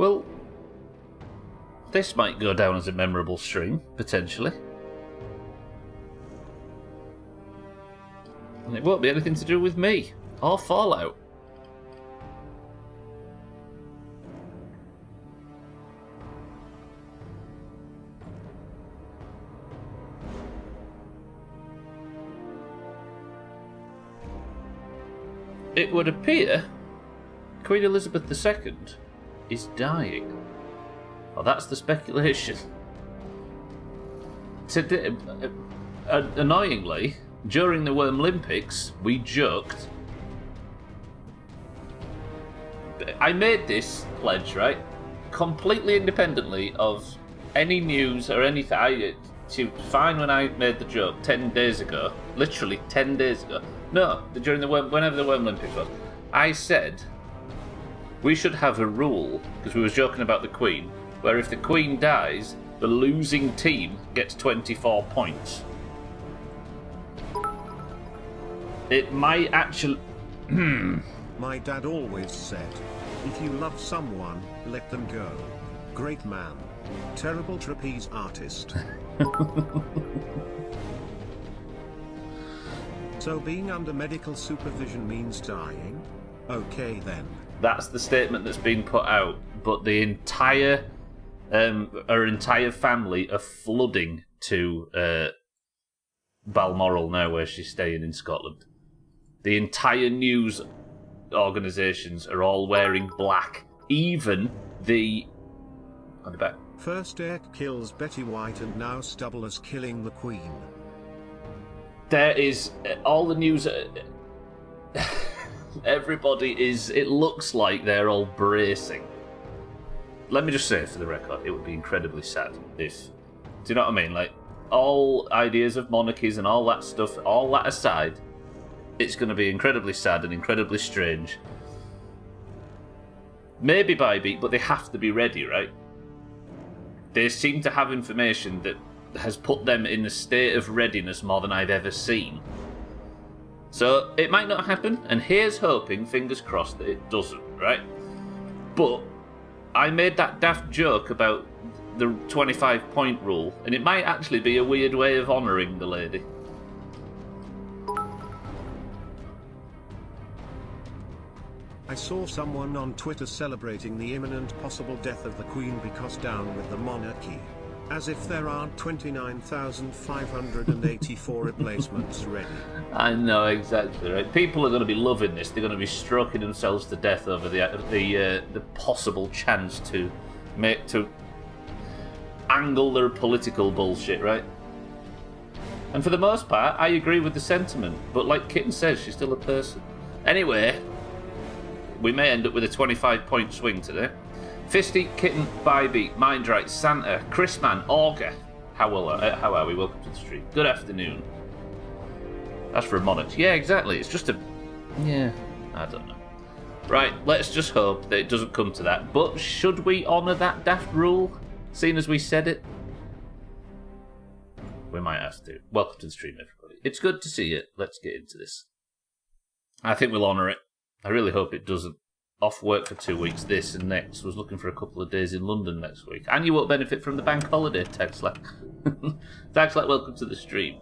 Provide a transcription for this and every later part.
Well, this might go down as a memorable stream, potentially. And it won't be anything to do with me, or Fallout. It would appear Queen Elizabeth II is dying. Well, that's the speculation. Today, annoyingly, during the Worm Olympics, we joked. I made this pledge, right? Completely independently of any news or anything. Fine when I made the joke 10 days ago. Literally 10 days ago. No, during whenever the Worm Olympics was. I said we should have a rule, because we were joking about the Queen, where if the Queen dies, the losing team gets 24 points. It might actually... My dad always said, if you love someone, let them go. Great man. Terrible trapeze artist. So being under medical supervision means dying? Okay then. That's the statement that's been put out, but the entire... her entire family are flooding to Balmoral now, where she's staying in Scotland. The entire news organisations are all wearing black. Even the... on the back. First Ed kills Betty White and now Stubbler's killing the Queen. There is... all the news... everybody is... it looks like they're all bracing. Let me just say, for the record, it would be incredibly sad if... do you know what I mean? Like, all ideas of monarchies and all that stuff, all that aside, it's going to be incredibly sad and incredibly strange. Maybe by-beat, but they have to be ready, right? They seem to have information that has put them in a state of readiness more than I've ever seen. So, it might not happen, and here's hoping, fingers crossed, that it doesn't, right? But I made that daft joke about the 25-point rule, and it might actually be a weird way of honouring the lady. I saw someone on Twitter celebrating the imminent possible death of the Queen because down with the monarchy. As if there aren't 29,584 replacements ready. I know, exactly, right? People are going to be loving this. They're going to be stroking themselves to death over the possible chance to angle their political bullshit, right? And for the most part, I agree with the sentiment. But like Kitten says, she's still a person. Anyway, we may end up with a 25-point swing today. Fisty, Kitten, Bybeat, Mindright, Santa, Chrisman, Auger. How are we? Welcome to the stream. Good afternoon. That's for a monarch. Yeah, exactly. It's just a... yeah, I don't know. Right, let's just hope that it doesn't come to that. But should we honour that daft rule, seeing as we said it? We might have to. Welcome to the stream, everybody. It's good to see you. Let's get into this. I think we'll honour it. I really hope it doesn't. Off work for 2 weeks, this and next. Was looking for a couple of days in London next week. And you won't benefit from the bank holiday, Taxlack. Taxlack, welcome to the stream.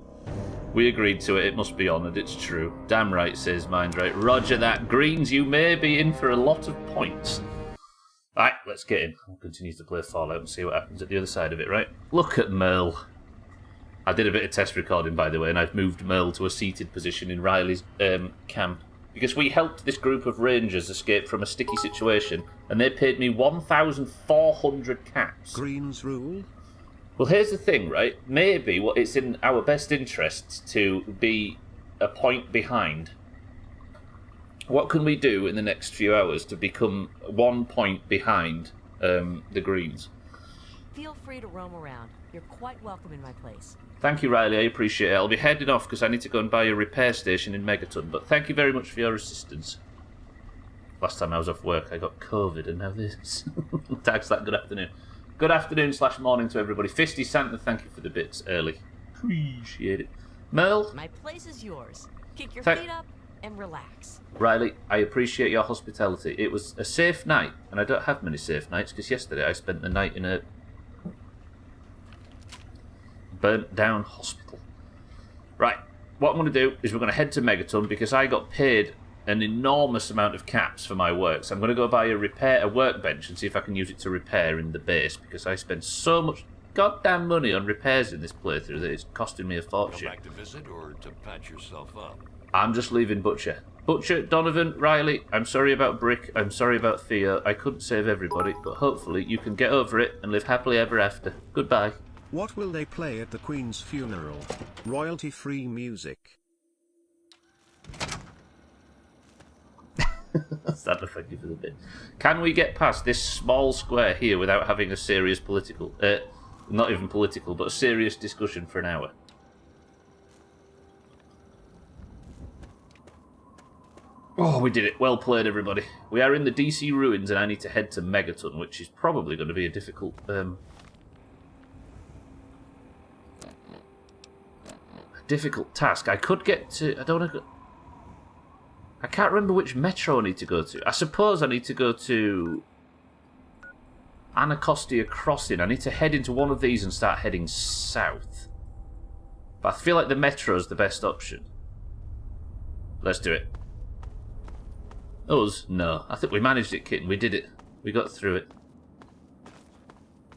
We agreed to it, it must be honoured, it's true. Damn right, says Mindright. Roger that. Greens, you may be in for a lot of points. Right, let's get in. I'll continue to play Fallout and see what happens at the other side of it, right? Look at Merle. I did a bit of test recording, by the way, and I've moved Merle to a seated position in Riley's camp. Because we helped this group of rangers escape from a sticky situation, and they paid me 1,400 caps. Greens rule? Well, here's the thing, right? Maybe it's in our best interests to be a point behind. What can we do in the next few hours to become 1 point behind the Greens? Feel free to roam around. You're quite welcome in my place. Thank you, Riley. I appreciate it. I'll be heading off because I need to go and buy a repair station in Megaton. But thank you very much for your assistance. Last time I was off work, I got COVID, and now this. Tags that. Good afternoon. Good afternoon / morning to everybody. Fisty Santa, thank you for the bits early. Appreciate it. Merle? My place is yours. Kick your feet up, and relax. Riley, I appreciate your hospitality. It was a safe night, and I don't have many safe nights because yesterday I spent the night in a burnt down hospital. Right, what I'm going to do is we're going to head to Megaton because I got paid an enormous amount of caps for my work. So I'm going to go buy a workbench and see if I can use it to repair in the base because I spend so much goddamn money on repairs in this playthrough that it's costing me a fortune. Go back to visit or to patch yourself up? I'm just leaving Butcher. Butcher, Donovan, Riley, I'm sorry about Brick, I'm sorry about Theo. I couldn't save everybody, but hopefully you can get over it and live happily ever after. Goodbye. What will they play at the Queen's funeral? Royalty-free music. Santa, thank you for the bit. Can we get past this small square here without having a serious political... not even political, but a serious discussion for an hour? Oh, we did it. Well played, everybody. We are in the DC ruins, and I need to head to Megaton, which is probably going to be a difficult... difficult task. I could get to... I don't want to go... I can't remember which metro I need to go to. I suppose I need to go to Anacostia Crossing. I need to head into one of these and start heading south. But I feel like the metro is the best option. Let's do it. Us? No. I think we managed it, kitten. We did it. We got through it.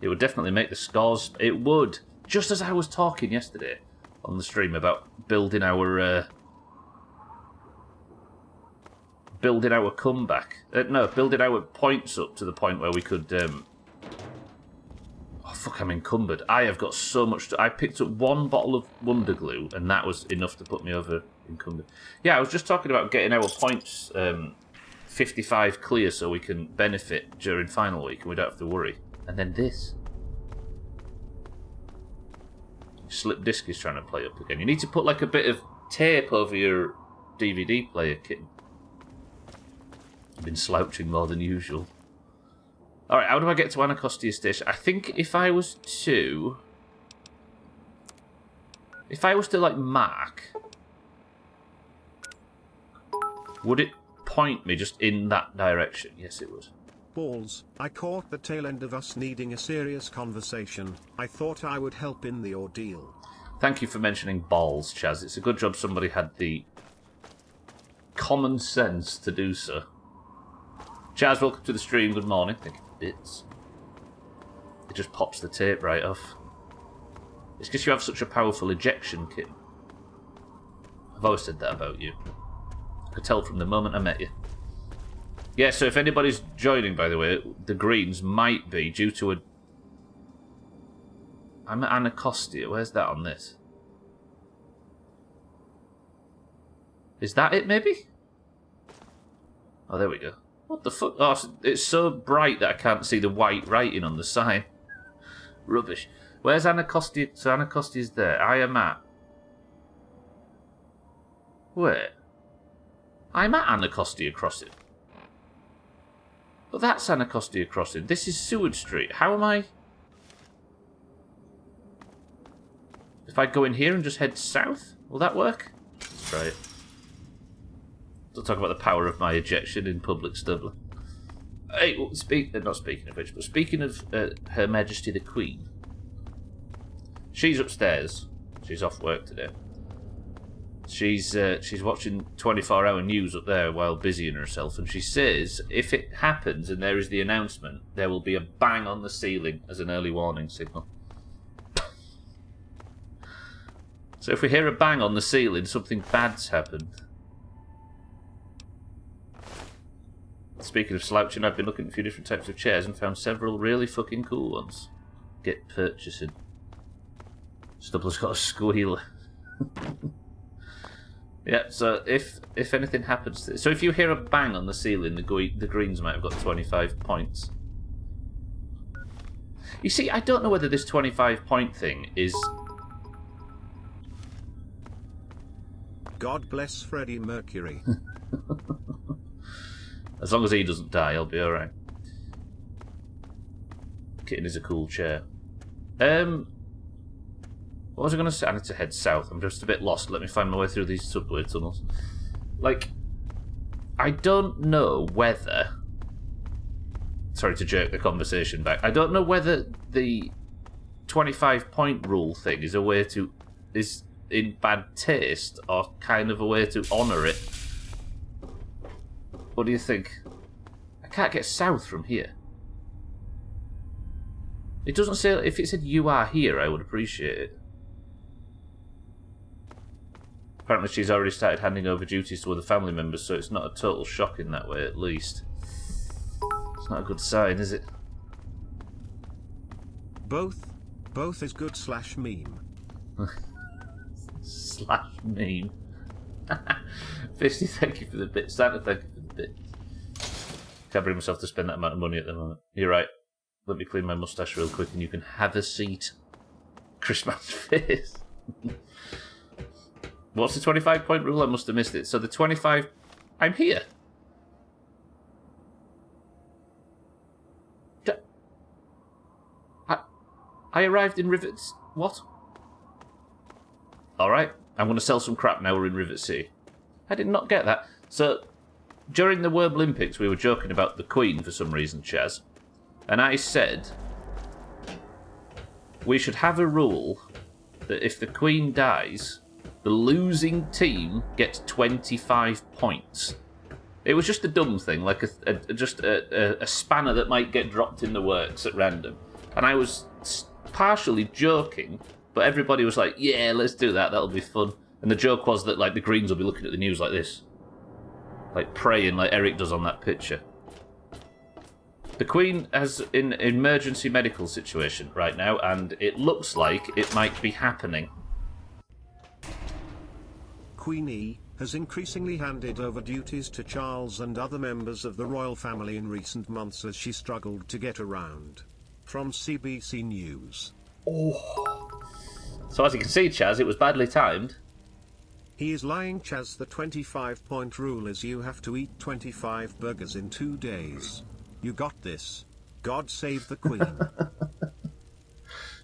It would definitely make the scores. It would. Just as I was talking yesterday on the stream about building our comeback. No, building our points up to the point where we could... Oh, fuck, I'm encumbered. I have got so much... I picked up one bottle of Wonder Glue, and that was enough to put me over encumbered. Yeah, I was just talking about getting our points 55 clear so we can benefit during final week and we don't have to worry. And then this. Slip disc is trying to play up again. You need to put like a bit of tape over your DVD player, kitten. I've been slouching more than usual. Alright, how do I get to Anacostia Station? I think if I was to, like, mark, would it point me just in that direction? Yes, it would. Balls, I caught the tail end of us needing a serious conversation. I thought I would help in the ordeal. Thank you for mentioning balls, Chaz. It's a good job somebody had the common sense to do so. Chaz, welcome to the stream. Good morning. Thank you for bits. It just pops the tape right off. It's because you have such a powerful ejection kit. I've always said that about you. I could tell from the moment I met you. Yeah, so if anybody's joining, by the way, the greens might be due to a... I'm at Anacostia. Where's that on this? Is that it, maybe? Oh, there we go. What the fuck? Oh, it's so bright that I can't see the white writing on the sign. Rubbish. Where's Anacostia? So Anacostia's there. I am at... Where? I'm at Anacostia Crossing. But that's Anacostia Crossing. This is Seward Street. How am I... If I go in here and just head south, will that work? Let's try it. Don't talk about the power of my ejection in public, Stubbler. Hey, well, not speaking of which, but speaking of Her Majesty the Queen, she's upstairs. She's off work today. She's watching 24-hour news up there while busying herself, and she says if it happens and there is the announcement, there will be a bang on the ceiling as an early warning signal. So if we hear a bang on the ceiling, something bad's happened. Speaking of slouching, I've been looking at a few different types of chairs and found several really fucking cool ones. Get purchasing. Stubbler's got a squealer. Yeah, so if anything happens to... So if you hear a bang on the ceiling, the greens might have got 25 points. You see, I don't know whether this 25-point thing is... God bless Freddie Mercury. As long as he doesn't die, I'll be alright. Kitten is a cool chair. What was I going to say? I need to head south. I'm just a bit lost. Let me find my way through these subway tunnels. Like, I don't know whether... Sorry to jerk the conversation back. I don't know whether the 25-point rule thing is a way to... is in bad taste, or kind of a way to honour it. What do you think? I can't get south from here. It doesn't say... If it said you are here, I would appreciate it. Apparently she's already started handing over duties to other family members, so it's not a total shock in that way, at least. It's not a good sign, is it? Both is good / meme. / meme. Fisty, thank you for the bit. Santa, thank you for the bit. Can't bring myself to spend that amount of money at the moment. You're right. Let me clean my moustache real quick and you can have a seat. Christmas face. What's the 25-point rule? I must have missed it. So the 25... I'm here. I arrived in Rivets... What? Alright, I'm going to sell some crap now we're in Rivet City. I did not get that. So, during the World Olympics, we were joking about the Queen for some reason, Chaz. And I said... we should have a rule that if the Queen dies... the losing team gets 25 points. It was just a dumb thing, like a spanner that might get dropped in the works at random. And I was partially joking, but everybody was like, yeah, let's do that, that'll be fun. And the joke was that like the Greens will be looking at the news like this. Like praying like Eric does on that picture. The Queen has an emergency medical situation right now, and it looks like it might be happening. Queenie has increasingly handed over duties to Charles and other members of the royal family in recent months as she struggled to get around. From CBC News. Oh. So as you can see, Chaz, it was badly timed. He is lying, Chaz. The 25-point rule is you have to eat 25 burgers in 2 days. You got this. God save the Queen.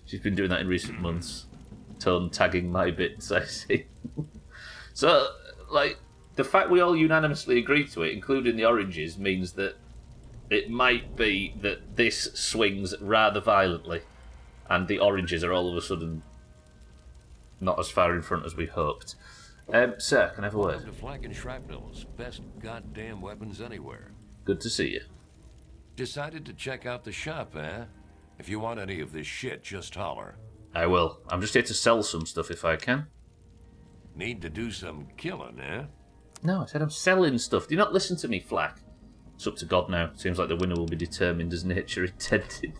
She's been doing that in recent months. Tone tagging my bits, I see. So, like, the fact we all unanimously agreed to it, including the oranges, means that it might be that this swings rather violently, and the oranges are all of a sudden not as far in front as we hoped. Sir, can I have a word? The flak and shrapnels, best goddamn weapons anywhere. Good to see you. Decided to check out the shop, eh? If you want any of this shit, just holler. I will. I'm just here to sell some stuff if I can. Need to do some killing, eh? No, I said I'm selling stuff. Do you not listen to me, Flack? It's up to God now. Seems like the winner will be determined as nature intended.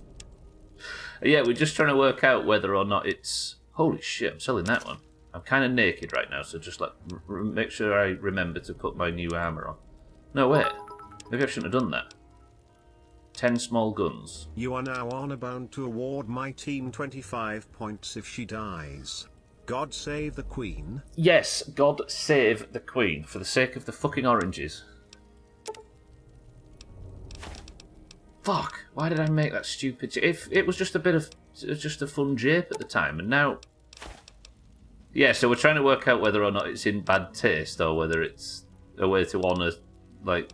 Yeah, we're just trying to work out whether or not it's... Holy shit, I'm selling that one. I'm kind of naked right now, so just like make sure I remember to put my new armour on. No, wait. Maybe I shouldn't have done that. 10 small guns. You are now honor bound to award my team 25 points if she dies. God save the Queen. Yes, God save the Queen, for the sake of the fucking oranges. Fuck, why did I make that stupid... If it was just a bit of... It was just a fun jape at the time, and now... Yeah, so we're trying to work out whether or not it's in bad taste, or whether it's a way to honour, like...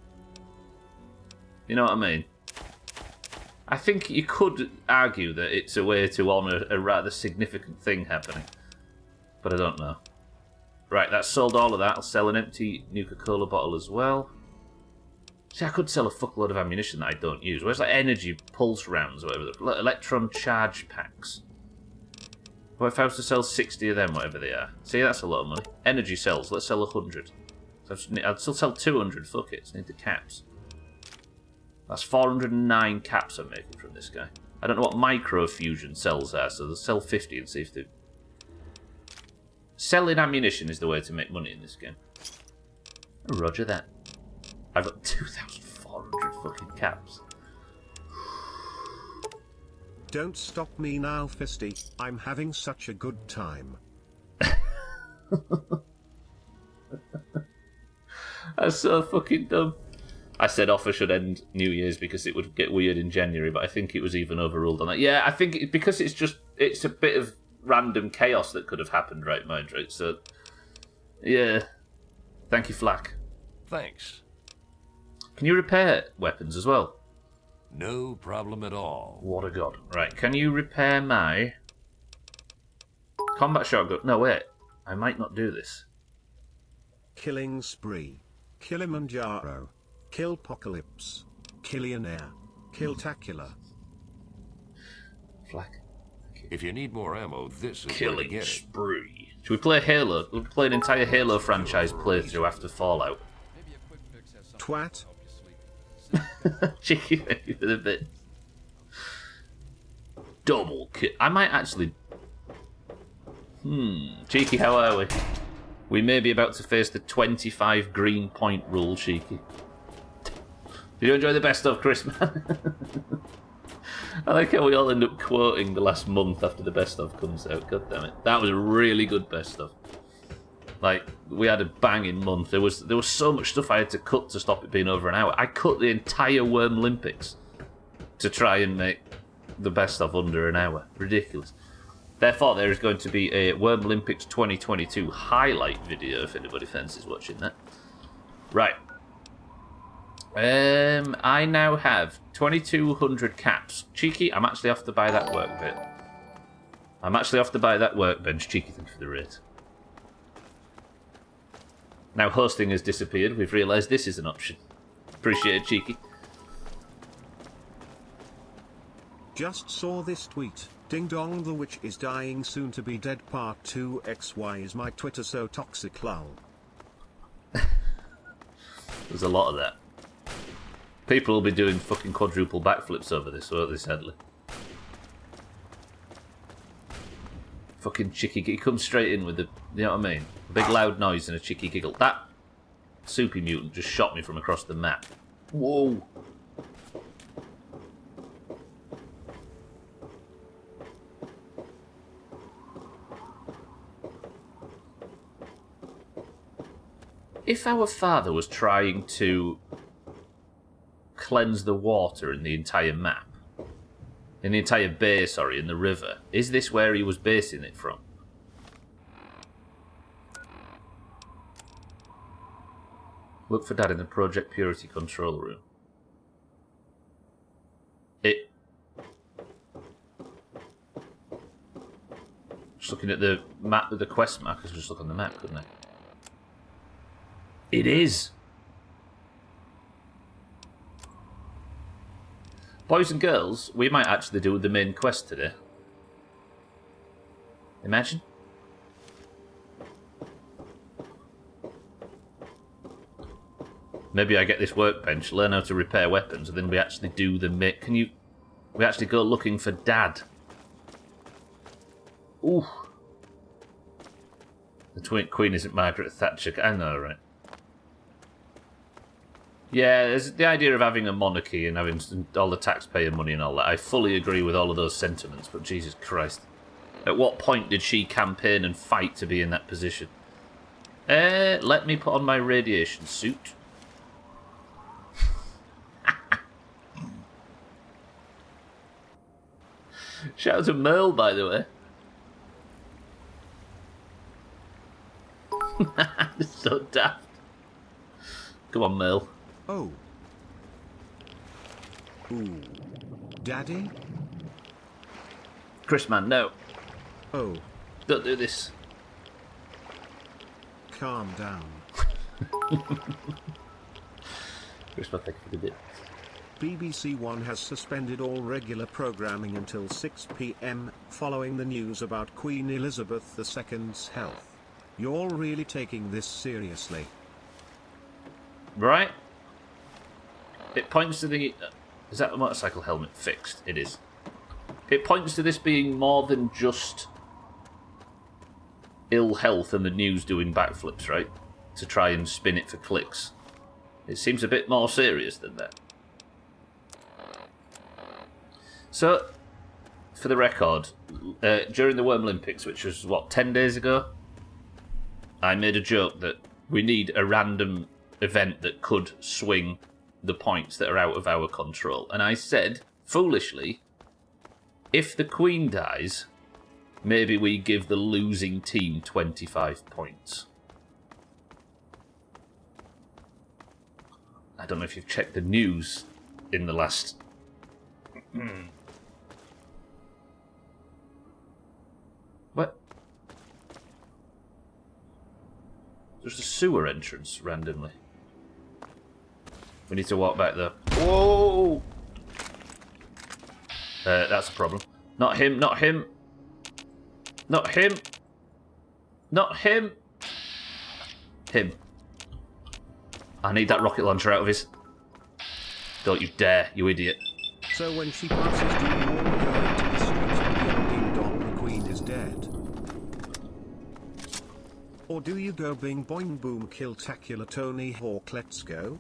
You know what I mean? I think you could argue that it's a way to honour a rather significant thing happening. But I don't know. Right, that's sold all of that. I'll sell an empty Nuka-Cola bottle as well. See, I could sell a fuckload of ammunition that I don't use. Where's like energy pulse rounds or whatever? Electron charge packs. What if I was to sell 60 of them, whatever they are? See, that's a lot of money. Energy cells, let's sell 100. So I'd still sell 200, fuck it. I need the caps. That's 409 caps I'm making from this guy. I don't know what microfusion cells are, so they'll sell 50 and see if they... Selling ammunition is the way to make money in this game. Roger that. I've got 2,400 fucking caps. Don't stop me now, Fisty. I'm having such a good time. That's so fucking dumb. I said offer should end New Year's because it would get weird in January, but I think it was even overruled on that. Yeah, I think because it's a bit of random chaos that could have happened, right, mind, right? So, yeah. Thank you, Flack. Thanks. Can you repair weapons as well? No problem at all. What a god. Right, can you repair my combat shotgun? No, wait. I might not do this. Killing spree. Kilimanjaro. Killpocalypse. Killionaire. Killtacular. Flak. If you need more ammo, this is where to Killing get it. spree. Should we play Halo? We'll play an entire Halo franchise playthrough after Fallout. Twat. Cheeky with a bit. Double kill. I might actually. Cheeky, how are we? We may be about to face the 25 green point rule, Cheeky. Did you enjoy the best of, Chris, man? I like how we all end up quoting the last month after the best of comes out. God damn it. That was a really good best of. Like, we had a banging month. There was so much stuff I had to cut to stop it being over an hour. I cut the entire Worm Olympics to try and make the best of under an hour. Ridiculous. Therefore, there is going to be a Worm Olympics 2022 highlight video if anybody fancies watching that. Right. I now have 2,200 caps. Cheeky, I'm actually off to buy that workbench. Cheeky, thank you for the rate. Now hosting has disappeared. We've realised this is an option. Appreciate it, Cheeky. Just saw this tweet. Ding dong, the witch is dying, soon to be dead. Part 2. XY is my Twitter so toxic, lol. There's a lot of that. People will be doing fucking quadruple backflips over this, won't they, sadly? Fucking Chicky, he comes straight in with the, you know what I mean? A big loud noise and a Chicky giggle. That soupy mutant just shot me from across the map. Whoa! If our father was trying to cleanse the water in the entire map, in the entire bay, sorry, in the river, is this where he was basing it from? Look for Dad in the Project Purity control room. Just looking at the map, the quest markers, just look on the map, couldn't I? It is! Boys and girls, we might actually do the main quest today. Imagine. Maybe I get this workbench, learn how to repair weapons, and then we actually do the main... we actually go looking for Dad. Ooh. The Queen isn't Margaret Thatcher. I know, right? Yeah, there's the idea of having a monarchy and having all the taxpayer money and all that. I fully agree with all of those sentiments, but Jesus Christ. At what point did she campaign and fight to be in that position? Let me put on my radiation suit. Shout out to Merle, by the way. It's so daft. Come on, Merle. Oh. Ooh. Daddy? Chris, man, no. Oh. Don't do this. Calm down. Chris, man, thank you for the bit. BBC One has suspended all regular programming until 6 p.m. following the news about Queen Elizabeth II's health. You're really taking this seriously. Right? It points to the... Is that the motorcycle helmet fixed? It is. It points to this being more than just ill health and the news doing backflips, right? To try and spin it for clicks. It seems a bit more serious than that. So, for the record, during the Worm Olympics, which was, what, 10 days ago? I made a joke that we need a random event that could swing the points that are out of our control. And I said, foolishly, if the Queen dies, maybe we give the losing team 25 points. I don't know if you've checked the news in the last... What? There's a sewer entrance randomly. We need to walk back there. Whoa! That's a problem. Not him, not him. Not him. Not him. Him. I need that rocket launcher out of his... Don't you dare, you idiot. So when she passes, do you all go into the streets and yell ding dong, the queen is dead? Or do you go bing boing boom kill tacular Tony Hawk, let's go?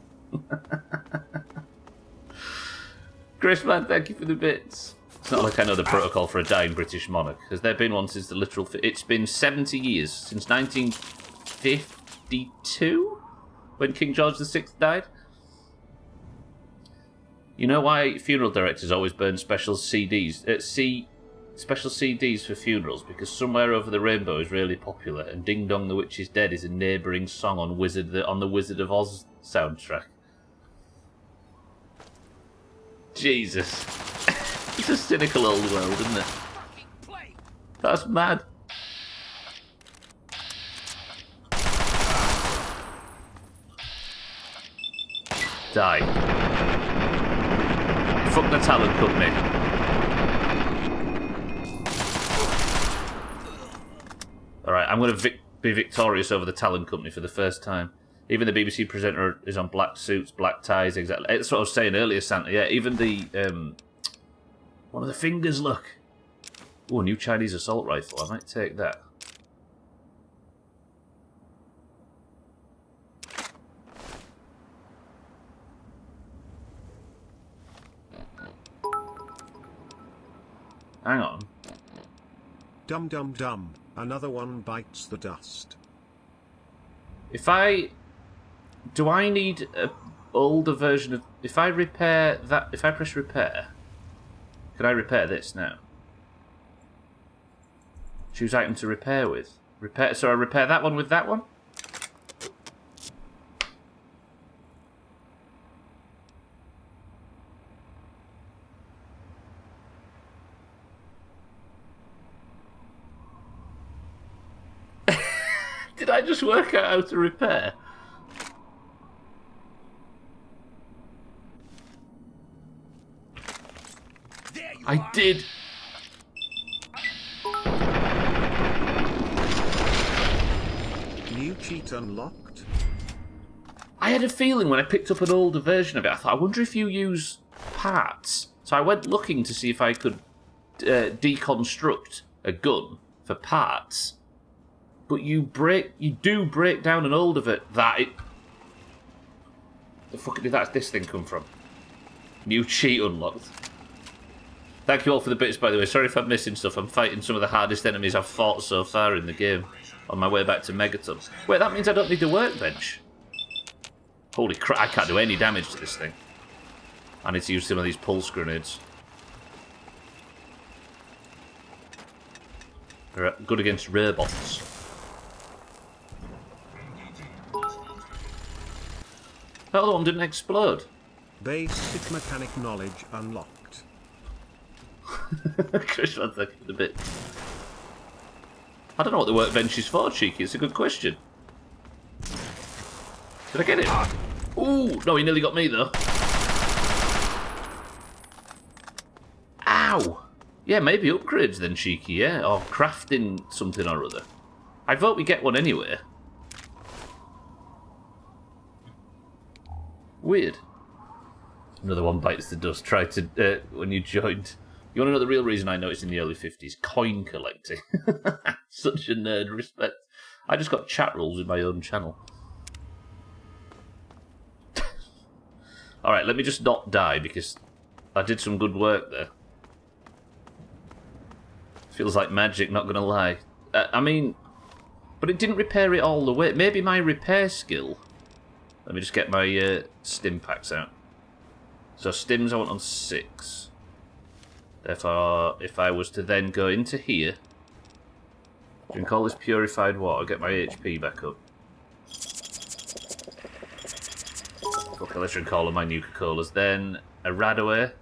Chris, man, thank you for the bits. It's not like I know the protocol for a dying British monarch. Has there been one since the literal... It's been 70 years, since 1952? When King George VI died? You know why funeral directors always burn special CDs? Special CDs for funerals? Because Somewhere Over the Rainbow is really popular, and Ding Dong the Witch is Dead is a neighbouring song on the Wizard of Oz soundtrack. Jesus. It's a cynical old world, isn't it? That's mad. Die. Fuck the talent company. Alright, I'm going to be victorious over the talent company for the first time. Even the BBC presenter is on black suits, black ties, exactly. That's what I was saying earlier, Santa. Yeah, even the... one of the fingers, look. Oh, a new Chinese assault rifle. I might take that. Hang on. Dum dum dum, another one bites the dust. If I... Do I need an older version of... If I repair that... If I press repair... Can I repair this now? Choose item to repair with. Repair. So I repair that one with that one? Did I just work out how to repair? I did. New cheat unlocked. I had a feeling when I picked up an older version of it, I thought, I wonder if you use parts. So I went looking to see if I could deconstruct a gun for parts. But you do break down an older version. The fuck did this thing come from? New cheat unlocked. Thank you all for the bits, by the way. Sorry if I'm missing stuff. I'm fighting some of the hardest enemies I've fought so far in the game. On my way back to Megaton. Wait, that means I don't need the workbench. Holy crap, I can't do any damage to this thing. I need to use some of these pulse grenades. They're good against robots. That other one didn't explode. Basic mechanic knowledge unlocked. Chris, one second, a bit. I don't know what the workbench is for, Cheeky. It's a good question. Did I get it? Ooh, no, he nearly got me, though. Ow! Yeah, maybe upgrades then, Cheeky, yeah? Or crafting something or other. I vote we get one anyway. Weird. Another one bites the dust. Tried to, when you joined... You want to know the real reason I noticed in the early 50s? Coin collecting. Such a nerd, respect. I just got chat rules in my own channel. Alright, let me just not die, because I did some good work there. Feels like magic, not gonna lie. I mean... But it didn't repair it all the way. Maybe my repair skill... Let me just get my stim packs out. So stims I want on 6. Therefore, if I was to then go into here, drink all this purified water, get my HP back up. Okay, let's drink all of my Nuka-Colas. Then a Radaway.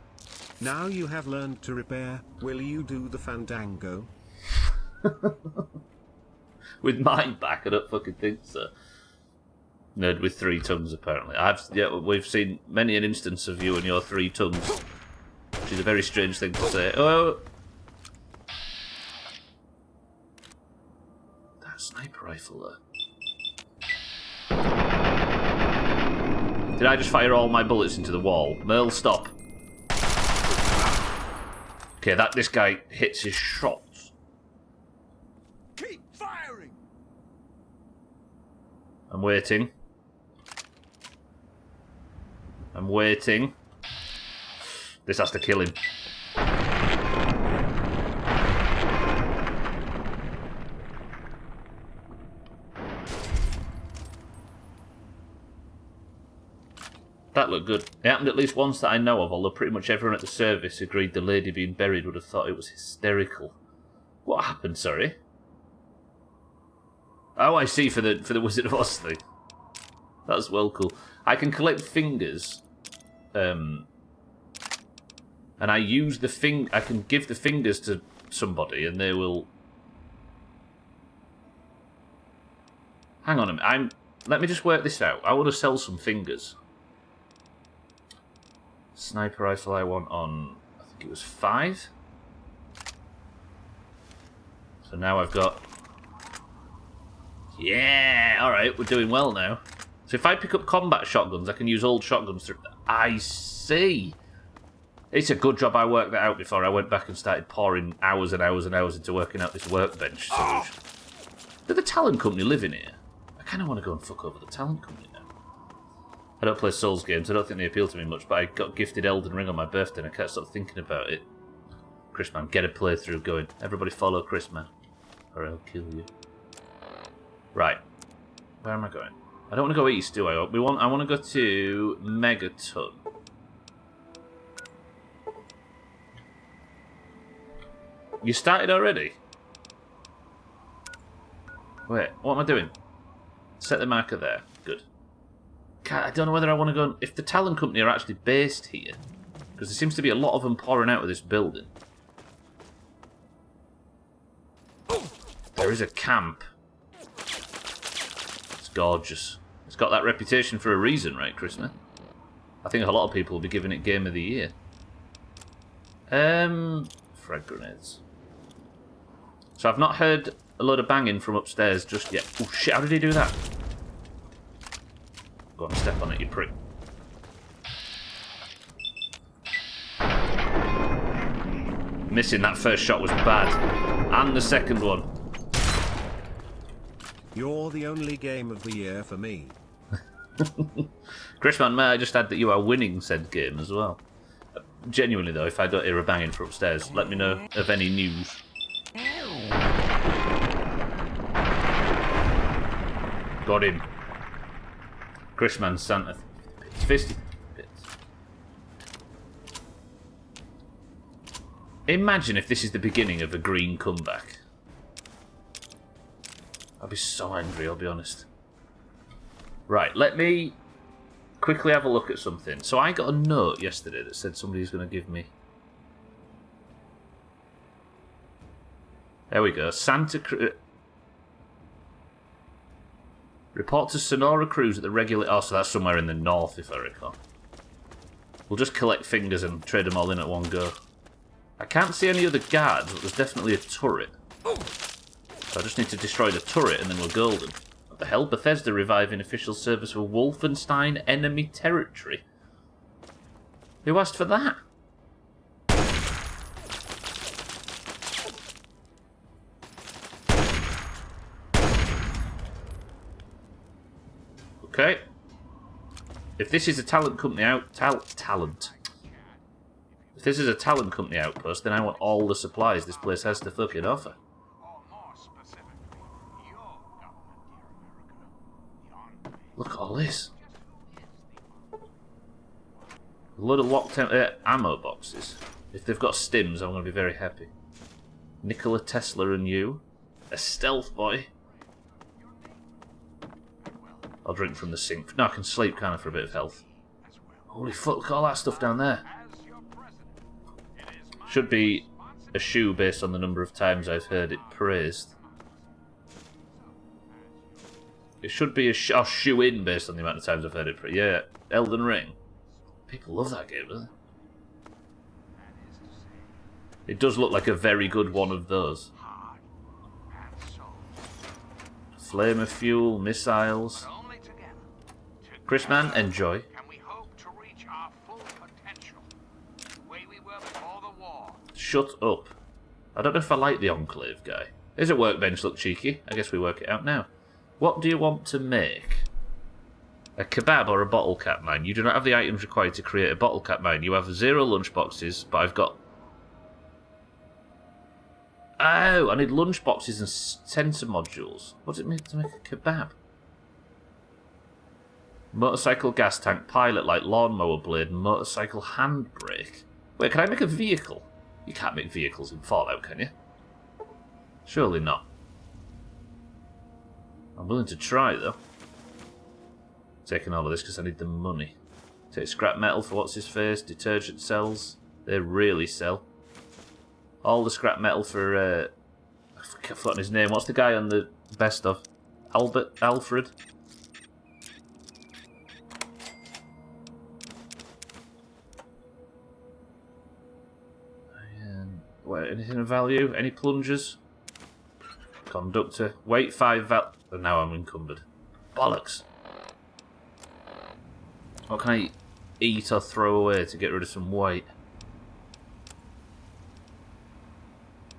Now you have learned to repair. Will you do the fandango? With my back, I don't fucking think so. Nerd with 3 tongues, apparently. We've seen many an instance of you and your 3 tongues, which is a very strange thing to say. Oh, that sniper rifle there. Did I just fire all my bullets into the wall? Merle, stop. Okay, this guy hits his shots. Keep firing. I'm waiting. I'm waiting. This has to kill him. That looked good. It happened at least once that I know of, although pretty much everyone at the service agreed the lady being buried would have thought it was hysterical. What happened, sorry? Oh, I see, for the Wizard of Oz thing. That's well cool. I can collect fingers, and I use the I can give the fingers to somebody, and they will. Hang on a minute. Let me just work this out. I want to sell some fingers. Sniper rifle I want on, I think it was 5. So now I've got... Yeah! Alright, we're doing well now. So if I pick up combat shotguns, I can use old shotguns through... I see! It's a good job I worked that out before I went back and started pouring hours and hours and hours into working out this workbench solution. Did the Talon Company live in here? I kind of want to go and fuck over the Talon Company now. I don't play Souls games, I don't think they appeal to me much, but I got gifted Elden Ring on my birthday and I can't stop thinking about it. Chris Man, get a playthrough going. Everybody follow Chris Man, or I'll kill you. Right. Where am I going? I don't want to go east, do I? I want to go to Megaton. You started already? Wait, what am I doing? Set the marker there. Good. I don't know whether I want to go... If the Talon Company are actually based here, because there seems to be a lot of them pouring out of this building. There is a camp. It's gorgeous. It's got that reputation for a reason, right, Christmas? I think a lot of people will be giving it Game of the Year. Frag grenades. So I've not heard a load of banging from upstairs just yet. Oh shit, how did he do that? Go on, step on it, you prick. Missing that first shot was bad. And the second one. You're the only game of the year for me. Chrisman, may I just add that you are winning said game as well. Genuinely though, if I don't hear a banging from upstairs, let me know of any news. Got him. Chrisman Santa. It's 50 bits. Imagine if this is the beginning of a green comeback. I'd be so angry, I'll be honest. Right, let me quickly have a look at something. So I got a note yesterday that said somebody's going to give me... There we go. Santa Cruz... Report to Sonora Cruz at the regular... Oh, so that's somewhere in the north, if I recall. We'll just collect fingers and trade them all in at one go. I can't see any other guards, but there's definitely a turret. So I just need to destroy the turret and then we're golden. What the hell? Bethesda reviving official service for Wolfenstein enemy territory. Who asked for that? Okay. If this is a talent company If this is a talent company outpost, then I want all the supplies this place has to fucking offer. Look at all this. A load of locked ammo boxes. If they've got stims, I'm going to be very happy. Nikola Tesla and you. A stealth boy. I'll drink from the sink. No, I can sleep, kind of, for a bit of health. Holy fuck, look at all that stuff down there. Should be a shoe based on the number of times I've heard it praised. It should be a shoe in based on the amount of times I've heard it praised. Yeah, Elden Ring. People love that game, don't they? It does look like a very good one of those. Flame of fuel, missiles. Chris man, enjoy. Shut up. I don't know if I like the Enclave guy. Is a workbench look cheeky? I guess we work it out now. What do you want to make? A kebab or a bottle cap mine? You do not have the items required to create a bottle cap mine. You have 0 lunchboxes, but I've got... Oh, I need lunchboxes and sensor modules. What does it mean to make a kebab? Motorcycle gas tank, pilot light, lawnmower blade, motorcycle handbrake. Wait, can I make a vehicle? You can't make vehicles in Fallout, can you? Surely not. I'm willing to try, though. Taking all of this because I need the money. Take scrap metal for what's his face. Detergent cells. They really sell. All the scrap metal for... I've forgotten his name. What's the guy on the best of? Alfred? Wait, anything of value? Any plungers? Conductor. Weight 5 and now I'm encumbered. Bollocks. What can I eat or throw away to get rid of some weight?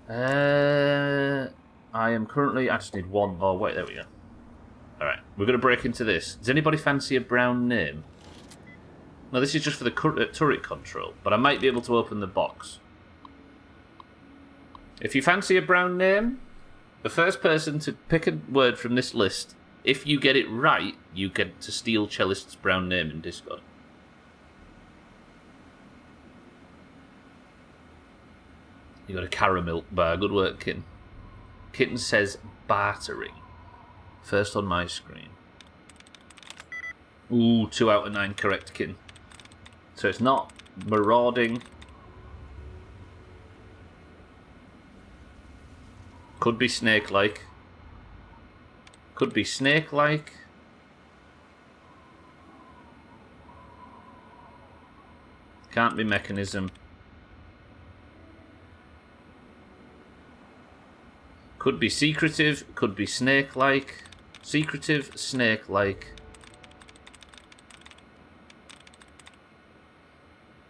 I am currently... I just need one more weight. There we go. Alright, we're going to break into this. Does anybody fancy a brown name? No, this is just for the turret control, but I might be able to open the box. If you fancy a brown name, the first person to pick a word from this list, if you get it right, you get to steal Cellist's brown name in Discord. You got a caramel bar. Good work, Kitten. Kitten says bartering. First on my screen. Ooh, 2 out of 9 correct, Kitten. So it's not marauding. Could be snake-like. Could be snake-like. Can't be mechanism. Could be secretive. Could be snake-like. Secretive, snake-like.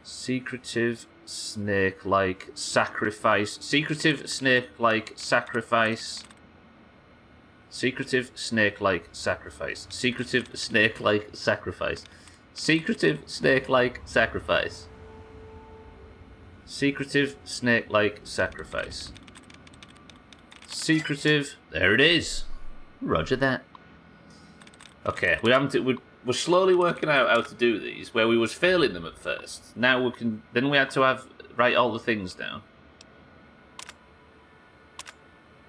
Secretive, snake-like, sacrifice. Secretive, snake-like, sacrifice. Secretive, snake-like, sacrifice. Secretive, snake-like, sacrifice. Secretive, snake-like, sacrifice. Secretive, snake-like, sacrifice. Secretive, there it is. Roger that. Okay, we're slowly working out how to do these, where we was failing them at first. Now we can... Then we had to write all the things down.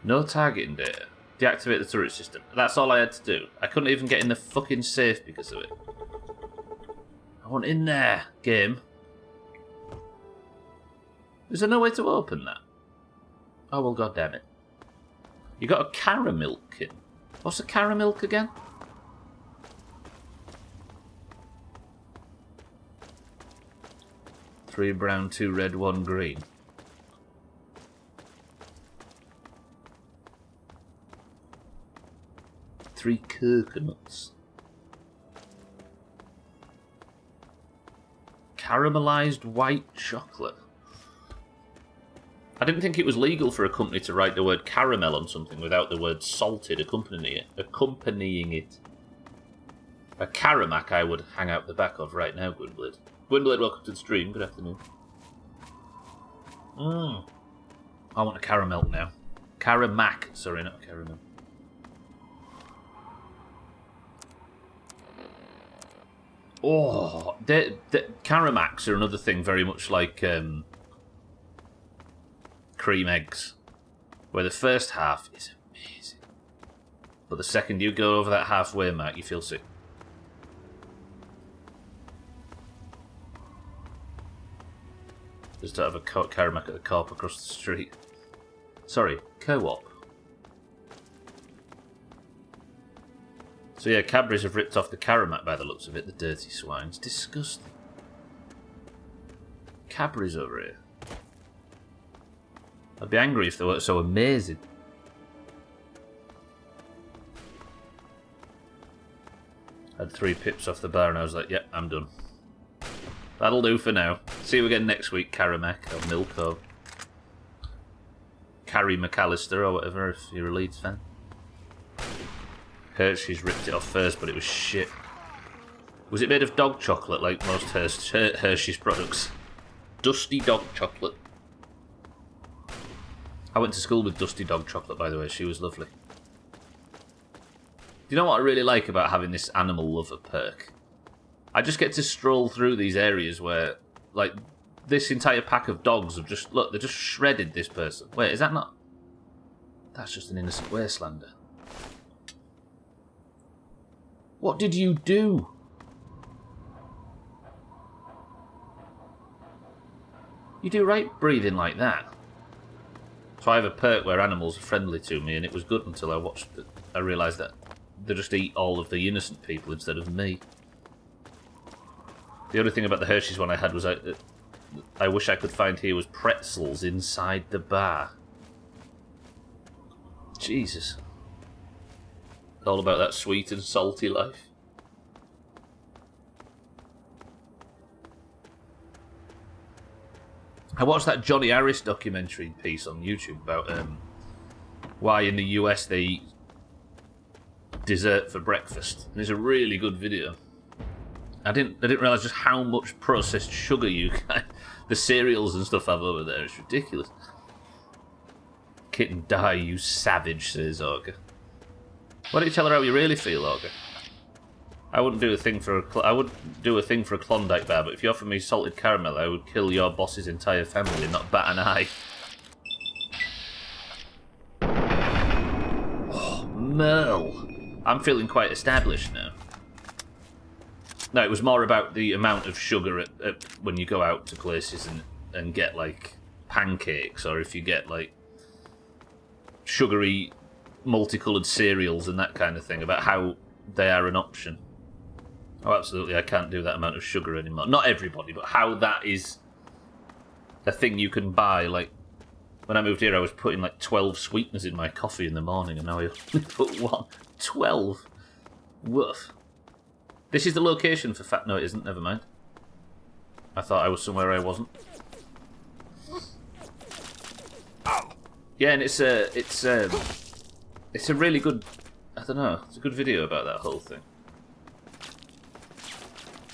No targeting data. Deactivate the turret system. That's all I had to do. I couldn't even get in the fucking safe because of it. I want in there, game. Is there no way to open that? Oh, well, goddammit. You got a caramilk in. What's a caramilk again? Three brown, 2 red, 1 green. Three coconuts. Caramelized white chocolate. I didn't think it was legal for a company to write the word caramel on something without the word salted accompanying it. A Caramac I would hang out the back of right now, Gwynblade. Gwynblade, welcome to the stream. Good afternoon. I want a caramel now. Caramac. Sorry, not caramel. Oh, Caramacs are another thing very much like cream eggs, where the first half is amazing, but the second you go over that halfway mark, you feel sick. Just to have a Karamak at the co-op across the street. Sorry, co-op. So yeah, Cadbury's have ripped off the Karamak by the looks of it, the dirty swines. Disgusting. Cadbury's over here. I'd be angry if they weren't so amazing. Had 3 pips off the bar and I was like, yep, I'm done. That'll do for now. See you again next week, Karamak, or Milk, or Carrie McAllister, or whatever, if you're a Leeds fan. Hershey's ripped it off first, but it was shit. Was it made of dog chocolate, like most Hershey's products? Dusty dog chocolate. I went to school with Dusty Dog Chocolate, by the way. She was lovely. Do you know what I really like about having this animal lover perk? I just get to stroll through these areas where, like, this entire pack of dogs have just... Look, they just shredded this person. Wait, is that not... That's just an innocent wastelander. What did you do? You do right breathing like that. So I have a perk where animals are friendly to me, and it was good until I watched it. I realised that they just eat all of the innocent people instead of me. The only thing about the Hershey's one I had was I wish I could find here was pretzels inside the bar. Jesus. All about that sweet and salty life. I watched that Johnny Harris documentary piece on YouTube about why in the US they eat dessert for breakfast. And it's a really good video. I didn't realise just how much processed sugar you can... The cereals and stuff have over there. It's ridiculous. Kitten, die, you savage, says Auger. Why don't you tell her how you really feel, Auger? I wouldn't do a thing for a Klondike bar, but if you offered me salted caramel, I would kill your boss's entire family and not bat an eye. Oh, Merle. I'm feeling quite established now. No, it was more about the amount of sugar when you go out to places and get, like, pancakes, or if you get, like, sugary, multicoloured cereals and that kind of thing, about how they are an option. Oh, absolutely, I can't do that amount of sugar anymore. Not everybody, but how that is a thing you can buy. Like, when I moved here, I was putting, like, 12 sweeteners in my coffee in the morning, and now I only put 1. 12? Woof. This is the location for Fat... No, it isn't. Never mind. I thought I was somewhere I wasn't. Yeah, and it's a really good... I don't know. It's a good video about that whole thing.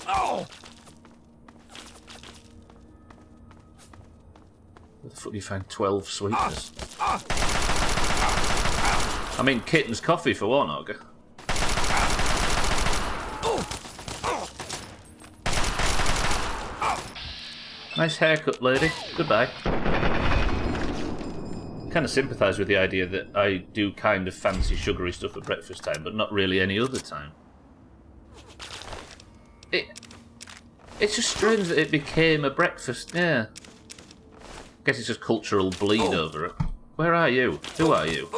Oh! Where the fuck do you find 12 sweeteners? I mean, Kitten's coffee for one, Auger. Nice haircut, lady. Goodbye. Kind of sympathise with the idea that I do kind of fancy sugary stuff at breakfast time, but not really any other time. It's just strange that it became a breakfast, yeah. I guess it's just cultural bleed over it. Where are you? Who are you?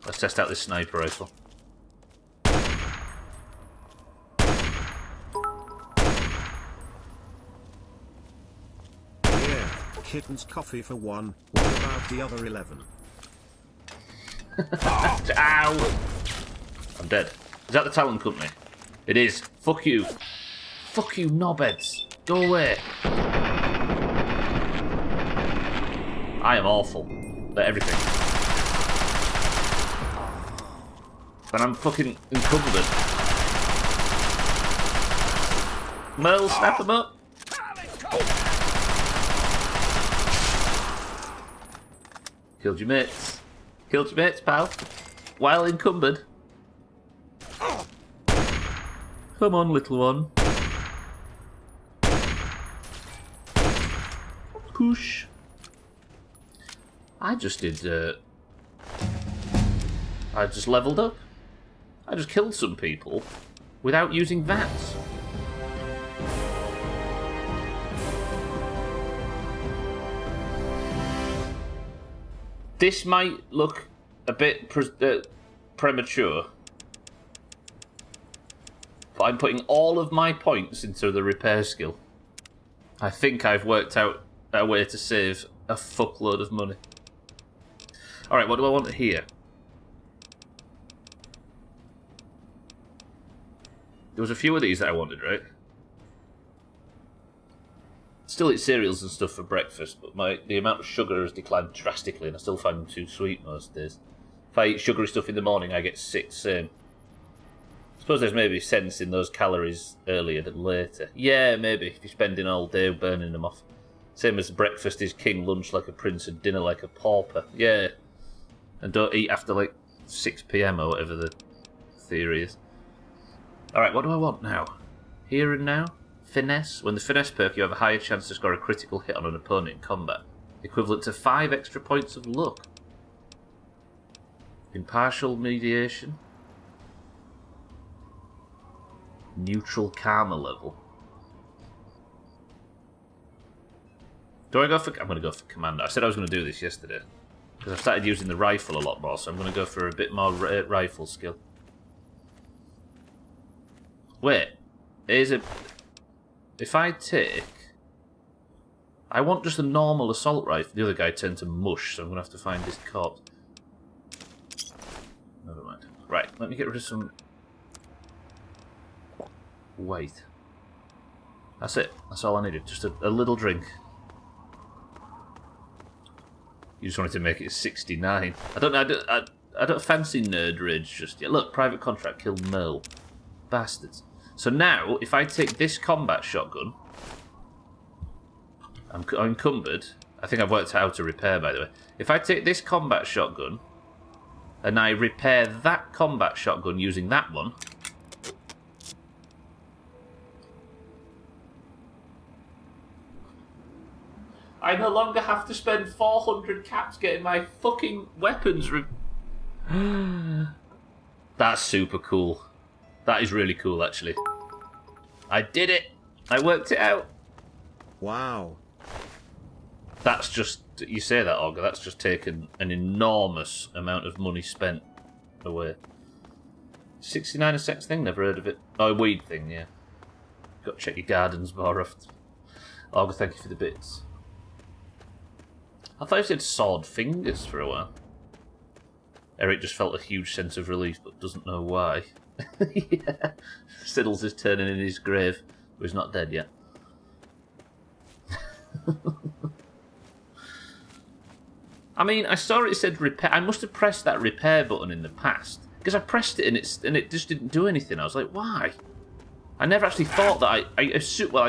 Let's test out this sniper rifle. Yeah, Kitten's coffee for 1. What about the other 11? Ow! I'm dead. Is that the Talon Company? It is. Fuck you. Fuck you, knobheads. Go away. I am awful at everything. But I'm fucking encumbered. Merle, snap them up. Killed your mates. Killed your mates, pal. While encumbered. Come on, little one. Push. I just did, I just leveled up. I just killed some people without using VATS. This might look a bit premature, but I'm putting all of my points into the repair skill. I think I've worked out a way to save a fuckload of money. Alright, what do I want here? There was a few of these that I wanted, right? Still eat cereals and stuff for breakfast, but the amount of sugar has declined drastically and I still find them too sweet most days. If I eat sugary stuff in the morning, I get sick same. I suppose there's maybe sense in those calories earlier than later. Yeah, maybe, if you're spending all day burning them off. Same as breakfast is king, lunch like a prince, and dinner like a pauper. Yeah. And don't eat after like 6 PM or whatever the theory is. Alright, what do I want now? Here and now? Finesse. When the finesse perk, you have a higher chance to score a critical hit on an opponent in combat. Equivalent to 5 extra points of luck. Impartial mediation. Neutral karma level. Do I go for... I'm going to go for commander. I said I was going to do this yesterday. Because I've started using the rifle a lot more, so I'm going to go for a bit more rifle skill. Wait. Is it... If I take... I want just a normal assault rifle. The other guy turned to mush, so I'm going to have to find his corpse. Never mind. Right, let me get rid of some... Wait. That's it. That's all I needed. Just a little drink. You just wanted to make it 69. I don't fancy nerd rage just yet. Look, private contract killed Merle. Bastards. So now, if I take this combat shotgun, I'm encumbered. I think I've worked out how to repair, by the way. If I take this combat shotgun, and I repair that combat shotgun using that one, I no longer have to spend 400 caps getting my fucking weapons That's super cool. That is really cool, actually. I did it! I worked it out! Wow. That's just... You say that, Olga, that's just taken an enormous amount of money spent away. 69 a sex thing? Never heard of it. Oh, a weed thing, yeah. Got to check your gardens more often. Olga, thank you for the bits. I thought you said sword fingers for a while. Eric just felt a huge sense of relief, but doesn't know why. Yeah. Siddles is turning in his grave, but he's not dead yet. I mean, I saw it said repair. I must have pressed that repair button in the past because I pressed it and it just didn't do anything. I was like, why? I never actually thought that. I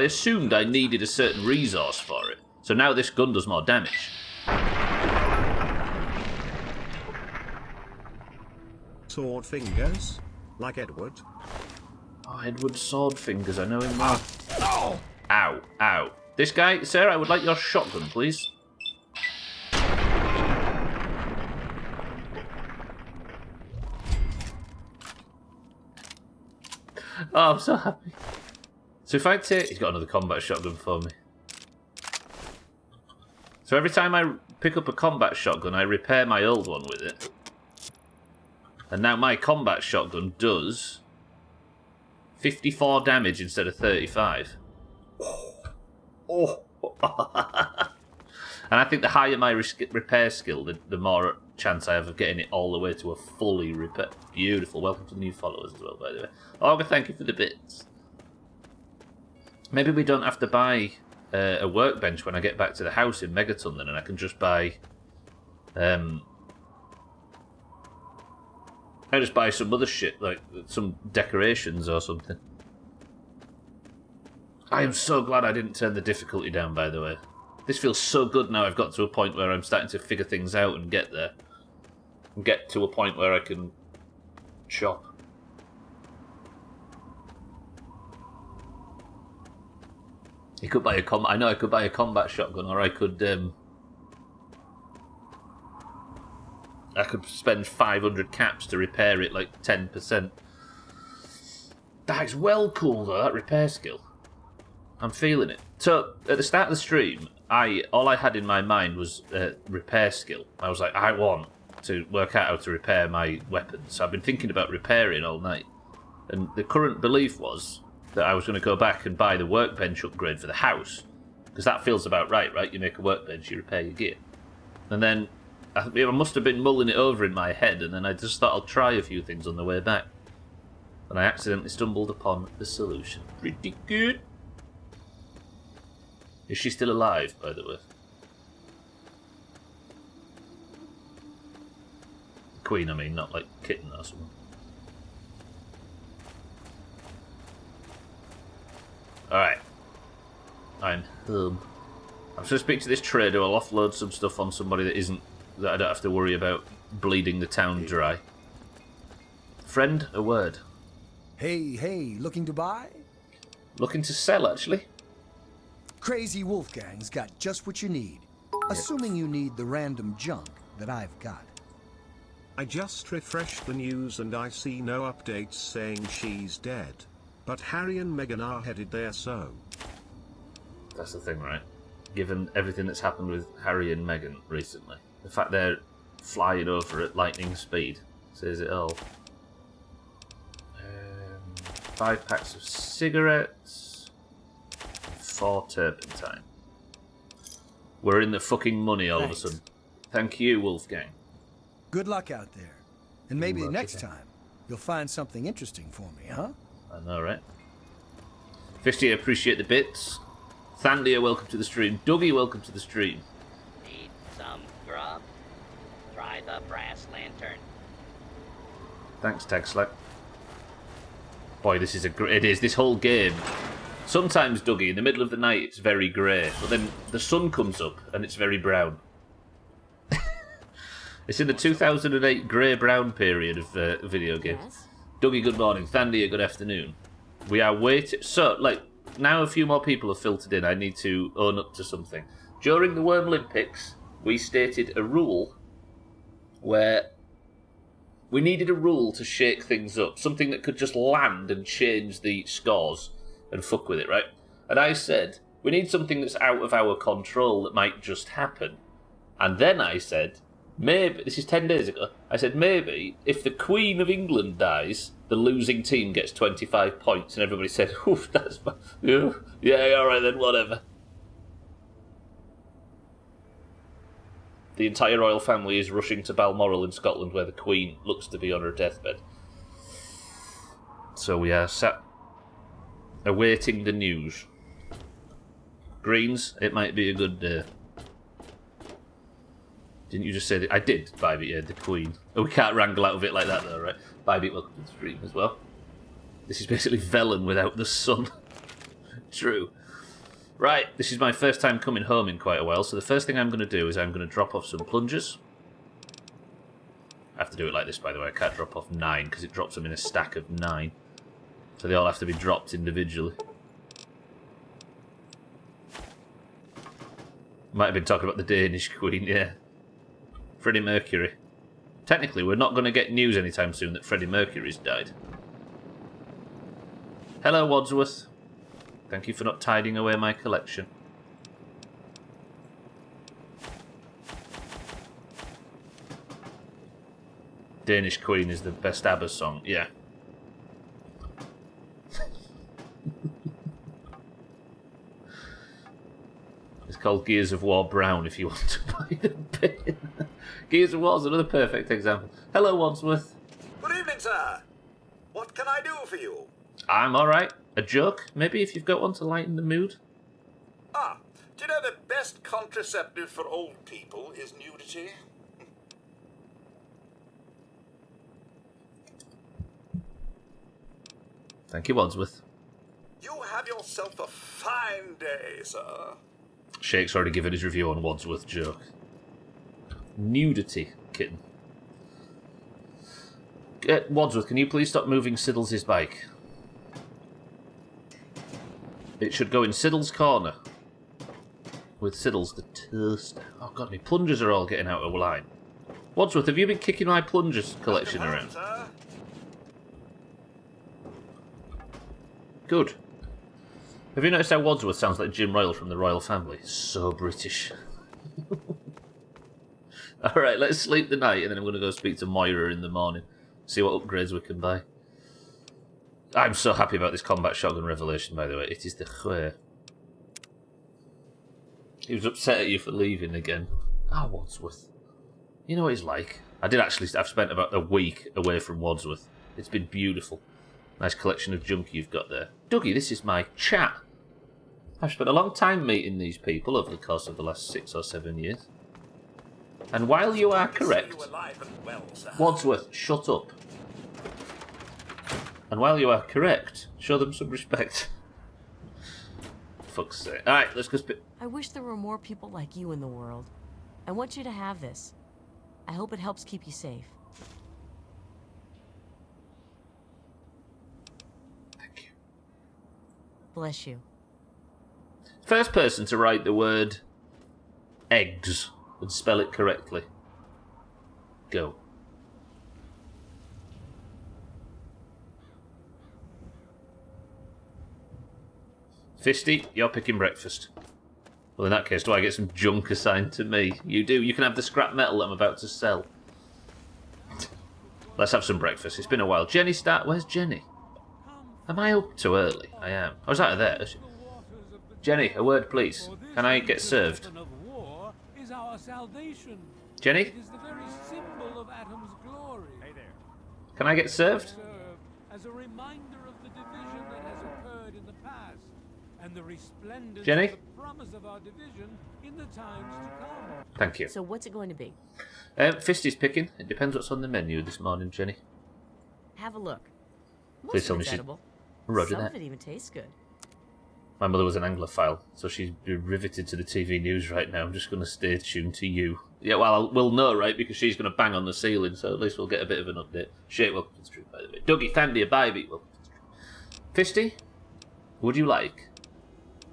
assumed I needed a certain resource for it. So now this gun does more damage. Sword fingers? Like Edward? Oh, Edward sword fingers, I know him well. Oh. Ow, ow. This guy, sir, I would like your shotgun, please. Oh, I'm so happy. So if I take... He's got another combat shotgun for me. So every time I pick up a combat shotgun, I repair my old one with it. And now my combat shotgun does 54 damage instead of 35. Oh. And I think the higher my repair skill, the more chance I have of getting it all the way to a fully repair. Beautiful. Welcome to the new followers as well, by the way. Olga, thank you for the bits. Maybe we don't have to buy a workbench when I get back to the house in Megaton then, and I can just buy... I just buy some other shit, like some decorations or something. I am so glad I didn't turn the difficulty down, by the way. This feels so good now I've got to a point where I'm starting to figure things out and get there. And get to a point where I can chop. You could buy a I know I could buy a combat shotgun, or I could spend 500 caps to repair it like 10%. That is well cool though, that repair skill. I'm feeling it. So, at the start of the stream, all I had in my mind was repair skill. I was like, I want to work out how to repair my weapons. So I've been thinking about repairing all night. And the current belief was that I was going to go back and buy the workbench upgrade for the house. Because that feels about right? You make a workbench, you repair your gear. And then I must have been mulling it over in my head, and then I just thought I'll try a few things on the way back. And I accidentally stumbled upon the solution. Pretty good. Is she still alive, by the way? Queen, I mean, not like kitten or something. Alright. I'm home. I'm just going to speak to this trader. I'll offload some stuff on somebody that I don't have to worry about bleeding the town dry. Friend, a word. Hey, looking to buy? Looking to sell, actually. Crazy Wolfgang's got just what you need. Assuming you need the random junk that I've got. I just refreshed the news and I see no updates saying she's dead. But Harry and Meghan are headed there, so... That's the thing, right? Given everything that's happened with Harry and Meghan recently, the fact they're flying over at lightning speed says it all. 5 packs of cigarettes, 4 turpentine. We're in the fucking money all of a sudden. Thank you, Wolfgang. Good luck out there. And maybe next time, you'll find something interesting for me, huh? I know, right? Fisty, appreciate the bits. Thandia, welcome to the stream. Dougie, welcome to the stream. Need some grub? Try the brass lantern. Thanks, Tagslack. Boy, this is it is, this whole game. Sometimes, Dougie, in the middle of the night, it's very grey, but then the sun comes up and it's very brown. It's in the 2008 grey-brown period of video games. Yes? Dougie, good morning. Thandia, good afternoon. We are waiting. So, now a few more people have filtered in. I need to own up to something. During the Worm Olympics, we stated a rule where we needed a rule to shake things up. Something that could just land and change the scores and fuck with it, right? And I said, we need something that's out of our control that might just happen. And then I said, maybe, this is 10 days ago, I said maybe if the Queen of England dies, the losing team gets 25 points, and everybody said, oof, that's... Yeah, alright then, whatever. The entire royal family is rushing to Balmoral in Scotland, where the Queen looks to be on her deathbed. So we are sat awaiting the news. Greens, it might be a good day. Didn't you just say that? I did, Bybit, yeah, the Queen. Oh, we can't wrangle out of it like that, though, right? Bybit, welcome to the stream as well. This is basically Velen without the sun. True. Right, this is my first time coming home in quite a while, so the first thing I'm going to do is I'm going to drop off some plungers. I have to do it like this, by the way. I can't drop off 9, because it drops them in a stack of 9. So they all have to be dropped individually. Might have been talking about the Danish Queen, yeah. Freddie Mercury. Technically, we're not going to get news anytime soon that Freddie Mercury's died. Hello, Wadsworth. Thank you for not tidying away my collection. Danish Queen is the best ABBA song, yeah. It's called Gears of War Brown if you want to buy the bin. Gears of War is another perfect example. Hello, Wadsworth. Good evening, sir. What can I do for you? I'm alright. A joke, maybe, if you've got one to lighten the mood? Do you know the best contraceptive for old people is nudity? Thank you, Wadsworth. You have yourself a fine day, sir. Shake's already given his review on Wadsworth joke. Nudity, kitten. Wadsworth, can you please stop moving Siddles' bike? It should go in Siddles' corner. With Siddles the toaster. Oh god, my plungers are all getting out of line. Wadsworth, have you been kicking my plungers collection around? Sir. Good. Have you noticed how Wadsworth sounds like Jim Royal from the Royal Family? So British. Alright, let's sleep the night, and then I'm going to go speak to Moira in the morning. See what upgrades we can buy. I'm so happy about this combat shotgun revelation, by the way. It is the Khwer. He was upset at you for leaving again. Wadsworth. You know what he's like. I've spent about a week away from Wadsworth. It's been beautiful. Nice collection of junk you've got there. Dougie, this is my chat. I've spent a long time meeting these people over the course of the last 6 or 7 years. And while you are correct... Wadsworth, shut up. And while you are correct, show them some respect. Fuck's sake. Alright, let's go I wish there were more people like you in the world. I want you to have this. I hope it helps keep you safe. Thank you. Bless you. First person to write the word eggs and spell it correctly. Go. Fisty, you're picking breakfast. Well, in that case, do I get some junk assigned to me? You do. You can have the scrap metal I'm about to sell. Let's have some breakfast. It's been a while. Jenny, where's Jenny? Am I up too early? I am. I was out of there. Jenny, a word, please. Can I get served? Jenny? Can I get served? As a reminder of the division that has occurred in the past, and the resplendence Jenny? of the promise of our division in the times to come. Thank you. So what's it going to be? Fisty's picking. It depends what's on the menu this morning, Jenny. Have a look. Most Please tell of me it's she... edible. Roger Some that. of it even tastes good. My mother was an Anglophile, so she's riveted to the TV news right now. I'm just going to stay tuned to you. Yeah, well, we'll know, right, because she's going to bang on the ceiling, so at least we'll get a bit of an update. Shit, welcome to the stream, by the way. Dougie, Thandia, Bybee, welcome to the stream. Fisty, would you like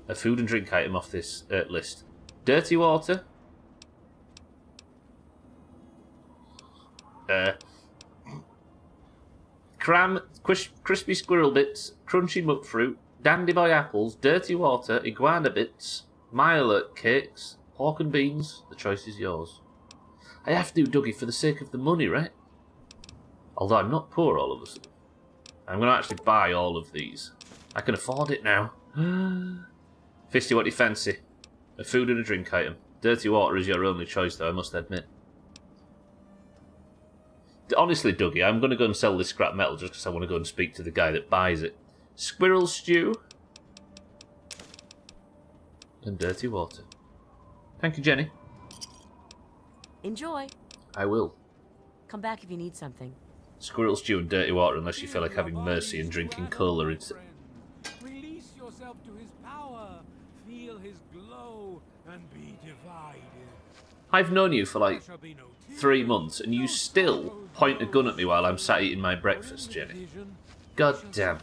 a food and drink item off this list? Dirty water. Cram, crispy squirrel bits, crunchy muck fruit, dandy boy apples, dirty water, iguana bits, Milo cakes, pork and beans. The choice is yours. I have to, Dougie, for the sake of the money, right? Although I'm not poor all of a sudden. I'm going to actually buy all of these. I can afford it now. Fisty, what do you fancy? A food and a drink item. Dirty water is your only choice, though, I must admit. Honestly, Dougie, I'm going to go and sell this scrap metal just because I want to go and speak to the guy that buys it. Squirrel stew. And dirty water. Thank you, Jenny. Enjoy. I will. Come back if you need something. Squirrel stew and dirty water unless you feel like having mercy and drinking cola. Release yourself to his power. Feel his glow and be divided. I've known you for like 3 months and you still point a gun at me while I'm sat eating my breakfast, Jenny. God damn.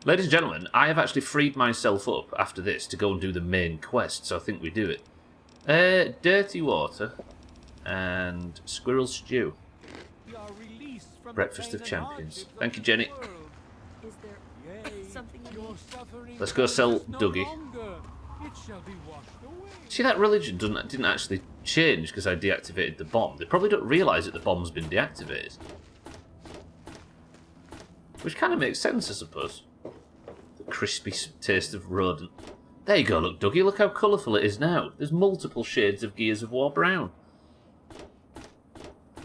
Ladies and gentlemen, I have actually freed myself up after this to go and do the main quest, so I think we do it. Dirty water and squirrel stew. Breakfast of champions. Thank you, Jenny. Is there something you need? Let's go sell Dougie. See, that religion didn't actually change because I deactivated the bomb. They probably don't realise that the bomb's been deactivated. Which kind of makes sense, I suppose. The crispy taste of rodent. There you go, look, Dougie, look how colourful it is now. There's multiple shades of Gears of War brown.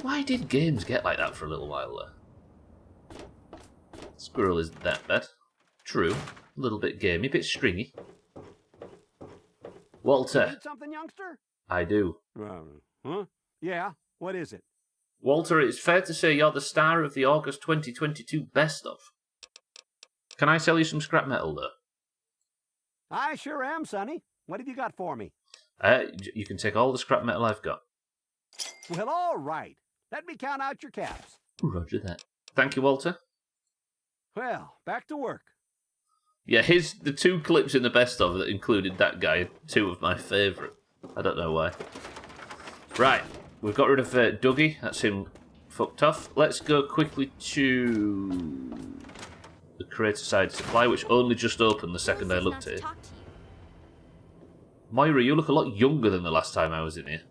Why did games get like that for a little while there? Squirrel isn't that bad. True. A little bit gamey, a bit stringy. Walter. Need something, youngster? I do. Huh? Yeah, what is it? Walter, it's fair to say you're the star of the August 2022 Best Of. Can I sell you some scrap metal, though? I sure am, Sonny. What have you got for me? You can take all the scrap metal I've got. Well, all right. Let me count out your caps. Roger that. Thank you, Walter. Well, back to work. Yeah, the 2 clips in the Best Of that included that guy are 2 of my favourite. I don't know why. Right, we've got rid of Dougie. That's him fucked off. Let's go quickly to the creator side supply, which only just opened the second I looked at it. Moira, you look a lot younger than the last time I was in here.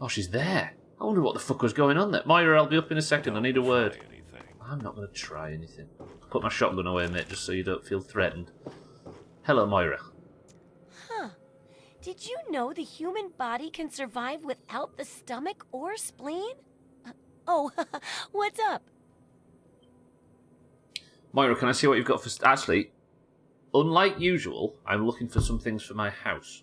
Oh, she's there. I wonder what the fuck was going on there. Moira, I'll be up in a second. I need a word. I'm not going to try anything. Put my shotgun away, mate, just so you don't feel threatened. Hello, Moira. Huh. Did you know the human body can survive without the stomach or spleen? Oh, what's up? Moira, can I see what you've got for... Actually, unlike usual, I'm looking for some things for my house.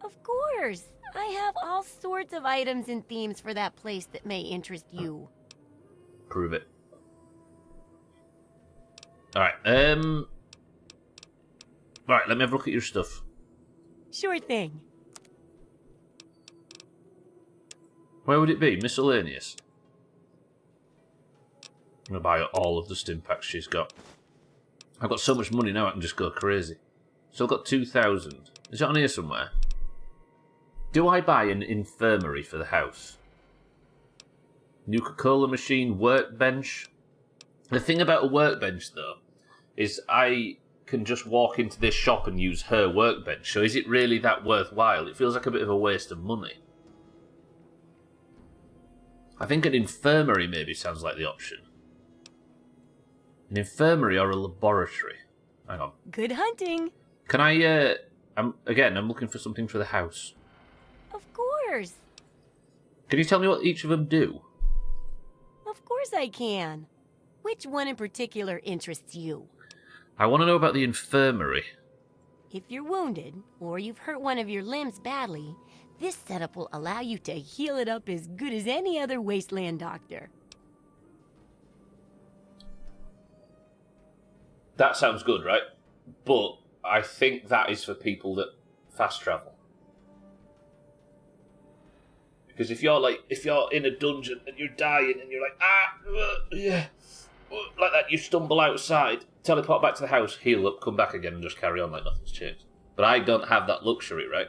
Of course. I have all sorts of items and themes for that place that may interest you. Prove it. Alright, Alright, let me have a look at your stuff. Sure thing. Where would it be? Miscellaneous? I'm going to buy all of the stim packs she's got. I've got so much money now I can just go crazy. Still got 2,000. Is it on here somewhere? Do I buy an infirmary for the house? Nuka-Cola machine, workbench. The thing about a workbench, though, is I can just walk into this shop and use her workbench. So is it really that worthwhile? It feels like a bit of a waste of money. I think an infirmary maybe sounds like the option. An infirmary or a laboratory. Hang on. Good hunting. Can I, I'm looking for something for the house. Of course. Can you tell me what each of them do? Of course I can. Which one in particular interests you? I want to know about the infirmary. If you're wounded, or you've hurt one of your limbs badly, this setup will allow you to heal it up as good as any other wasteland doctor. That sounds good, right? But I think that is for people that fast travel. Because if you're in a dungeon and you're dying and you're like, like that, you stumble outside, teleport back to the house, heal up, come back again and just carry on like nothing's changed. But I don't have that luxury, right?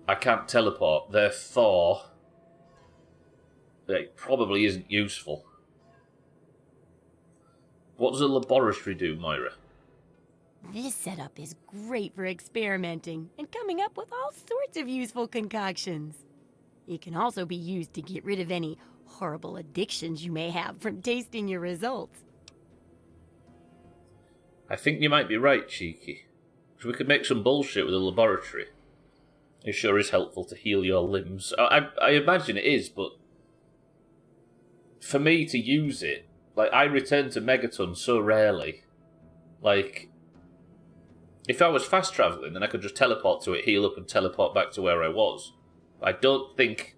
I can't teleport, therefore it probably isn't useful. What does a laboratory do, Moira? This setup is great for experimenting and coming up with all sorts of useful concoctions. It can also be used to get rid of any horrible addictions you may have from tasting your results. I think you might be right, Cheeky. So we could make some bullshit with a laboratory. It sure is helpful to heal your limbs. I imagine it is, but for me to use it, like, I return to Megaton so rarely. Like, if I was fast travelling, then I could just teleport to it, heal up, and teleport back to where I was. I don't think...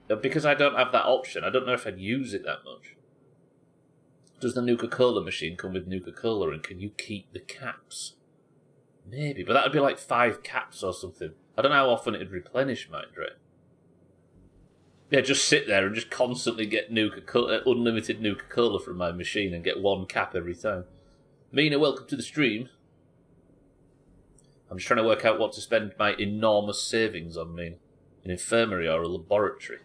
Because I don't have that option, I don't know if I'd use it that much. Does the Nuka-Cola machine come with Nuka-Cola, and can you keep the caps? Maybe, but that would be like 5 caps or something. I don't know how often it'd replenish, mind, right? Yeah, just sit there and just constantly get unlimited Nuka-Cola from my machine and get 1 cap every time. Mina, welcome to the stream. I'm just trying to work out what to spend my enormous savings on, Mina. An infirmary or a laboratory.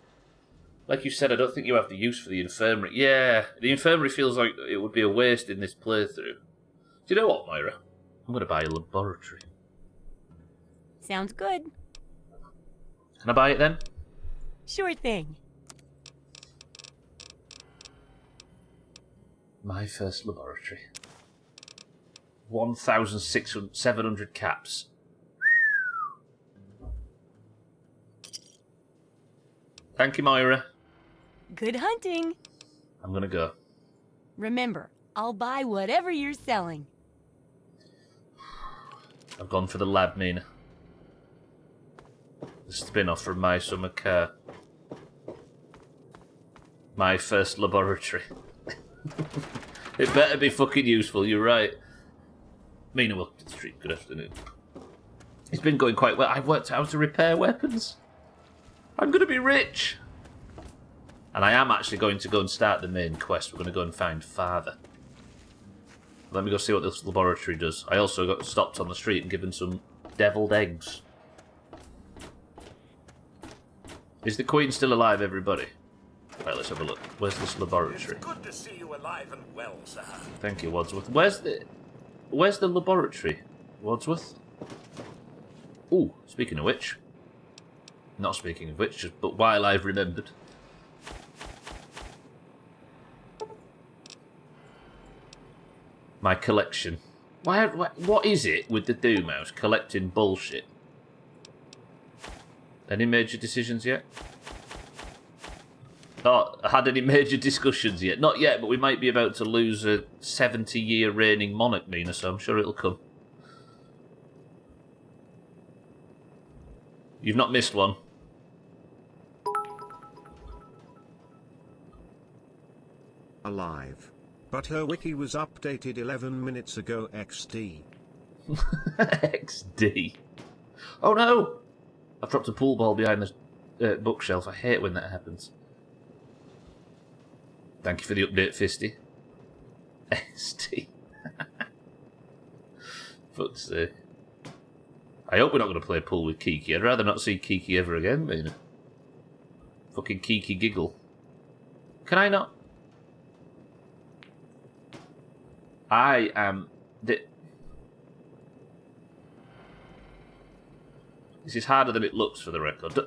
Like you said, I don't think you have the use for the infirmary. Yeah, the infirmary feels like it would be a waste in this playthrough. Do you know what, Moira? I'm going to buy a laboratory. Sounds good. Can I buy it then? Sure thing. My first laboratory. 1,700 caps. Thank you, Moira. Good hunting. I'm gonna go. Remember, I'll buy whatever you're selling. I've gone for the lab, Mina. The spin-off from My Summer Car. My first laboratory. It better be fucking useful, you're right. Mina, welcome to the stream. Good afternoon. It's been going quite well. I've worked out how to repair weapons. I'm going to be rich. And I am actually going to go and start the main quest. We're going to go and find Father. Let me go see what this laboratory does. I also got stopped on the street and given some deviled eggs. Is the Queen still alive, everybody? Right, let's have a look. Where's this laboratory? It's good to see you alive and well, sir. Thank you, Wadsworth. Where's the laboratory, Wadsworth? Ooh, speaking of which. Not speaking of which, but while I've remembered. My collection. What is it with the Doomhaus collecting bullshit? Any major decisions yet? Not had any major discussions yet? Not yet, but we might be about to lose a 70-year reigning monarch, Mina, so I'm sure it'll come. You've not missed one. Alive. But her wiki was updated 11 minutes ago XD. XD. Oh no! I've dropped a pool ball behind the bookshelf. I hate when that happens. Thank you for the update, Fisty. XD. Fuck's sake. I hope we're not going to play pool with Kiki. I'd rather not see Kiki ever again, Mina. Fucking Kiki giggle. Can I not? I am... This is harder than it looks, for the record.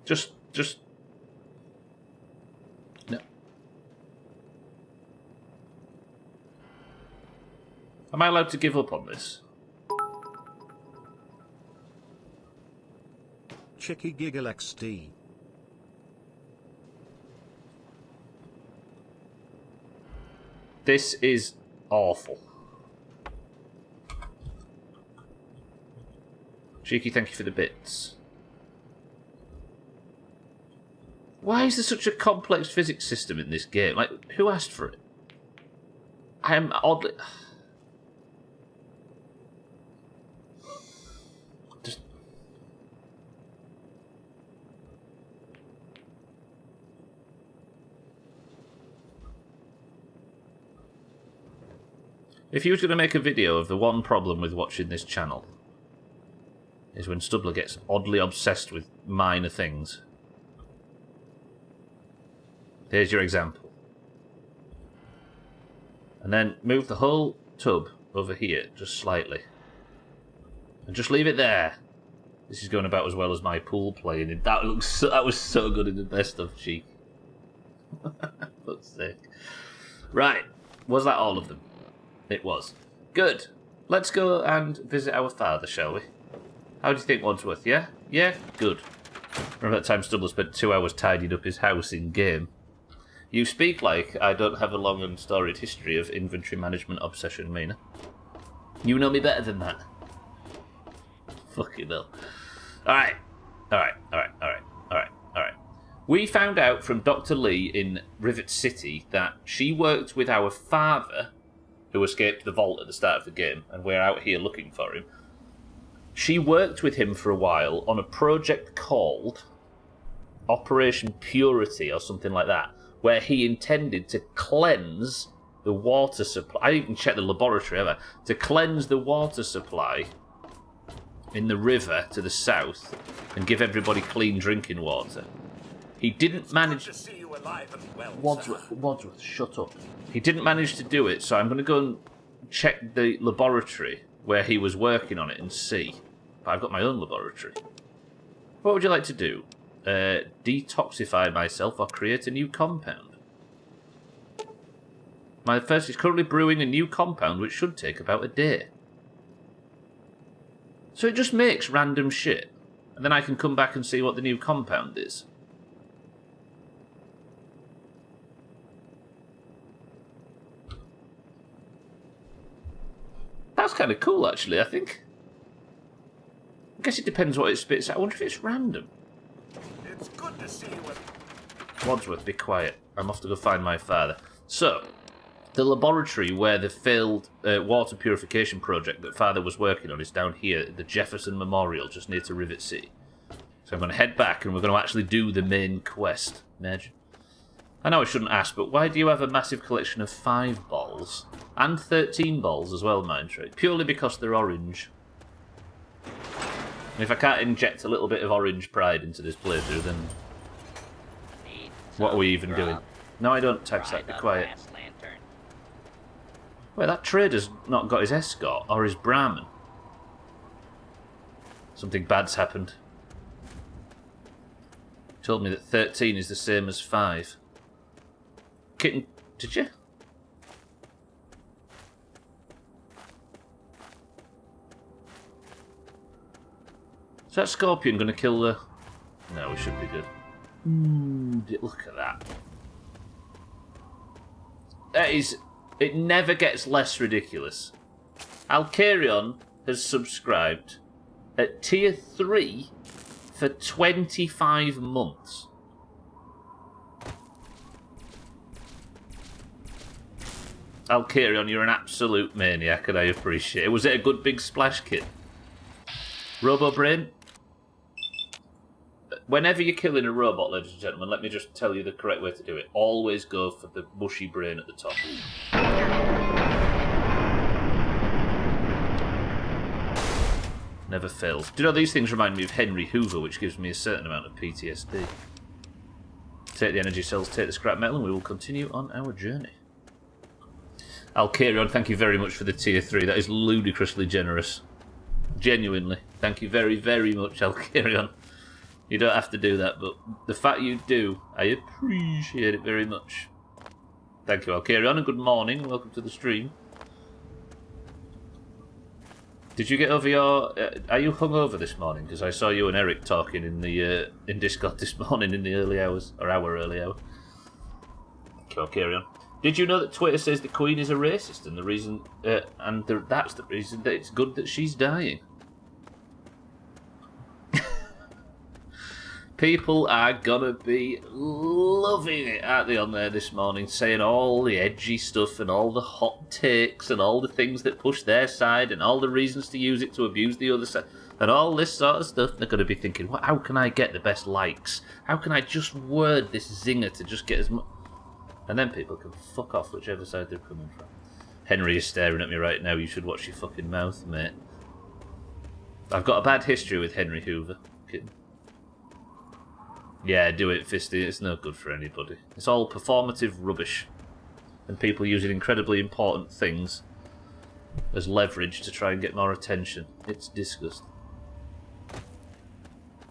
Just... No. Am I allowed to give up on this? Chicky Giggle XD. This is awful. Cheeky, thank you for the bits. Why is there such a complex physics system in this game? Like, who asked for it? I am oddly... Just... If you were going to make a video of the one problem with watching this channel, is when Stubbler gets oddly obsessed with minor things. Here's your example. And then move the whole tub over here, just slightly. And just leave it there. This is going about as well as my pool playing. That was so good in the best of Cheek. Fuck's sake. Right. Was that all of them? It was. Good. Let's go and visit our father, shall we? How do you think, Wadsworth? Yeah? Yeah? Good. Remember that time Stubbler spent 2 hours tidying up his house in-game? You speak like I don't have a long and storied history of inventory management obsession, Mina. You know me better than that. Fucking hell. Alright. We found out from Dr. Lee in Rivet City that she worked with our father, who escaped the vault at the start of the game, and we're out here looking for him. She worked with him for a while on a project called Operation Purity or something like that, where he intended to cleanse the water supply. I didn't even check the laboratory ever. To cleanse the water supply in the river to the south and give everybody clean drinking water. He didn't manage... to see you alive and well, Wadsworth, shut up. He didn't manage to do it, so I'm going to go and check the laboratory where he was working on it and see. But I've got my own laboratory. What would you like to do? Detoxify myself or create a new compound? My first is currently brewing a new compound, which should take about a day. So it just makes random shit. And then I can come back and see what the new compound is. That's kind of cool, actually, I think. I guess it depends what it spits out. I wonder if it's random. It's good to see you. Wadsworth, be quiet. I'm off to go find my father. So, The laboratory where the failed water purification project that Father was working on is down here at the Jefferson Memorial, just near to Rivet City. So I'm going to head back and we're going to actually do the main quest. Imagine. I know I shouldn't ask, but why do you have a massive collection of 5 balls? And 13 balls as well, mind trick. Purely because they're orange. And if I can't inject a little bit of orange pride into this playthrough, then what are we even doing? No, I don't tax that. Be quiet. Wait, that trader's not got his escort or his Brahmin. Something bad's happened. Told me that 13 is the same as 5. Kitten, did you? Is that scorpion going to kill the... No, we should be good. Look at that. That is... It never gets less ridiculous. Alcarion has subscribed at tier 3 for 25 months. Alcarion, you're an absolute maniac and I appreciate it. Was it a good big splash kit? RoboBrain? Whenever you're killing a robot, ladies and gentlemen, let me just tell you the correct way to do it. Always go for the mushy brain at the top. Never fails. Do you know, these things remind me of Henry Hoover, which gives me a certain amount of PTSD. Take the energy cells, take the scrap metal, and we will continue on our journey. Alcarion, thank you very much for the tier 3. That is ludicrously generous. Genuinely. Thank you very, very much, Alcarion. You don't have to do that, but the fact you do, I appreciate it very much. Thank you, Alcarion, and good morning. Welcome to the stream. Did you get over your... are you hungover this morning? Because I saw you and Eric talking in the in Discord this morning in the early hours, or our early hour. Thank you, Alcarion. Did you know that Twitter says the Queen is a racist, and the reason, that's the reason that it's good that she's dying? People are gonna be loving it, aren't they, on there this morning, saying all the edgy stuff and all the hot takes and all the things that push their side and all the reasons to use it to abuse the other side and all this sort of stuff. They're gonna be thinking, well, how can I get the best likes? How can I just word this zinger to just get as much... And then people can fuck off whichever side they're coming from. Henry is staring at me right now. You should watch your fucking mouth, mate. I've got a bad history with Henry Hoover. Kidding. Yeah, do it, Fisty. It's no good for anybody. It's all performative rubbish. And people using incredibly important things as leverage to try and get more attention. It's disgusting.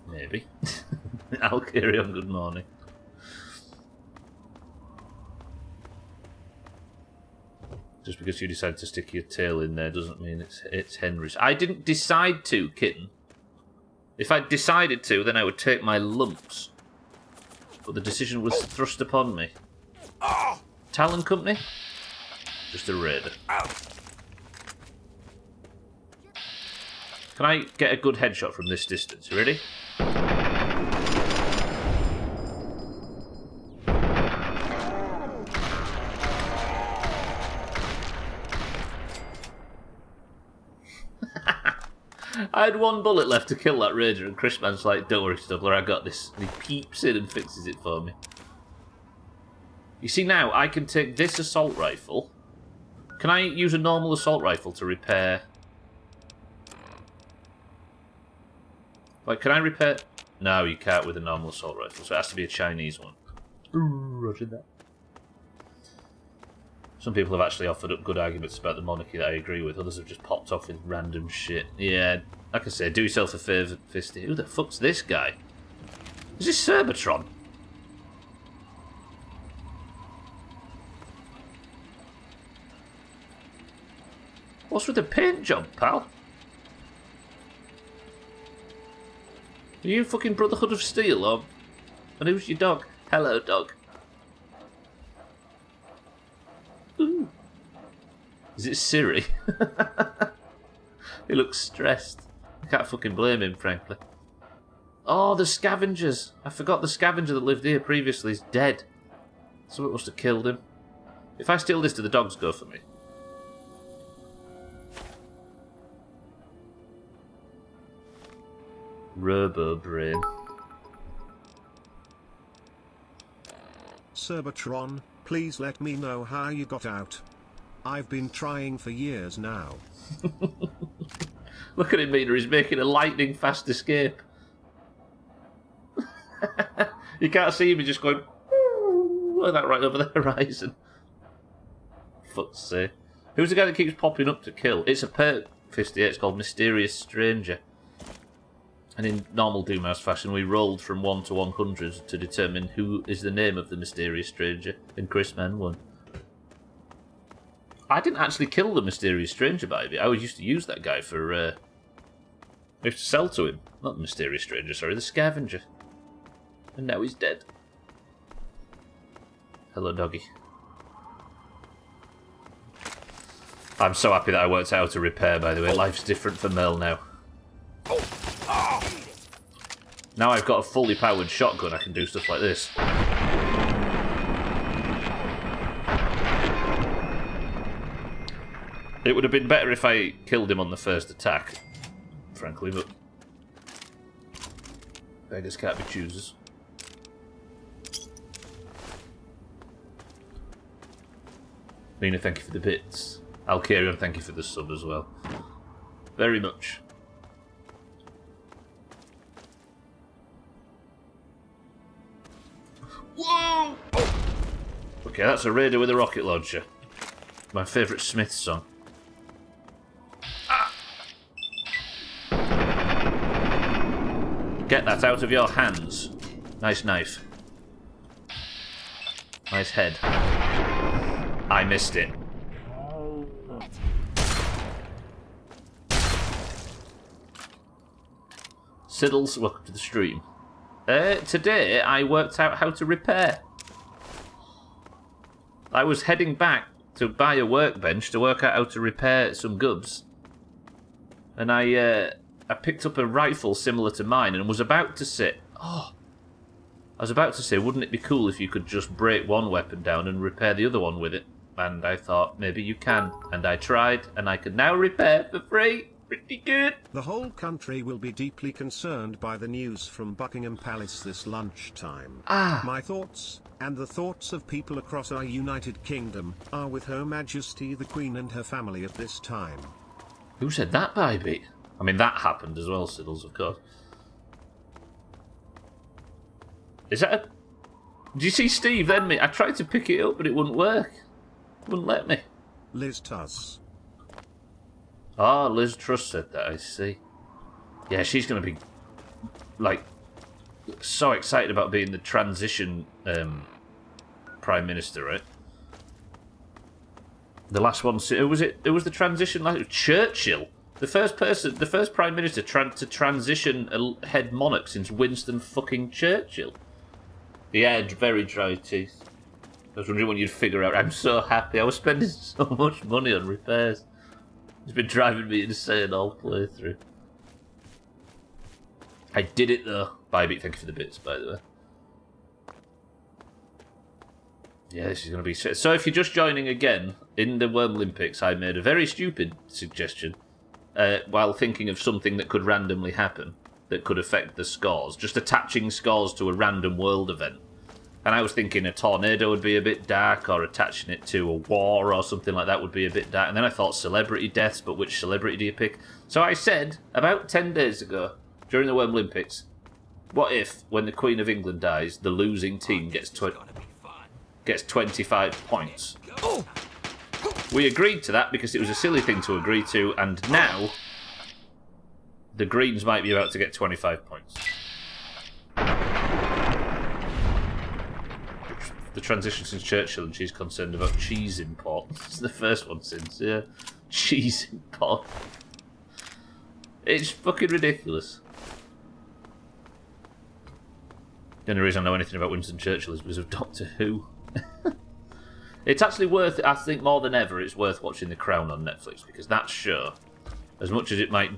Maybe. I'll carry on. Good morning. Just because you decide to stick your tail in there doesn't mean it's Henry's. I didn't decide to, kitten. If I decided to, then I would take my lumps. But the decision was thrust upon me. Talon Company? Just a raider. Can I get a good headshot from this distance? You ready? I had 1 bullet left to kill that raider, and Chrisman's like, don't worry, Stubbler, I got this. And he peeps in and fixes it for me. You see, now I can take this assault rifle. Can I use a normal assault rifle to repair... Like, can I repair... No, you can't with a normal assault rifle, so it has to be a Chinese one. Ooh, roger that. Some people have actually offered up good arguments about the monarchy that I agree with. Others have just popped off with random shit. Yeah, like I say, do yourself a favour, Fisty. Who the fuck's this guy? Is this Cerbatron? What's with the paint job, pal? Are you fucking Brotherhood of Steel, or... And who's your dog? Hello, dog. Ooh. Is it Siri? He looks stressed. I can't fucking blame him, frankly. Oh, the scavengers. I forgot the scavenger that lived here previously is dead. Someone must have killed him. If I steal this, do the dogs go for me? Robo brain. Cerbatron, please let me know how you got out. I've been trying for years now. Look at him, Mina. He's making a lightning fast escape. You can't see him. He's just going like that right over the horizon. Fuck's sake. Who's the guy that keeps popping up to kill? It's a perk 58. It's called Mysterious Stranger. And in normal Doomhaus fashion, we rolled from 1 to 100 to determine who is the name of the Mysterious Stranger, and Chris Man won. I didn't actually kill the Mysterious Stranger, baby. I used to use that guy for, I used to sell to him. Not the Mysterious Stranger, sorry, the Scavenger. And now he's dead. Hello, doggy. I'm so happy that I worked out how to repair, by the way. Life's different for Mel now. Now I've got a fully powered shotgun, I can do stuff like this. It would have been better if I killed him on the first attack, frankly, but beggars can't be choosers. Mina, thank you for the bits. Alkarion, thank you for the sub as well. Very much. Whoa! Okay, that's a raider with a rocket launcher. My favourite Smith song. Ah! Get that out of your hands. Nice knife. Nice head. I missed it. Siddles, welcome to the stream. Today, I worked out how to repair. I was heading back to buy a workbench to work out how to repair some goods. And I picked up a rifle similar to mine and was about to say, wouldn't it be cool if you could just break one weapon down and repair the other one with it? And I thought, maybe you can. And I tried, and I can now repair for free. Pretty good. The whole country will be deeply concerned by the news from Buckingham Palace this lunchtime. My thoughts, and the thoughts of people across our United Kingdom, are with Her Majesty the Queen and her family at this time. Who said that, baby? I mean, that happened as well, Siddles, of course. Is that a... Did you see Steve then, mate? I tried to pick it up, but it wouldn't work. It wouldn't let me. Liz Tuss. Ah, Liz Truss said that, I see. Yeah, she's going to be, like, so excited about being the transition Prime Minister, right? The last one, who was it? It was the transition, like, Churchill. The first Prime Minister to transition a head monarch since Winston fucking Churchill. He had very dry teeth. I was wondering when you'd figure out, I'm so happy, I was spending so much money on repairs. It's been driving me insane all playthrough. I did it though. Bye, thank you for the bits, by the way. Yeah, this is going to be... So if you're just joining again, in the Worm Olympics, I made a very stupid suggestion while thinking of something that could randomly happen, that could affect the scores. Just attaching scores to a random world event. And I was thinking a tornado would be a bit dark, or attaching it to a war or something like that would be a bit dark. And then I thought celebrity deaths, but which celebrity do you pick? So I said, about 10 days ago, during the Worm Olympics, what if, when the Queen of England dies, the losing team gets 25 points? We agreed to that because it was a silly thing to agree to, and now the Greens might be about to get 25 points. The transition since Churchill, and she's concerned about cheese import. It's the first one since, yeah. Cheese import. It's fucking ridiculous. The only reason I know anything about Winston Churchill is because of Doctor Who. It's actually worth, I think more than ever, it's worth watching The Crown on Netflix, because that show, as much as it might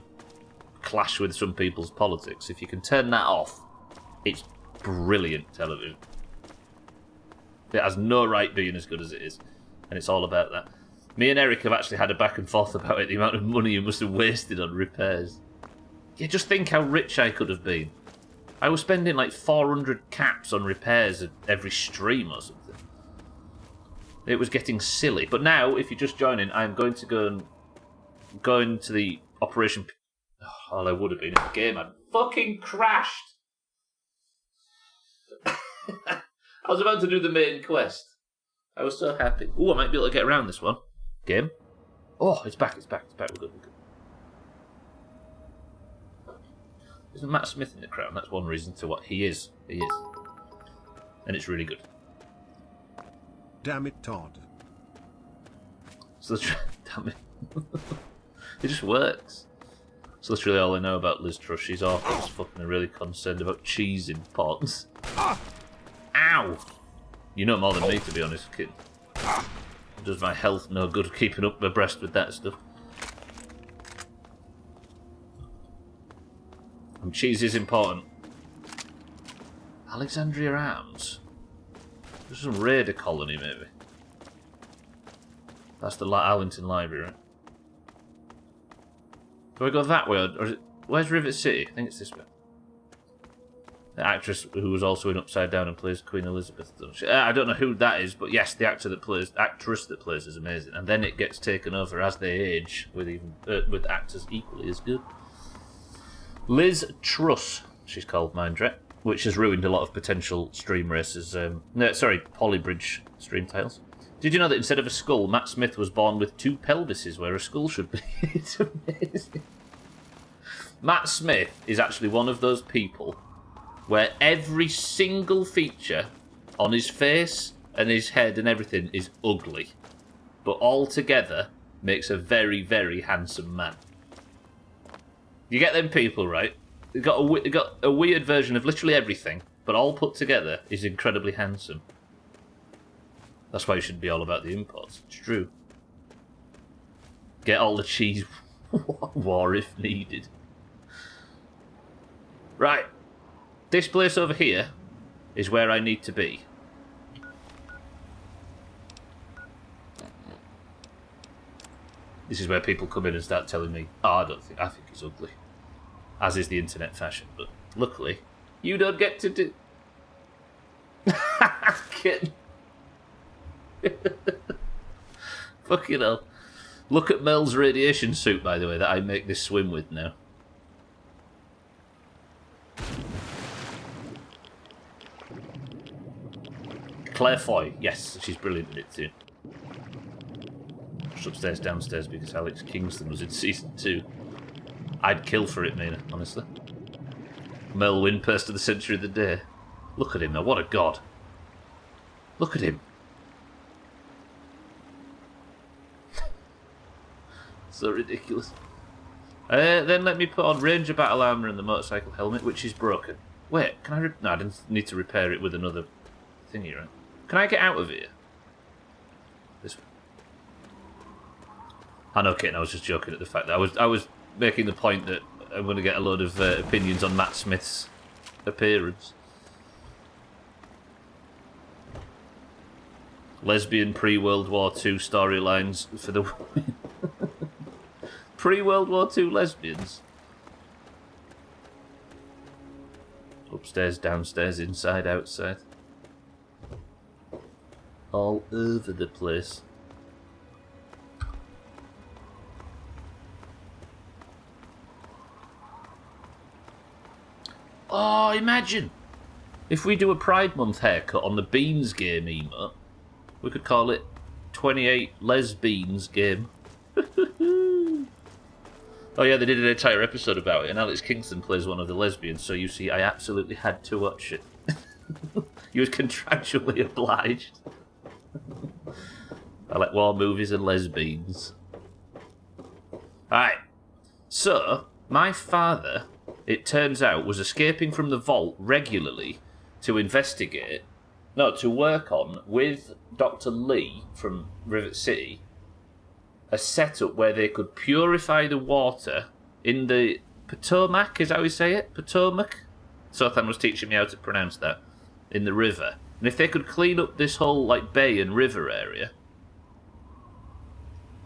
clash with some people's politics, if you can turn that off, it's brilliant television. It has no right being as good as it is. And it's all about that. Me and Eric have actually had a back and forth about it, the amount of money you must have wasted on repairs. Yeah, just think how rich I could have been. I was spending like 400 caps on repairs at every stream or something. It was getting silly. But now, if you're just joining, I'm going to go into the Operation... Oh, I would have been if the game had fucking crashed. I was about to do the main quest. I was so happy. Oh, I might be able to get around this one. Game. Oh, it's back. We're good. Isn't Matt Smith in the crown? That's one reason to what he is. He is. And it's really good. Damn it, Todd. So damn it. It just works. So that's really all I know about Liz Truss. She's awful as fuck and really concerned about cheese imports. Ow! You know more than me, to be honest, kid. Does my health no good keeping up my breast with that stuff? And cheese is important. Alexandria Arms? There's some raider colony, maybe. That's the Arlington Library, right? Do I go that way, or is it... Where's Rivet City? I think it's this way. The actress who was also in Upside Down and plays Queen Elizabeth. I don't know who that is, but yes, the actress that plays is amazing. And then it gets taken over as they age with actors equally as good. Liz Truss, she's called, mind you, which has ruined a lot of potential stream races. Polybridge stream titles. Did you know that instead of a skull, Matt Smith was born with 2 pelvises where a skull should be? It's amazing. Matt Smith is actually one of those people where every single feature on his face and his head and everything is ugly, but all together makes a very, very handsome man. You get them people, right? They've got a weird version of literally everything, but all put together is incredibly handsome. That's why you should be all about the imports. It's true. Get all the cheese war if needed. Right. This place over here is where I need to be. This is where people come in and start telling me, I think he's ugly. As is the internet fashion, but luckily, you don't get to do... Kidding. Fucking hell. Look at Mel's radiation suit, by the way, that I make this swim with now. Claire Foy, yes, she's brilliant in it too. Just upstairs, downstairs, because Alex Kingston was in season 2. I'd kill for it, Mina, honestly. Mel Wynn, Person of the Century of the Day. Look at him now, what a god. Look at him. So ridiculous. Then let me put on Ranger Battle Armour and the motorcycle helmet, which is broken. Wait, can I... No, I didn't need to repair it with another thingy, right? Can I get out of here? This way. I know, Kitten, I was just joking at the fact that I was making the point that I'm going to get a load of opinions on Matt Smith's appearance. Lesbian pre-World War II storylines for the... Pre-World War II lesbians. Upstairs, downstairs, inside, outside. All over the place. Oh, imagine! If we do a Pride Month haircut on the Beans game emote, we could call it 28 Les Beans game. Oh yeah, they did an entire episode about it, and Alex Kingston plays one of the lesbians, so you see, I absolutely had to watch it. You was contractually obliged. I like war movies and lesbians. Alright, so, my father, it turns out, was escaping from the vault regularly to investigate, no, to work on, with Dr. Lee from Rivet City, a setup where they could purify the water in the Potomac, is that how we say it? Potomac? Sothan was teaching me how to pronounce that. In the river. And if they could clean up this whole like bay and river area,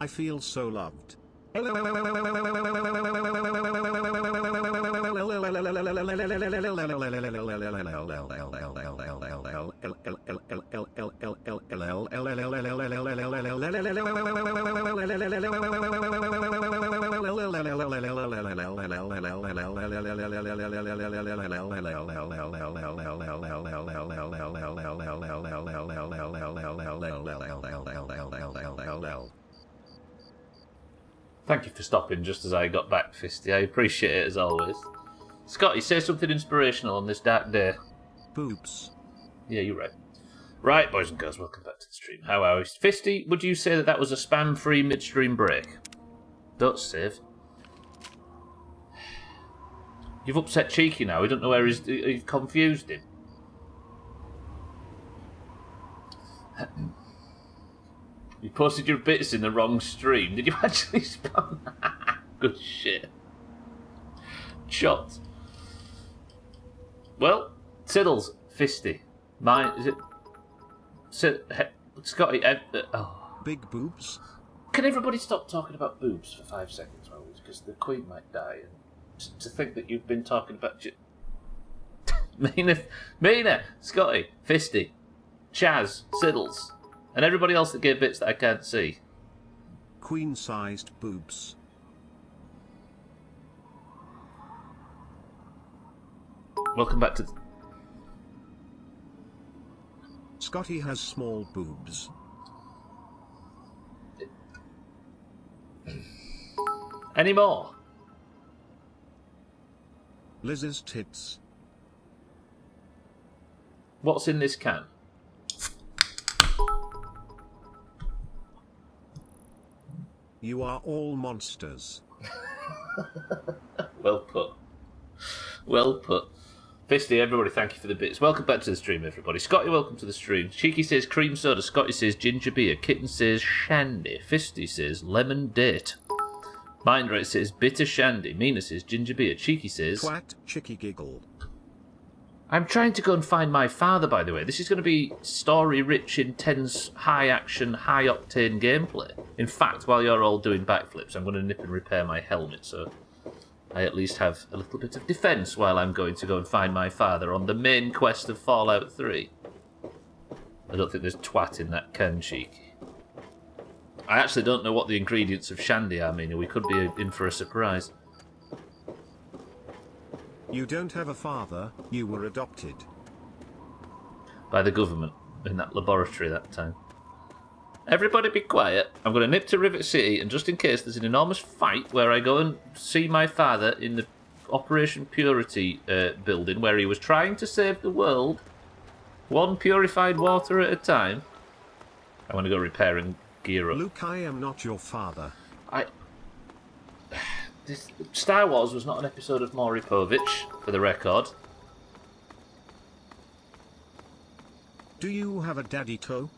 I feel so loved. Thank you for stopping just as I got back, Fisty. I appreciate it as always. Scotty, say something inspirational on this dark day. Boobs. Yeah, you're right. Right, boys and girls, welcome back to the stream. How are we? Fisty, would you say that that was a spam-free midstream break? Don't save. You've upset Cheeky now. We don't know where he's... You've confused him. You posted your bits in the wrong stream. Did you actually spam? Good shit. Shot. Well, Tiddles, Fisty. Mine, is it... Scotty... oh. Big boobs? Can everybody stop talking about boobs for 5 seconds, because the Queen might die, and to think that you've been talking about... Mina, Scotty, Fisty, Chaz, Siddles, and everybody else that gave bits that I can't see. Queen-sized boobs. Welcome back to... Scotty has small boobs. Any more? Liz's tits. What's in this can? You are all monsters. Well put. Well put. Fisty, everybody, thank you for the bits. Welcome back to the stream, everybody. Scotty, welcome to the stream. Cheeky says cream soda. Scotty says ginger beer. Kitten says shandy. Fisty says lemon date. Mindrate says bitter shandy. Mina says ginger beer. Cheeky says... Twat, chicky giggle. I'm trying to go and find my father, by the way. This is going to be story-rich, intense, high-action, high-octane gameplay. In fact, while you're all doing backflips, I'm going to nip and repair my helmet, so I at least have a little bit of defence while I'm going to go and find my father on the main quest of Fallout 3. I don't think there's twat in that can, Cheeky. I actually don't know what the ingredients of shandy are, Mina. We could be in for a surprise. You don't have a father, you were adopted. By the government, in that laboratory that time. Everybody be quiet. I'm going to nip to Rivet City, and just in case there's an enormous fight where I go and see my father in the Operation Purity building, where he was trying to save the world, one purified water at a time, I'm going to go repair and gear up. Luke, I am not your father. Star Wars was not an episode of Maury Povich, for the record. Do you have a daddy toe?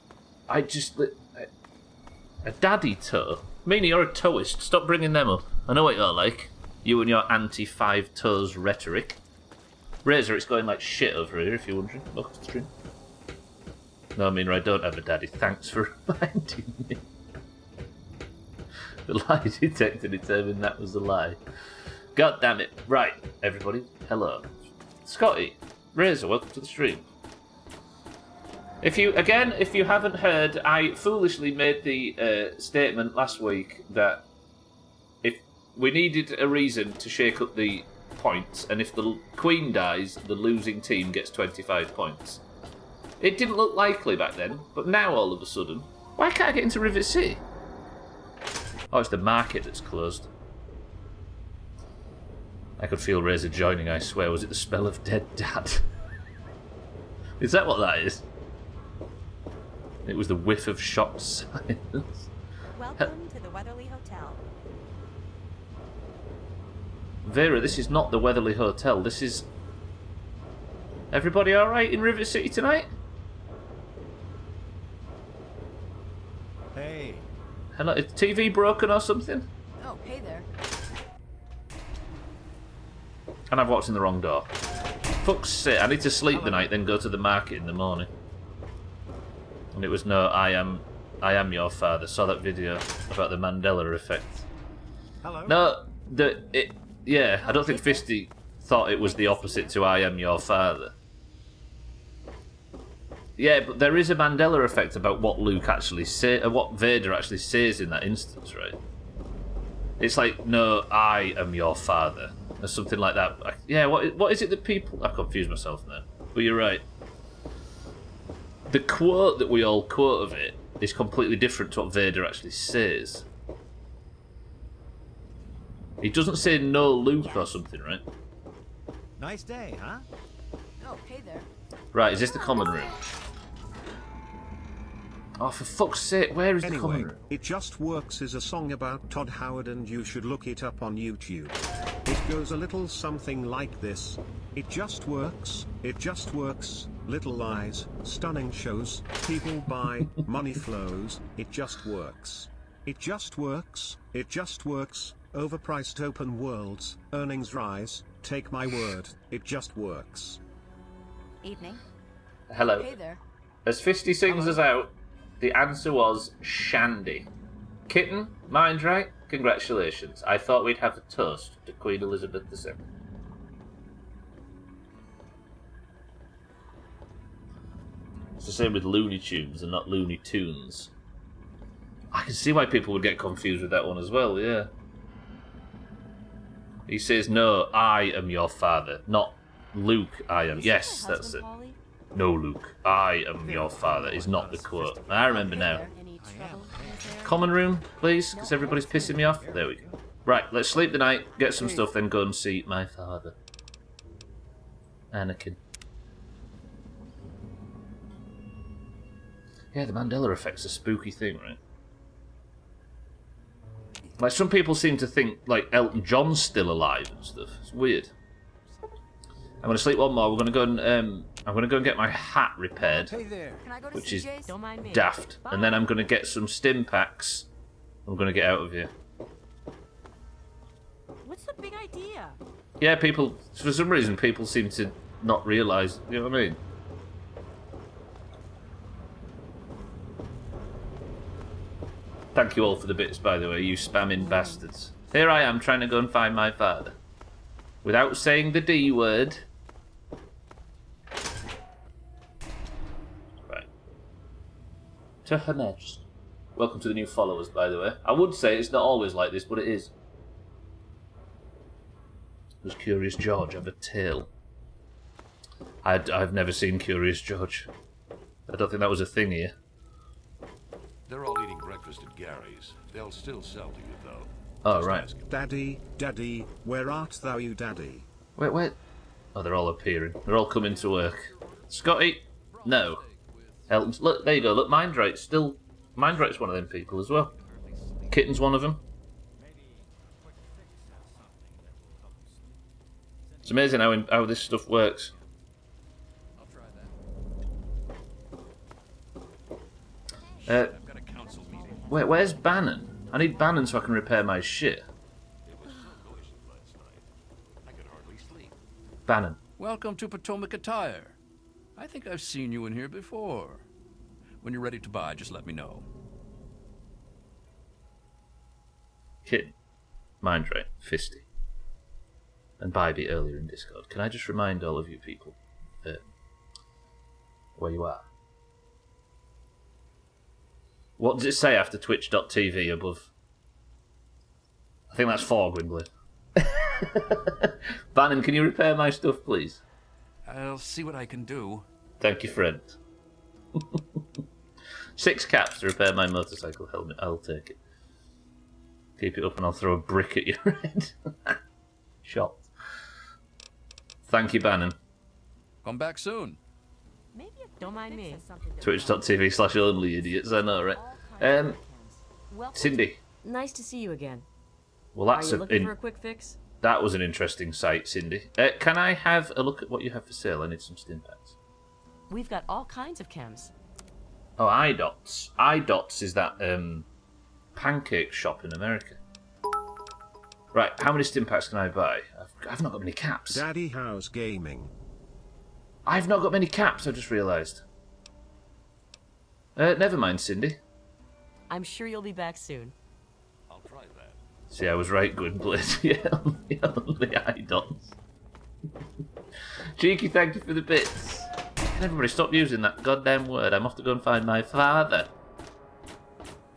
A daddy toe? Meanie, you're a toeist. Stop bringing them up. I know what you're like. You and your anti-five toes rhetoric. Razor, it's going like shit over here, if you're wondering. Welcome to the stream. No, Mina, I don't have a daddy. Thanks for reminding me. The lie detector determined that was a lie. God damn it. Right, everybody, hello. Scotty, Razor, welcome to the stream. If you haven't heard, I foolishly made the statement last week that if we needed a reason to shake up the points, and if the Queen dies, the losing team gets 25 points. It didn't look likely back then, but now all of a sudden, why can't I get into Rivet City? Oh, it's the market that's closed. I could feel Razor joining, I swear. Was it the smell of dead dad? Is that what that is? It was the whiff of shocked silence. Welcome to the Weatherly Hotel. Vera, this is not the Weatherly Hotel. This is... Everybody alright in Rivet City tonight? Hey. Hello, is the TV broken or something? Oh, hey there. And I've walked in the wrong door. Fuck's sake, I need to sleep the night, then go to the market in the morning. And it was no, I am I am your father. Saw that video about the Mandela effect. Hello. No, yeah, I don't think Fisty thought it was the opposite to I am your father. Yeah, but there is a Mandela effect about what Luke actually what Vader actually says in that instance, right? It's like, no, I am your father, or something like that. Yeah, what is it that people? I confuse myself now. But you're right. The quote that we all quote of it is completely different to what Vader actually says. He doesn't say no Luke or something, right? Nice day, huh? Oh, hey there. Right, is this the common room? Oh, for fuck's sake, where is the common Anyway, room? It Just Works is a song about Todd Howard and you should look it up on YouTube. It goes a little something like this. It just works, little lies, stunning shows, people buy, money flows, it just works. It just works, overpriced open worlds, earnings rise, take my word, it just works. Evening. Hello. Hey there. As Fisty sings us out, the answer was Shandy. Kitten, mind right? Congratulations. I thought we'd have a toast to Queen Elizabeth II. It's the same with Looney Tunes and not Looney Tunes. I can see why people would get confused with that one as well, yeah. He says, no, I am your father, not Luke, I am. Yes, that's it. No, Luke, I am your father is not the quote. I remember now. Common room, please, because everybody's pissing me off. There we go. Right, let's sleep the night, get some stuff, then go and see my father. Anakin. Yeah, the Mandela effect's a spooky thing, right? Like, some people seem to think, like, Elton John's still alive and stuff. It's weird. I'm going to sleep one more. We're going to go and, I'm going to go and get my hat repaired, which is daft. And then I'm going to get some stim packs. I'm going to get out of here. What's the big idea? Yeah, people, for some reason, people seem to not realise, you know what I mean? Thank you all for the bits, by the way, you spamming bastards. Here I am trying to go and find my father. Without saying the D word. Right. To Her Majesty. Welcome to the new followers, by the way. I would say it's not always like this, but it is. Does Curious George have a tail? I've never seen Curious George. I don't think that was a thing here. They're all eating breakfast at Gary's. They'll still sell to you, though. Oh, right. Daddy, Daddy, where art thou, you Daddy? Wait. Oh, they're all appearing. They're all coming to work. Scotty? No. Elton, look, there you go. Look, Mindrate's still... Mindrate's one of them people as well. Kitten's one of them. It's amazing how this stuff works. Where's Bannon? I need Bannon so I can repair my shit. Bannon. Welcome to Potomac Attire. I think I've seen you in here before. When you're ready to buy, just let me know. Kitten. Mindrate. Fisty. And Bybee earlier in Discord. Can I just remind all of you people where you are? What does it say after twitch.tv above? I think that's 4, Gwynblade. Bannon, can you repair my stuff, please? I'll see what I can do. Thank you, friend. 6 caps to repair my motorcycle helmet. I'll take it. Keep it up and I'll throw a brick at your head. Shot. Thank you, Bannon. Come back soon. Maybe don't mind me. Twitch.tv/only idiots, I know, right? Cindy. Nice to see you again. Well, that's Are you looking for a quick fix? That was an interesting sight, Cindy. Can I have a look at what you have for sale? I need some stim packs. We've got all kinds of chems. Oh, iDots. iDots is that pancake shop in America. Right, how many stim packs can I buy? I've not got many caps. DoomhausGaming. I've not got many caps, I just realised. Never mind, Cindy. I'm sure you'll be back soon. I'll try that. See, I was right, Gwynplaine. Yeah, on the eye dots. Cheeky, thank you for the bits. Can everybody stop using that goddamn word? I'm off to go and find my father.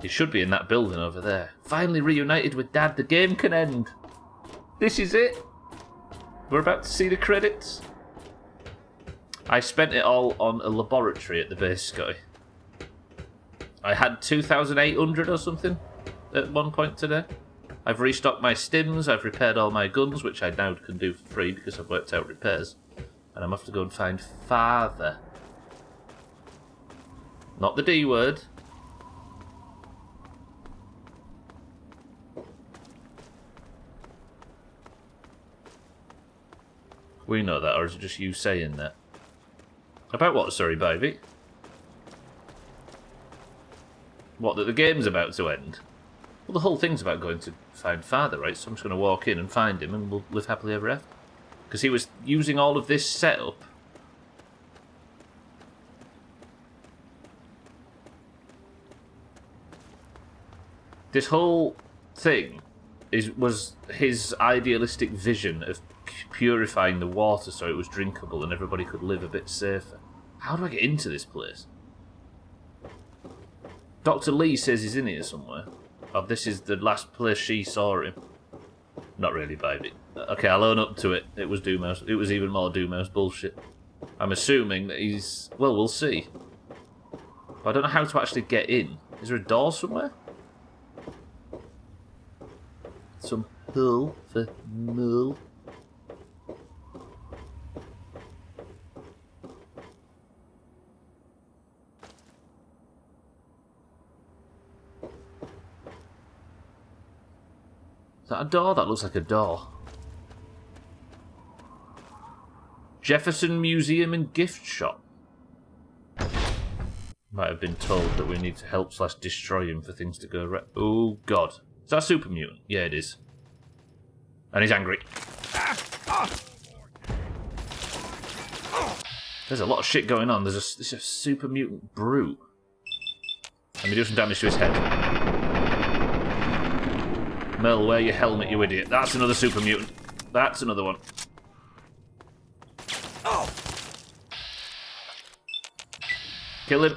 He should be in that building over there. Finally reunited with Dad, the game can end. This is it. We're about to see the credits. I spent it all on a laboratory at the base, Scotty. I had 2,800 or something at one point today. I've restocked my stims, I've repaired all my guns, which I now can do for free because I've worked out repairs. And I'm off to go and find father. Not the D word. We know that, or is it just you saying that? About what, sorry, Bivey? What, that the game's about to end? Well, the whole thing's about going to find father, right? So I'm just going to walk in and find him and we'll live happily ever after. Because he was using all of this setup. This whole thing was his idealistic vision of purifying the water so it was drinkable and everybody could live a bit safer. How do I get into this place? Dr. Lee says he's in here somewhere. Oh, this is the last place she saw him. Not really, baby. Okay, I'll own up to it. It was Doomhaus. It was even more Doomhaus bullshit. I'm assuming that he's... Well, we'll see. But I don't know how to actually get in. Is there a door somewhere? Some hole for null. Is that a door? That looks like a door. Jefferson Museum and Gift Shop. Might have been told that we need to help / destroy him for things to go right. Oh, God. Is that a super mutant? Yeah, it is. And he's angry. There's a lot of shit going on. There's a super mutant brute. Let me do some damage to his head. Mel, wear your helmet, you idiot. That's another super mutant. That's another one. Kill him.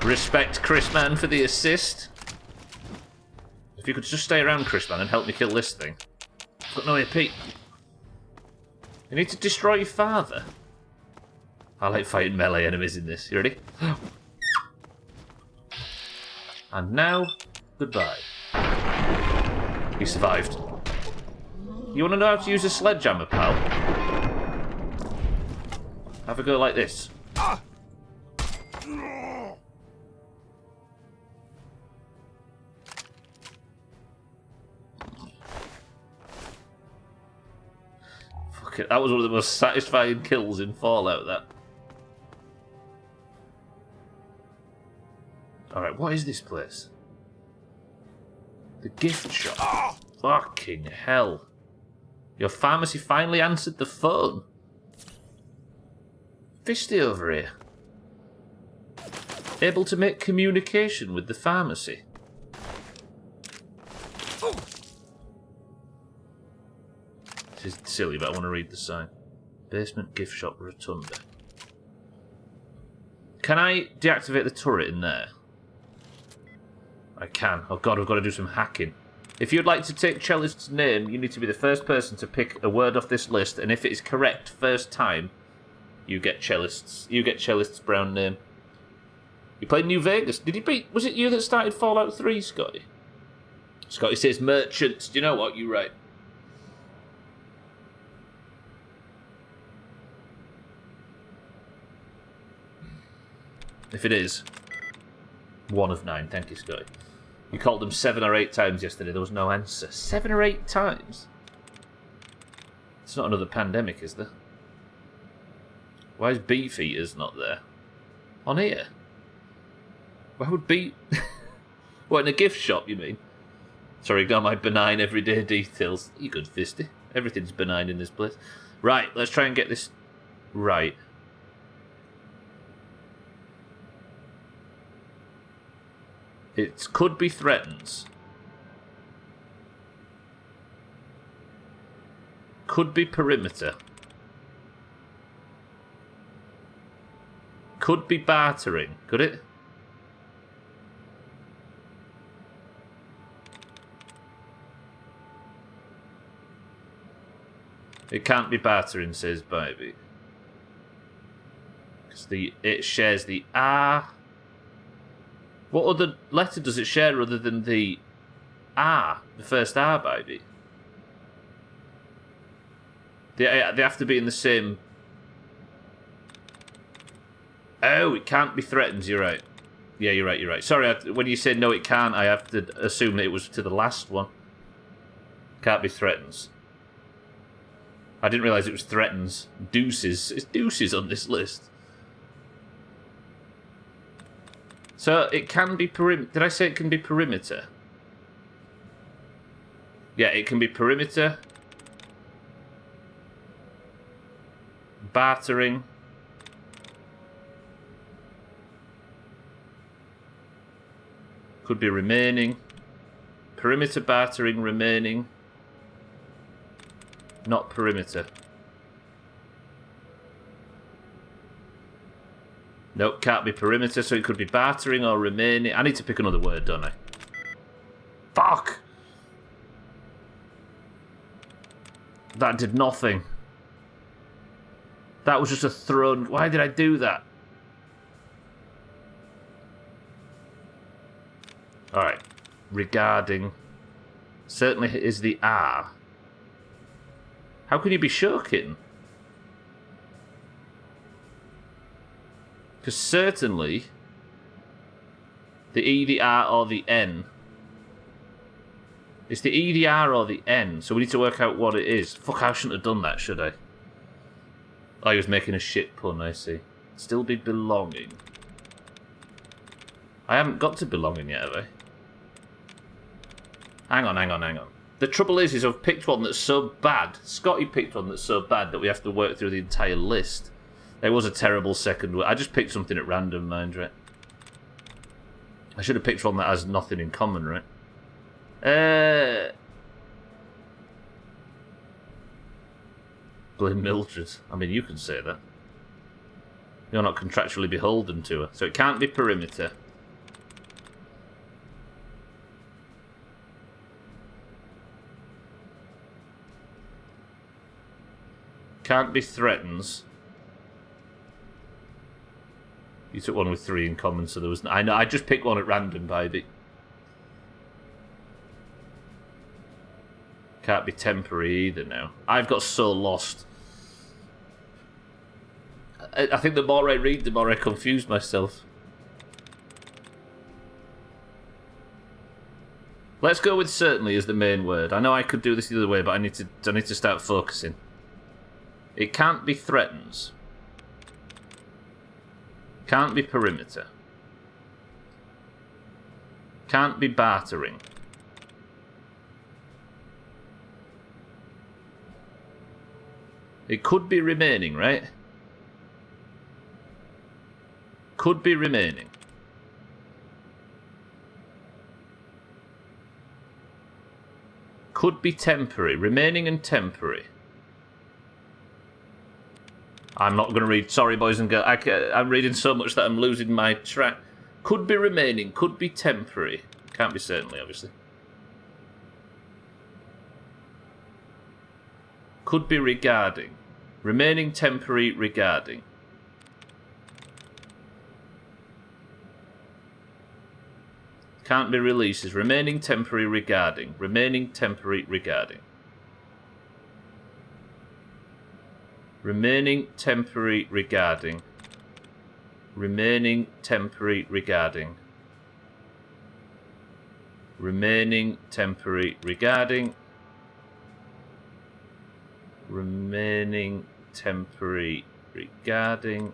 Respect Chrisman for the assist. If you could just stay around, Chrisman, and help me kill this thing. I've got no AP. You need to destroy your father. I like fighting melee enemies in this. You ready? And now, goodbye. He survived. You want to know how to use a sledgehammer, pal? Have a go like this. Fuck it, that was one of the most satisfying kills in Fallout, that. Alright, what is this place? The gift shop. Oh! Fucking hell. Your pharmacy finally answered the phone. Fisty over here. Able to make communication with the pharmacy. This is silly, but I want to read the sign. Basement gift shop rotunda. Can I deactivate the turret in there? I can. Oh god, I've got to do some hacking. If you'd like to take Cellist's name, you need to be the first person to pick a word off this list, and if it is correct first time, you get Cellist's brown name. You played New Vegas. Did you beat... Was it you that started Fallout 3, Scotty? Scotty says merchants. Do you know what? You're right. If it is, 1 of 9. Thank you, Scotty. You called them 7 or 8 times yesterday. There was no answer. 7 or 8 times? It's not another pandemic, is there? Why is Beefeaters not there? On here? Why would What, in a gift shop, you mean? Sorry, ignore my benign everyday details. You good, Fisty. Everything's benign in this place. Right, let's try and get this right. It could be threatens. Could be perimeter. Could be bartering. Could it? It can't be bartering, says Baby. Because it shares the R. What other letter does it share other than the R? The first R, Baby. They have to be in the same... Oh, it can't be threatens, you're right. Yeah, you're right. Sorry, when you said no it can't, I have to assume that it was to the last one. Can't be threatens. I didn't realise it was threatens. Deuces. It's deuces on this list. So, it can be perimeter. Did I say it can be perimeter? Yeah, it can be perimeter. Bartering. Could be remaining. Perimeter, bartering, remaining. Not perimeter. Nope, can't be perimeter, so it could be bartering or remaining. I need to pick another word, don't I? Fuck! That did nothing. That was just a thrown... Why did I do that? Alright. Regarding. Certainly is the R. How can you be shirking? Because certainly the E, the R, or the N. It's the E, the R, or the N. So we need to work out what it is. Fuck, I shouldn't have done that, should I? Oh, he was making a shit pun, I see. Still be belonging. I haven't got to belonging yet, have I? Hang on. The trouble is I've picked one that's so bad. Scotty picked one that's so bad that we have to work through the entire list. It was a terrible second word. I just picked something at random, mind, right? I should have picked one that has nothing in common, right? Blame Mildred. I mean, you can say that. You're not contractually beholden to her. So it can't be perimeter. Can't be threatens. You took one with 3 in common, so there was... I know, I just picked one at random, baby. Can't be temporary either now. I've got so lost. I think the more I read, the more I confuse myself. Let's go with certainly as the main word. I know I could do this the other way, but I need to start focusing. It can't be threatens. Can't be perimeter. Can't be bartering. It could be remaining, right? Could be remaining. Could be temporary. Remaining and temporary. I'm not going to read. Sorry, boys and girls. I'm reading so much that I'm losing my track. Could be remaining. Could be temporary. Can't be certainly, obviously. Could be regarding. Remaining temporary regarding. Can't be releases. Remaining temporary regarding. Remaining temporary regarding. Remaining temporary regarding. Remaining temporary regarding. Remaining temporary regarding. Remaining temporary regarding.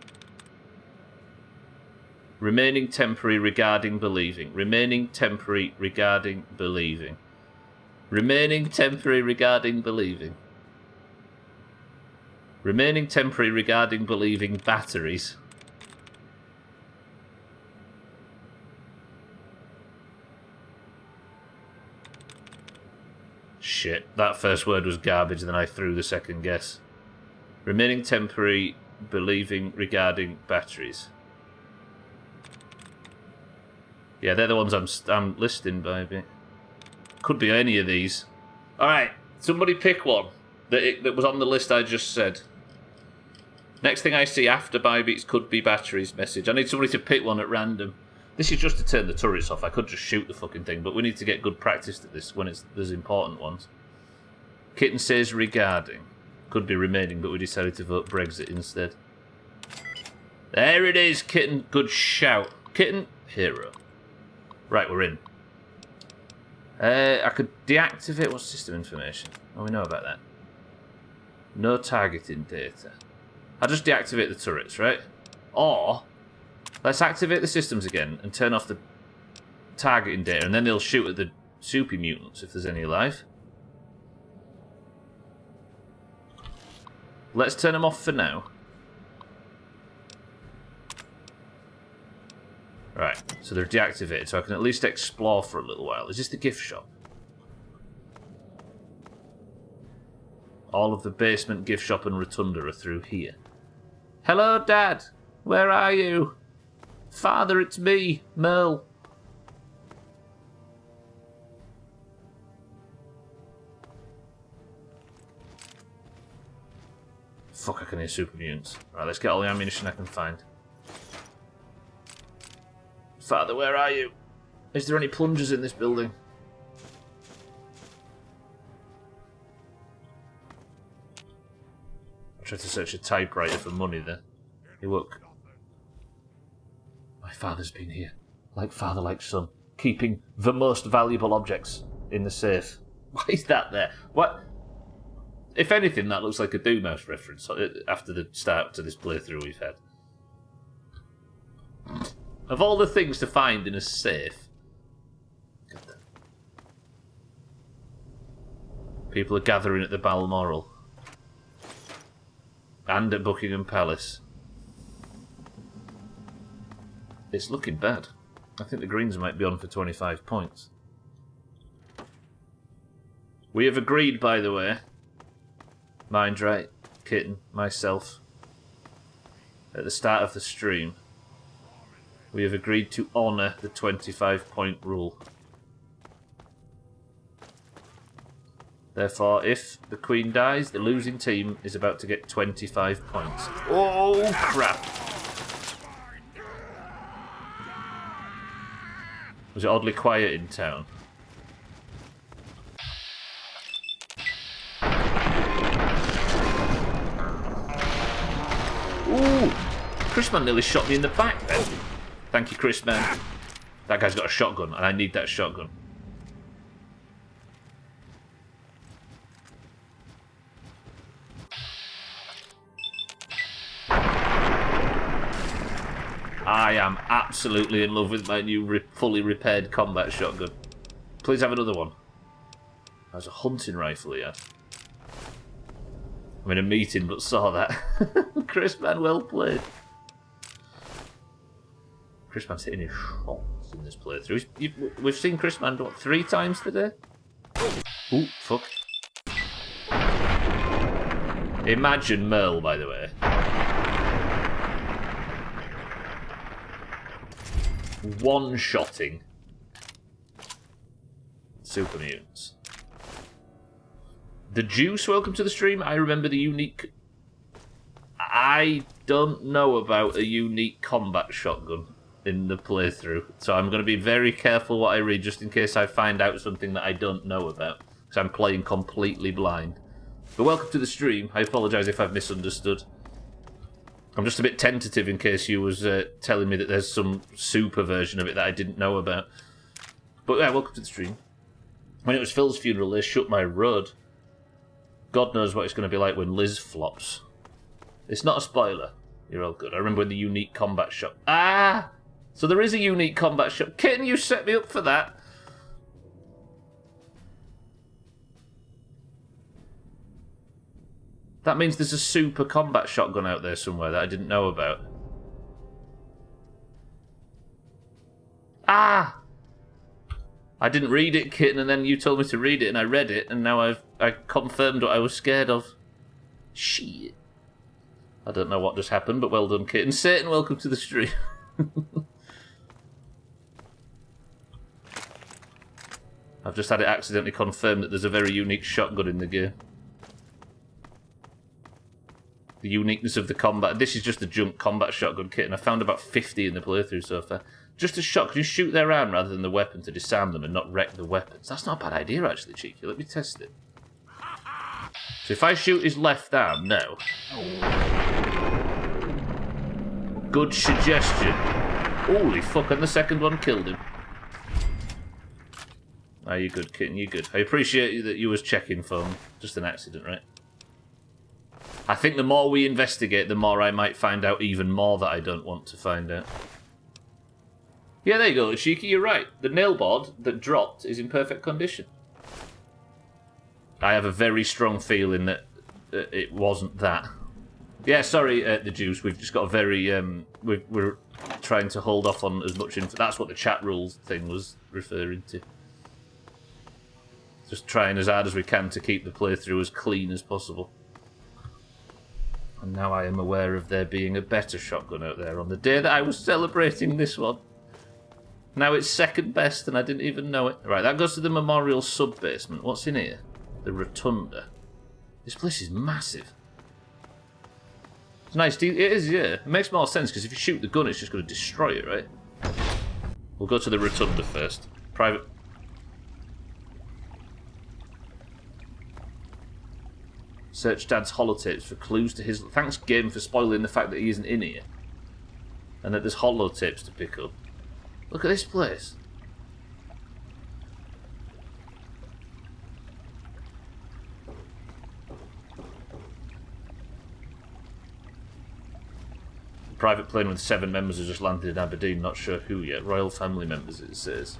Remaining temporary regarding believing. Remaining temporary regarding believing. Remaining temporary regarding believing. Remaining temporary regarding believing batteries. shit. That first word was garbage, then I threw the second guess. Remaining temporary, believing regarding batteries. Yeah, they're the ones I'm listing, baby. Could be any of these. Alright, somebody pick one that was on the list I just said. Next thing I see after Bybeats could be batteries message. I need somebody to pick one at random. This is just to turn the turrets off. I could just shoot the fucking thing, but we need to get good practice at this when there's important ones. Kitten says regarding. Could be remaining, but we decided to vote Brexit instead. There it is, Kitten. Good shout. Kitten, hero. Right, we're in. I could deactivate... What's system information? Oh, we know about that. No targeting data. I'll just deactivate the turrets, right? Or, let's activate the systems again and turn off the targeting data, and then they'll shoot at the super mutants if there's any alive. Let's turn them off for now. Right, so they're deactivated, so I can at least explore for a little while. Is this the gift shop? All of the basement, gift shop, and rotunda are through here. Hello, Dad. Where are you? Father, it's me, Merle. Fuck, I can hear super mutants. Right, let's get all the ammunition I can find. Father, where are you? Is there any plungers in this building? I tried to search a typewriter for money there. Hey, look. My father's been here. Like father, like son. Keeping the most valuable objects in the safe. Why is that there? What? If anything, that looks like a Doomhaus reference after the start to this playthrough we've had. Of all the things to find in a safe... People are gathering at the Balmoral. And at Buckingham Palace. It's looking bad. I think the Greens might be on for 25 points. We have agreed, by the way, Mindright, Kitten, myself, at the start of the stream, we have agreed to honour the 25-point rule. Therefore, if the Queen dies, the losing team is about to get 25 points. Oh, crap! Was it oddly quiet in town? Ooh! Chrisman nearly shot me in the back then. Thank you, Chrisman. That guy's got a shotgun, and I need that shotgun. I am absolutely in love with my new fully repaired combat shotgun. Please have another one. There's a hunting rifle here. I'm in a meeting but saw that. Chrisman, well played. Chrisman's hitting his shots in this playthrough. We've seen Chrisman, what, 3 times today? Ooh, fuck. Imagine Merle, by the way. One-shotting super mutants. The Juice, welcome to the stream. I remember the unique... I don't know about a unique combat shotgun in the playthrough, so I'm going to be very careful what I read just in case I find out something that I don't know about, because I'm playing completely blind. But welcome to the stream. I apologise if I've misunderstood. I'm just a bit tentative in case you was telling me that there's some super version of it that I didn't know about. But yeah, welcome to the stream. When it was Phil's funeral, they shut my road. God knows what it's going to be like when Liz flops. It's not a spoiler. You're all good. I remember when the unique combat shop... Ah! So there is a unique combat shop. Kitten, you set me up for that. That means there's a super combat shotgun out there somewhere that I didn't know about. Ah! I didn't read it, Kitten, and then you told me to read it, and I read it, and now I confirmed what I was scared of. Shit. I don't know what just happened, but well done, Kitten. Satan, welcome to the stream. I've just had it accidentally confirmed that there's a very unique shotgun in the game. The uniqueness of the combat. This is just a junk combat shotgun kit, and I found about 50 in the playthrough so far. Just a shot. Can you shoot their arm rather than the weapon to disarm them and not wreck the weapons? That's not a bad idea, actually, Cheeky. Let me test it. So if I shoot his left arm, no. Good suggestion. Holy fuck, and the second one killed him. Ah, you're good, Kitten, you're good. I appreciate that you was checking for me. Just an accident, right? I think the more we investigate, the more I might find out even more that I don't want to find out. Yeah, there you go, Shiki, you're right. The nailboard that dropped is in perfect condition. I have a very strong feeling that it wasn't that. Yeah, sorry, the Juice, we've just got a very... we're trying to hold off on as much info. That's what the chat rules thing was referring to. Just trying as hard as we can to keep the playthrough as clean as possible. And now I am aware of there being a better shotgun out there on the day that I was celebrating this one. Now it's second best and I didn't even know it. Right, that goes to the Memorial sub-basement. What's in here? The Rotunda. This place is massive. It's nice. It is, yeah. It makes more sense because if you shoot the gun, it's just going to destroy it, right? We'll go to the Rotunda first. Private... Search Dad's holotapes for clues to his... Thanks, game, for spoiling the fact that he isn't in here. And that there's holotapes to pick up. Look at this place. A private plane with 7 members has just landed in Aberdeen. Not sure who yet. Royal family members, it says.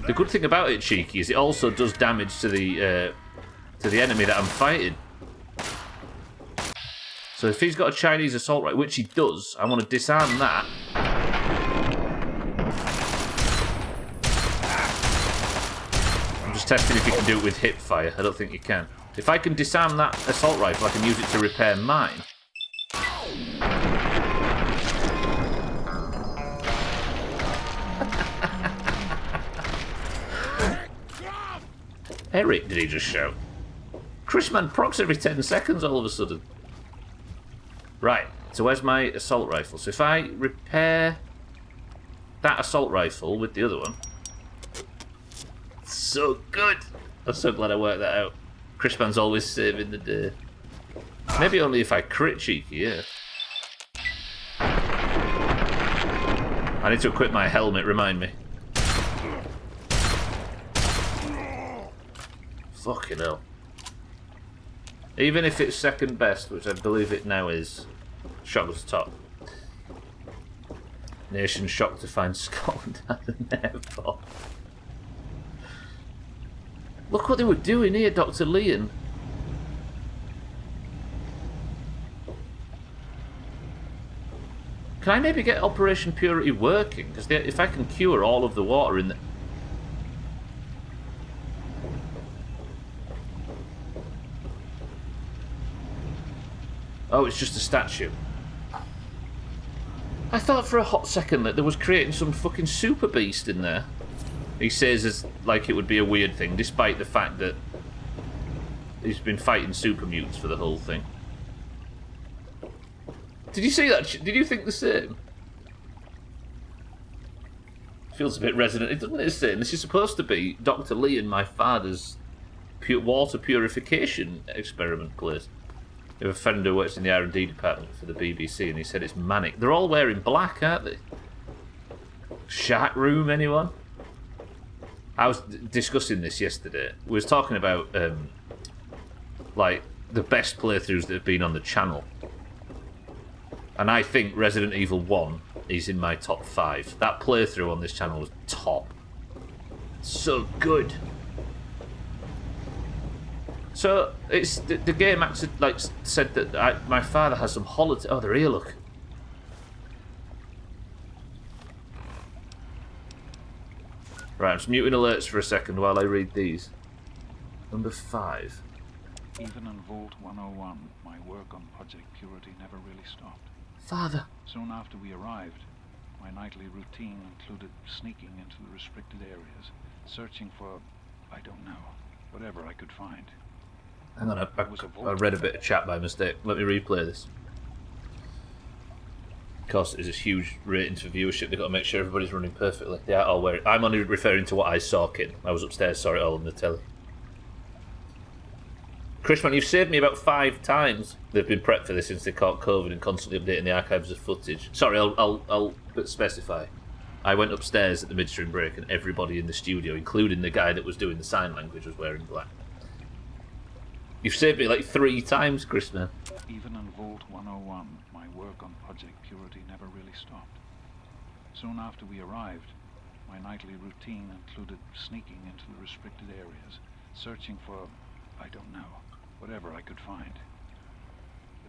The good thing about it, Cheeky, is it also does damage to the enemy that I'm fighting. So if he's got a Chinese assault rifle, which he does, I want to disarm that. I'm just testing if you can do it with hip fire. I don't think you can. If I can disarm that assault rifle, I can use it to repair mine. Eric, did he just shout? Chrisman procs every 10 seconds all of a sudden. Right, so where's my assault rifle? So if I repair that assault rifle with the other one... So good! I'm so glad I worked that out. Chrisman's always saving the day. Maybe only if I crit, Cheeky, yeah. I need to equip my helmet, remind me. Fucking hell. Even if it's second best, which I believe it now is, shotgun's top. Nation shocked to find Scotland at an airport. Look what they were doing here, Dr. Leon. Can I maybe get Operation Purity working? Because if I can cure all of the water in the... Oh, it's just a statue. I thought for a hot second that there was creating some fucking super beast in there. He says as like it would be a weird thing, despite the fact that he's been fighting super mutants for the whole thing. Did you see that? Did you think the same? Feels a bit resonant, doesn't it? Saying this is supposed to be Dr. Lee and my father's water purification experiment place. We have a friend who works in the R&D department for the BBC, and he said it's manic. They're all wearing black, aren't they? Shark Room, anyone? I was discussing this yesterday. We was talking about like the best playthroughs that have been on the channel, and I think Resident Evil 1 is in my top 5. That playthrough on this channel was top. So good. So it's the game actually like said that my father has some holiday. Oh, they're here. Look. Right, I'm just muting alerts for a second while I read these. Number 5. Even in Vault 101, my work on Project Purity never really stopped. Father. Soon after we arrived, my nightly routine included sneaking into the restricted areas, searching for, I don't know, whatever I could find. Hang on, I read a bit of chat by mistake. Let me replay this. Of course, there's a huge ratings for viewership. They've got to make sure everybody's running perfectly. They are all wearing. I'm only referring to what I saw, kid. I was upstairs, saw it all on the telly. Chrisman, you've saved me about 5 times. They've been prepped for this since they caught COVID and constantly updating the archives of footage. Sorry, I'll specify. I went upstairs at the midstream break and everybody in the studio, including the guy that was doing the sign language, was wearing black. You've saved me like 3 times, Chrisman. Even in Vault 101, my work on Project Purity never really stopped. Soon after we arrived, my nightly routine included sneaking into the restricted areas, searching for, I don't know, whatever I could find.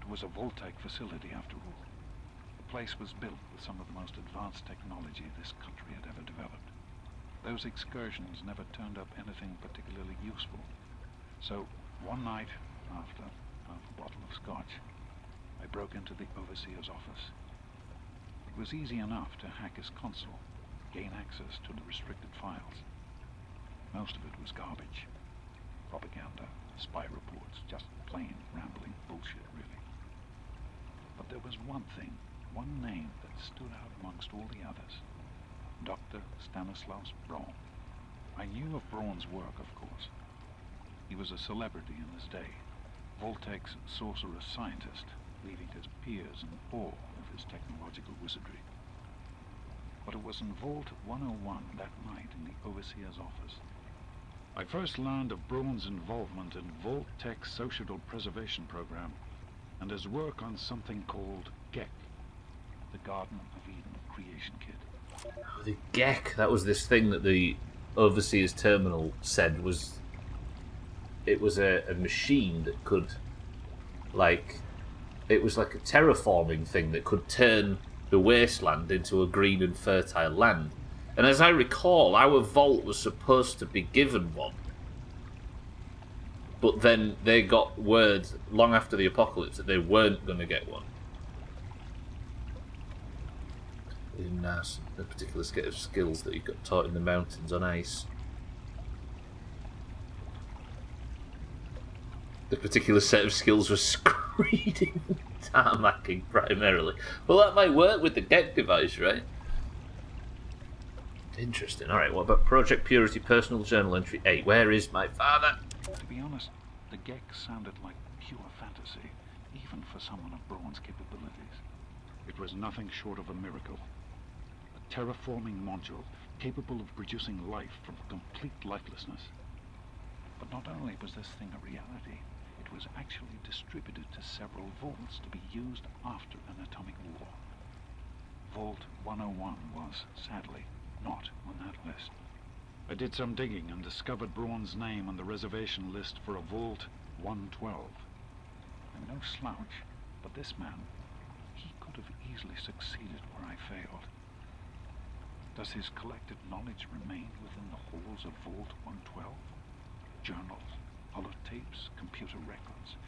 It was a Vault-tech facility, after all. The place was built with some of the most advanced technology this country had ever developed. Those excursions never turned up anything particularly useful. So, one night, after half a bottle of scotch, I broke into the overseer's office. It was easy enough to hack his console, gain access to the restricted files. Most of it was garbage. Propaganda, spy reports, just plain rambling bullshit, really. But there was one thing, one name that stood out amongst all the others. Dr. Stanislaus Braun. I knew of Braun's work, of course. He was a celebrity in his day, Vault-tech's sorcerous scientist, leaving his peers in awe of his technological wizardry. But it was in Vault 101 that night in the overseer's office I first learned of Braun's involvement in Vault-tech's social preservation program and his work on something called GEC, the Garden of Eden Creation Kit. Oh, the GEC, that was this thing that the Overseer's Terminal said was... It was a machine that could, like... It was like a terraforming thing that could turn the wasteland into a green and fertile land. And as I recall, our vault was supposed to be given one. But then they got word, long after the apocalypse, that they weren't going to get one. In a particular set of skills that you got taught in the mountains on ice. The particular set of skills was screeding and tarmacking primarily. Well, that might work with the GEC device, right? Interesting. Alright, what about Project Purity Personal Journal Entry 8? Where is my father? To be honest, the GEC sounded like pure fantasy, even for someone of Braun's capabilities. It was nothing short of a miracle. A terraforming module capable of producing life from complete lifelessness. But not only was this thing a reality, it was actually distributed to several vaults to be used after an atomic war. Vault 101 was, sadly, not on that list. I did some digging and discovered Braun's name on the reservation list for a Vault 112. I'm no slouch, but this man, he could have easily succeeded where I failed. Does his collected knowledge remain within the halls of Vault 112? Journals, holotapes, computer records,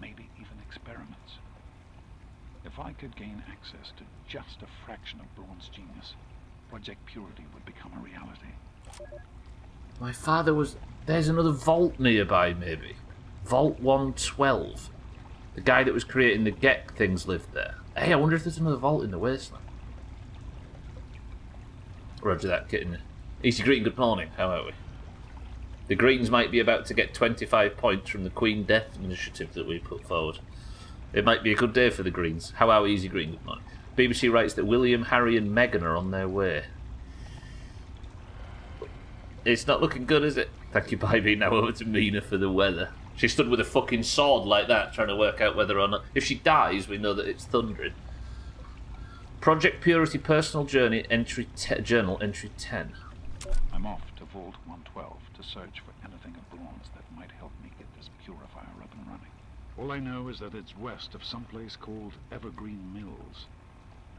maybe even experiments. If I could gain access to just a fraction of Braun's genius, Project Purity would become a reality. My father was... There's another vault nearby, maybe. Vault 112. The guy that was creating the GEC things lived there. Hey, I wonder if there's another vault in the wasteland. Roger that, kitten. Easy Green, good morning. How are we? The Greens might be about to get 25 points from the Queen Death initiative that we put forward. It might be a good day for the Greens. How are we, Easy Green? Good morning. BBC writes that William, Harry and Meghan are on their way. It's not looking good, is it? Thank you, Bybee. Now over to Mina for the weather. She stood with a fucking sword like that, trying to work out whether or not... If she dies, we know that it's thundering. Project Purity Personal Journey Journal Entry 10. I'm I'm off to Vault 112 to search for anything of bronze that might help me get this purifier up and running. All I know is that it's west of some place called Evergreen Mills,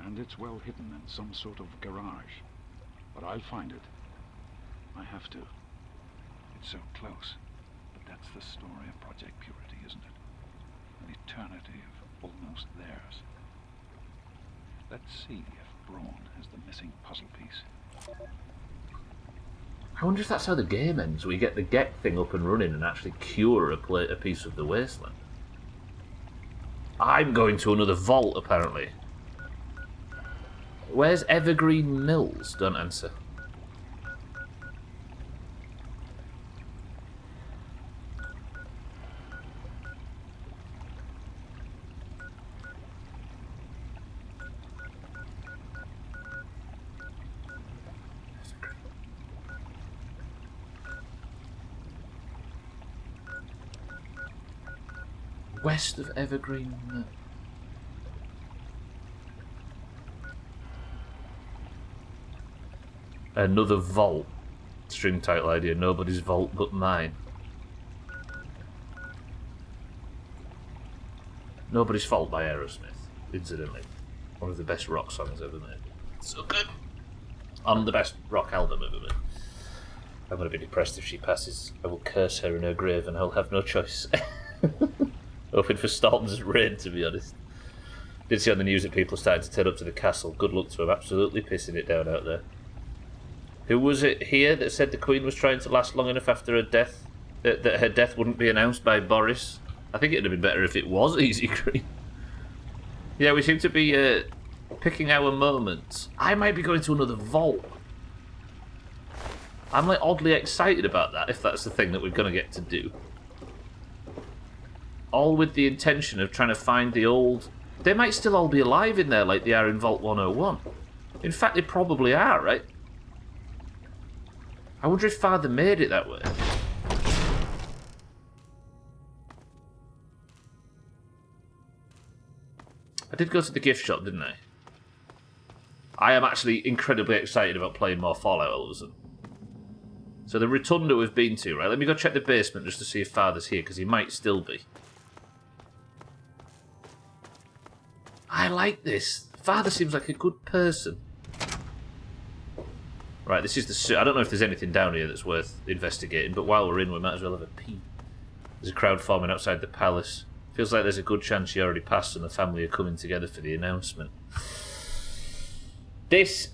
and it's well hidden in some sort of garage. But I'll find it. I have to. It's so close, but that's the story of Project Purity, isn't it? An eternity of almost theirs. Let's see if Braun has the missing puzzle piece. I wonder if that's how the game ends. We get the Gek thing up and running and actually cure a piece of the wasteland. I'm going to another vault, apparently. Where's Evergreen Mills? Don't answer. West of Evergreen. Another vault. String title idea. Nobody's vault but mine. Nobody's Fault by Aerosmith. Incidentally, one of the best rock songs ever made. So good. On the best rock album ever made. I'm going to be depressed if she passes. I will curse her in her grave and I'll have no choice. Hoping for storms and rain, to be honest. Did see on the news that people are starting to turn up to the castle. Good luck to them, absolutely pissing it down out there. Who was it here that said the Queen was trying to last long enough after her death, that her death wouldn't be announced by Boris? I think it'd have been better if it was Easy Green. Yeah, we seem to be picking our moments. I might be going to another vault. I'm like oddly excited about that, if that's the thing that we're going to get to do. All with the intention of trying to find the old... They might still all be alive in there like they are in Vault 101. In fact, they probably are, right? I wonder if Father made it that way. I did go to the gift shop, didn't I? I am actually incredibly excited about playing more Fallout all of a sudden. So the Rotunda we've been to, right? Let me go check the basement just to see if Father's here, because he might still be. I like this. Father seems like a good person. Right, this is the... I don't know if there's anything down here that's worth investigating, but while we're in, we might as well have a pee. There's a crowd forming outside the palace. Feels like there's a good chance she already passed and the family are coming together for the announcement. This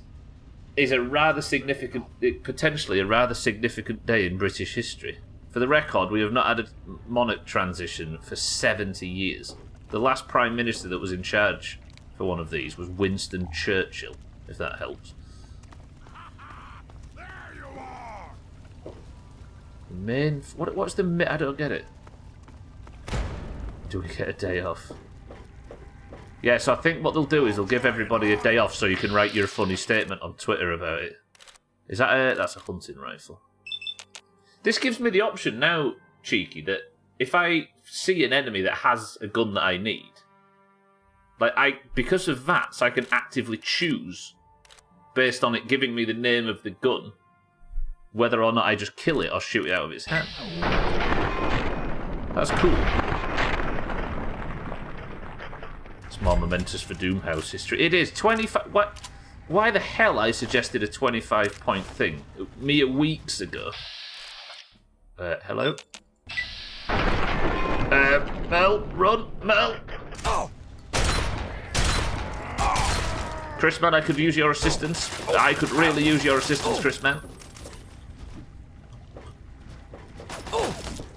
is a rather significant... potentially a rather significant day in British history. For the record, we have not had a monarch transition for 70 years. The last Prime Minister that was in charge for one of these was Winston Churchill, if that helps. There you are. Main... What's the... I don't get it. Do we get a day off? Yeah, so I think what they'll do is they'll give everybody a day off so you can write your funny statement on Twitter about it. Is that a... That's a hunting rifle. This gives me the option now, Cheeky, that if I see an enemy that has a gun that I need, because of that, so I can actively choose, based on it giving me the name of the gun, whether or not I just kill it or shoot it out of its hand. That's cool. It's more momentous for Doomhaus history. It is 25. What? Why the hell I suggested a 25-point thing mere weeks ago? Hello. Mel, run, Mel. Oh. Chris, man, I could use your assistance. I could really use your assistance, Chris, man.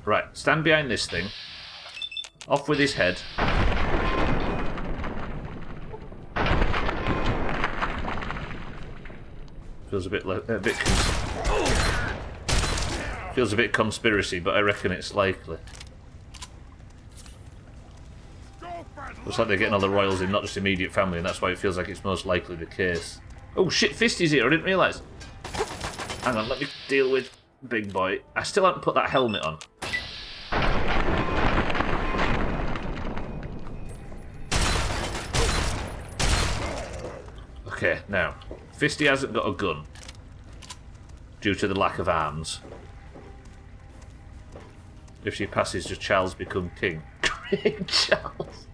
Right, stand behind this thing. Off with his head. Feels a bit feels a bit conspiracy, but I reckon it's likely. Looks like they're getting all the royals in, not just immediate family, and that's why it feels like it's most likely the case. Oh shit, Fisty's here, I didn't realise. Hang on, let me deal with Big Boy. I still haven't put that helmet on. Okay, now, Fisty hasn't got a gun. due to the lack of arms. If she passes, does Charles become king? Great Charles!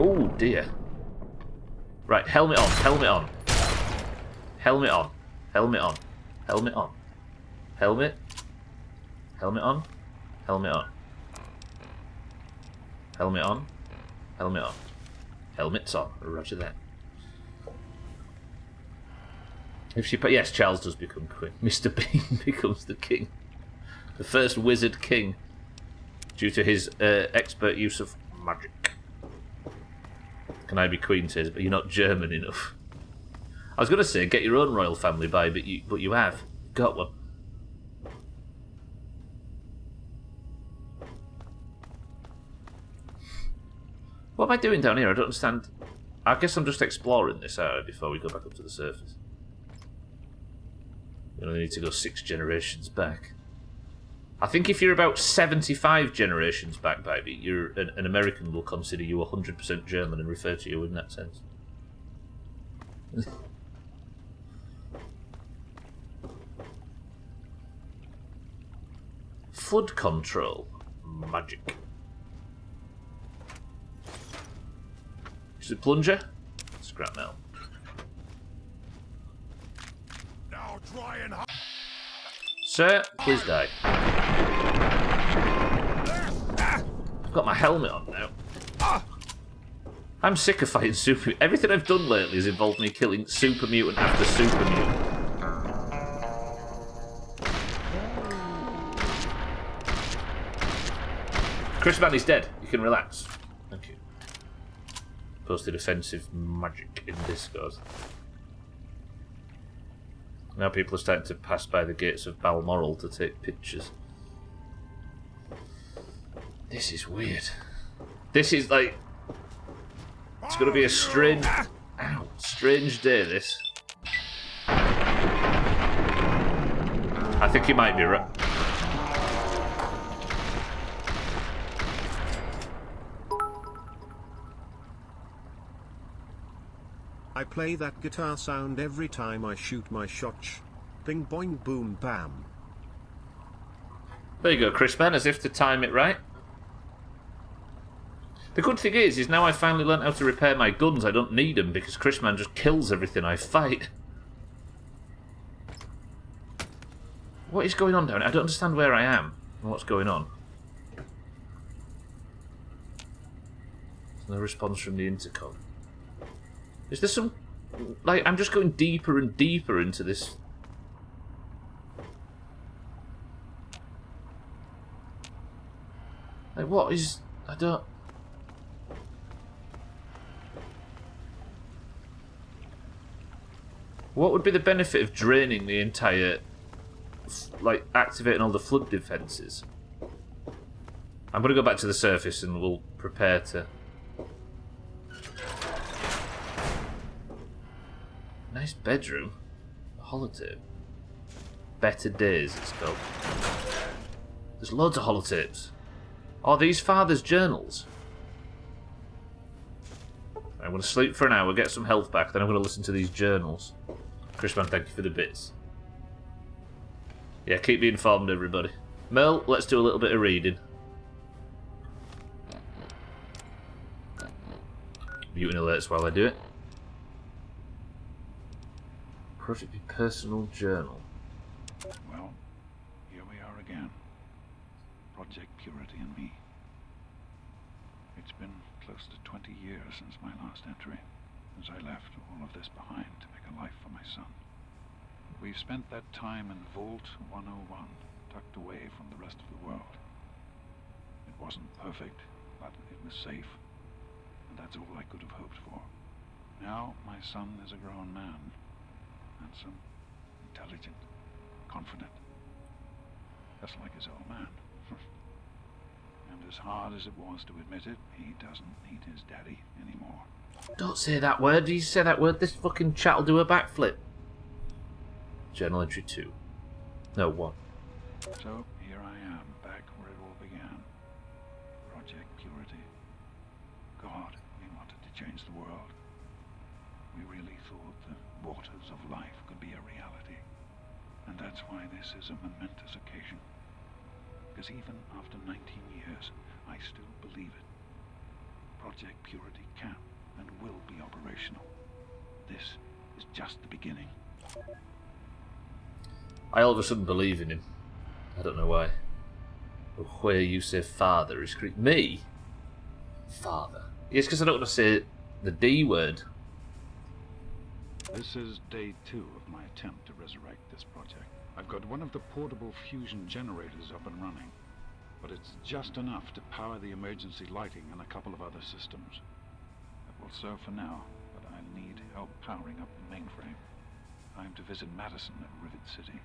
Oh dear. Right, helmet on, helmet on. Helmet on, helmet on, helmet on. Helmet. Helmet on. Helmet on. Helmet on. Helmet on. Helmet's on. Roger that. If she, yes, Charles does become queen. Mr. Bean becomes the king, the first wizard king, due to his expert use of magic. Can I be queen? Says, but you're not German enough. I was going to say get your own royal family by, but you have got one. What am I doing down here? I don't understand. I guess I'm just exploring this area before we go back up to the surface. We only need to go 6 generations back. I think if you're about 75 generations back, baby, you're an American will consider you 100% German and refer to you in that sense. Flood control. Magic. Is it plunger? Scrap metal. Now try and Sir, please die. I've got my helmet on now. I'm sick of fighting super. Everything I've done lately has involved me killing super mutant after super mutant. Chris Man is dead. You can relax. Thank you. Posted offensive magic in Discord. Now people are starting to pass by the gates of Balmoral to take pictures. This is weird. This is like... It's going to be a strange... Ow, strange day, this. I think you might be right. I play that guitar sound every time I shoot my shots. Bing boing boom bam. There you go, Chris Man, as if to time it right. The good thing is now I finally learnt how to repair my guns. I don't need them because Chris Man just kills everything I fight. What is going on down here? I don't understand where I am and what's going on. There's no response from the intercom. Is there some... Like, I'm just going deeper and deeper into this... Like, what is... I don't... What would be the benefit of draining the entire... Like, activating all the flood defences? I'm going to go back to the surface and we'll prepare to... Nice bedroom. A holotape. Better Days, it's called. There's loads of holotapes. Oh, these father's journals. I'm going to sleep for an hour, get some health back, then I'm going to listen to these journals. Chrisman, thank you for the bits. Yeah, keep me informed, everybody. Mel, let's do a little bit of reading. Muting alerts while I do it. Project Your Personal Journal. Well, here we are again. Project Purity and me. It's been close to 20 years since my last entry, as I left all of this behind to make a life for my son. We've spent that time in Vault 101, tucked away from the rest of the world. It wasn't perfect, but it was safe, and that's all I could have hoped for. Now my son is a grown man. Handsome, intelligent, confident. Just like his old man. And as hard as it was to admit it, he doesn't need his daddy anymore. Don't say that word. Did you say that word? This fucking chat will do a backflip. Journal entry 2. No, 1. So, here I am, back where it all began. Project Purity. God, we wanted to change the world. We really thought the waters of life could be a reality. And that's why this is a momentous occasion. Because even after 19 years, I still believe it. Project Purity can and will be operational. This is just the beginning. I all of a sudden believe in him. I don't know why. But where you say father is correct. Me? Father. Yes, because I don't want to say the D word. This is day 2 of my attempt to resurrect this project. I've got one of the portable fusion generators up and running, but it's just enough to power the emergency lighting and a couple of other systems. It will serve for now, but I'll need help powering up the mainframe. Time to visit Madison at Rivet City.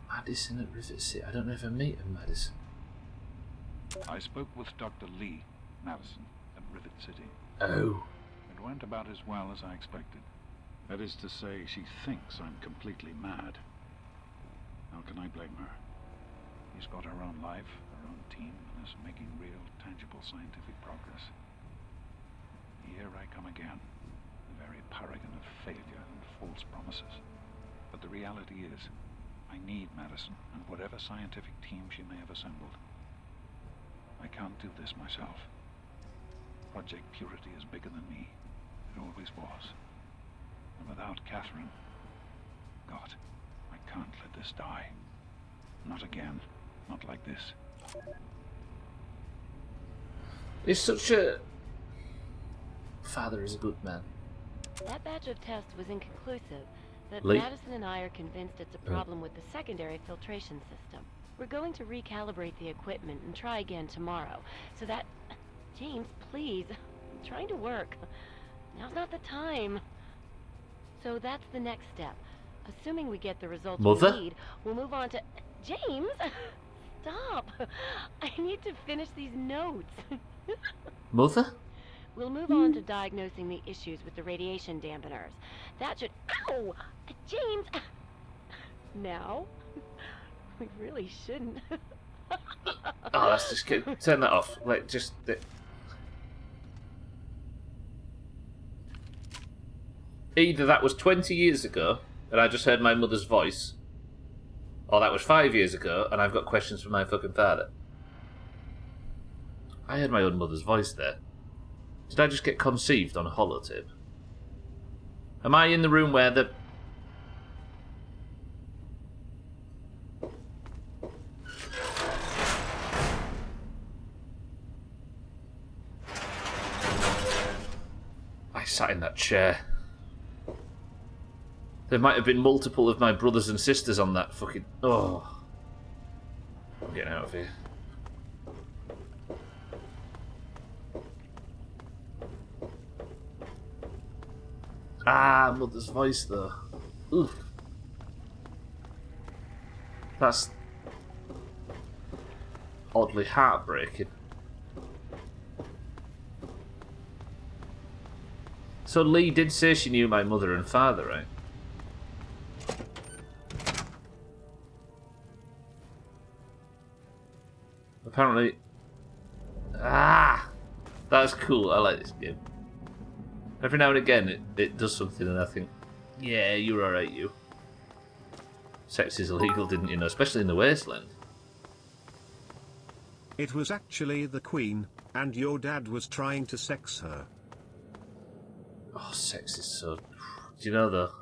Madison at Rivet City? I don't know if I meet him, Madison. I spoke with Dr. Lee, Madison, at Rivet City. Oh. It went about as well as I expected. That is to say, she thinks I'm completely mad. How can I blame her? She's got her own life, her own team, and is making real, tangible scientific progress. Here I come again, the very paragon of failure and false promises. But the reality is, I need Madison and whatever scientific team she may have assembled. I can't do this myself. Project Purity is bigger than me. It always was. And without Catherine, God, I can't let this die. Not again. Not like this. He's such a... Father is a good man. That batch of tests was inconclusive, but Lee? Madison and I are convinced it's a problem with the secondary filtration system. We're going to recalibrate the equipment and try again tomorrow, so that... James, please. I'm trying to work. Now's not the time. So that's the next step. Assuming we get the results we need, we'll move on to... James! Stop! I need to finish these notes. Mother? We'll move on to diagnosing the issues with the radiation dampeners. That should... Ow! James! Now? We really shouldn't. Oh, that's just good. Turn that off. Like, just... Either that was 20 years ago, and I just heard my mother's voice, or that was 5 years ago, and I've got questions from my fucking father. I heard my own mother's voice there. Did I just get conceived on a holotape? Am I in the room where the... I sat in that chair. There might have been multiple of my brothers and sisters on that fucking... Oh. I'm getting out of here. Ah, mother's voice though. Oof. That's oddly heartbreaking. So Lee did say she knew my mother and father, right? Apparently... Ah! That's cool, I like this game. Every now and again it does something and I think, yeah, you're alright, you. Sex is illegal, didn't you know? Especially in the wasteland. It was actually the Queen, and your dad was trying to sex her. Oh, sex is so... Do you know though?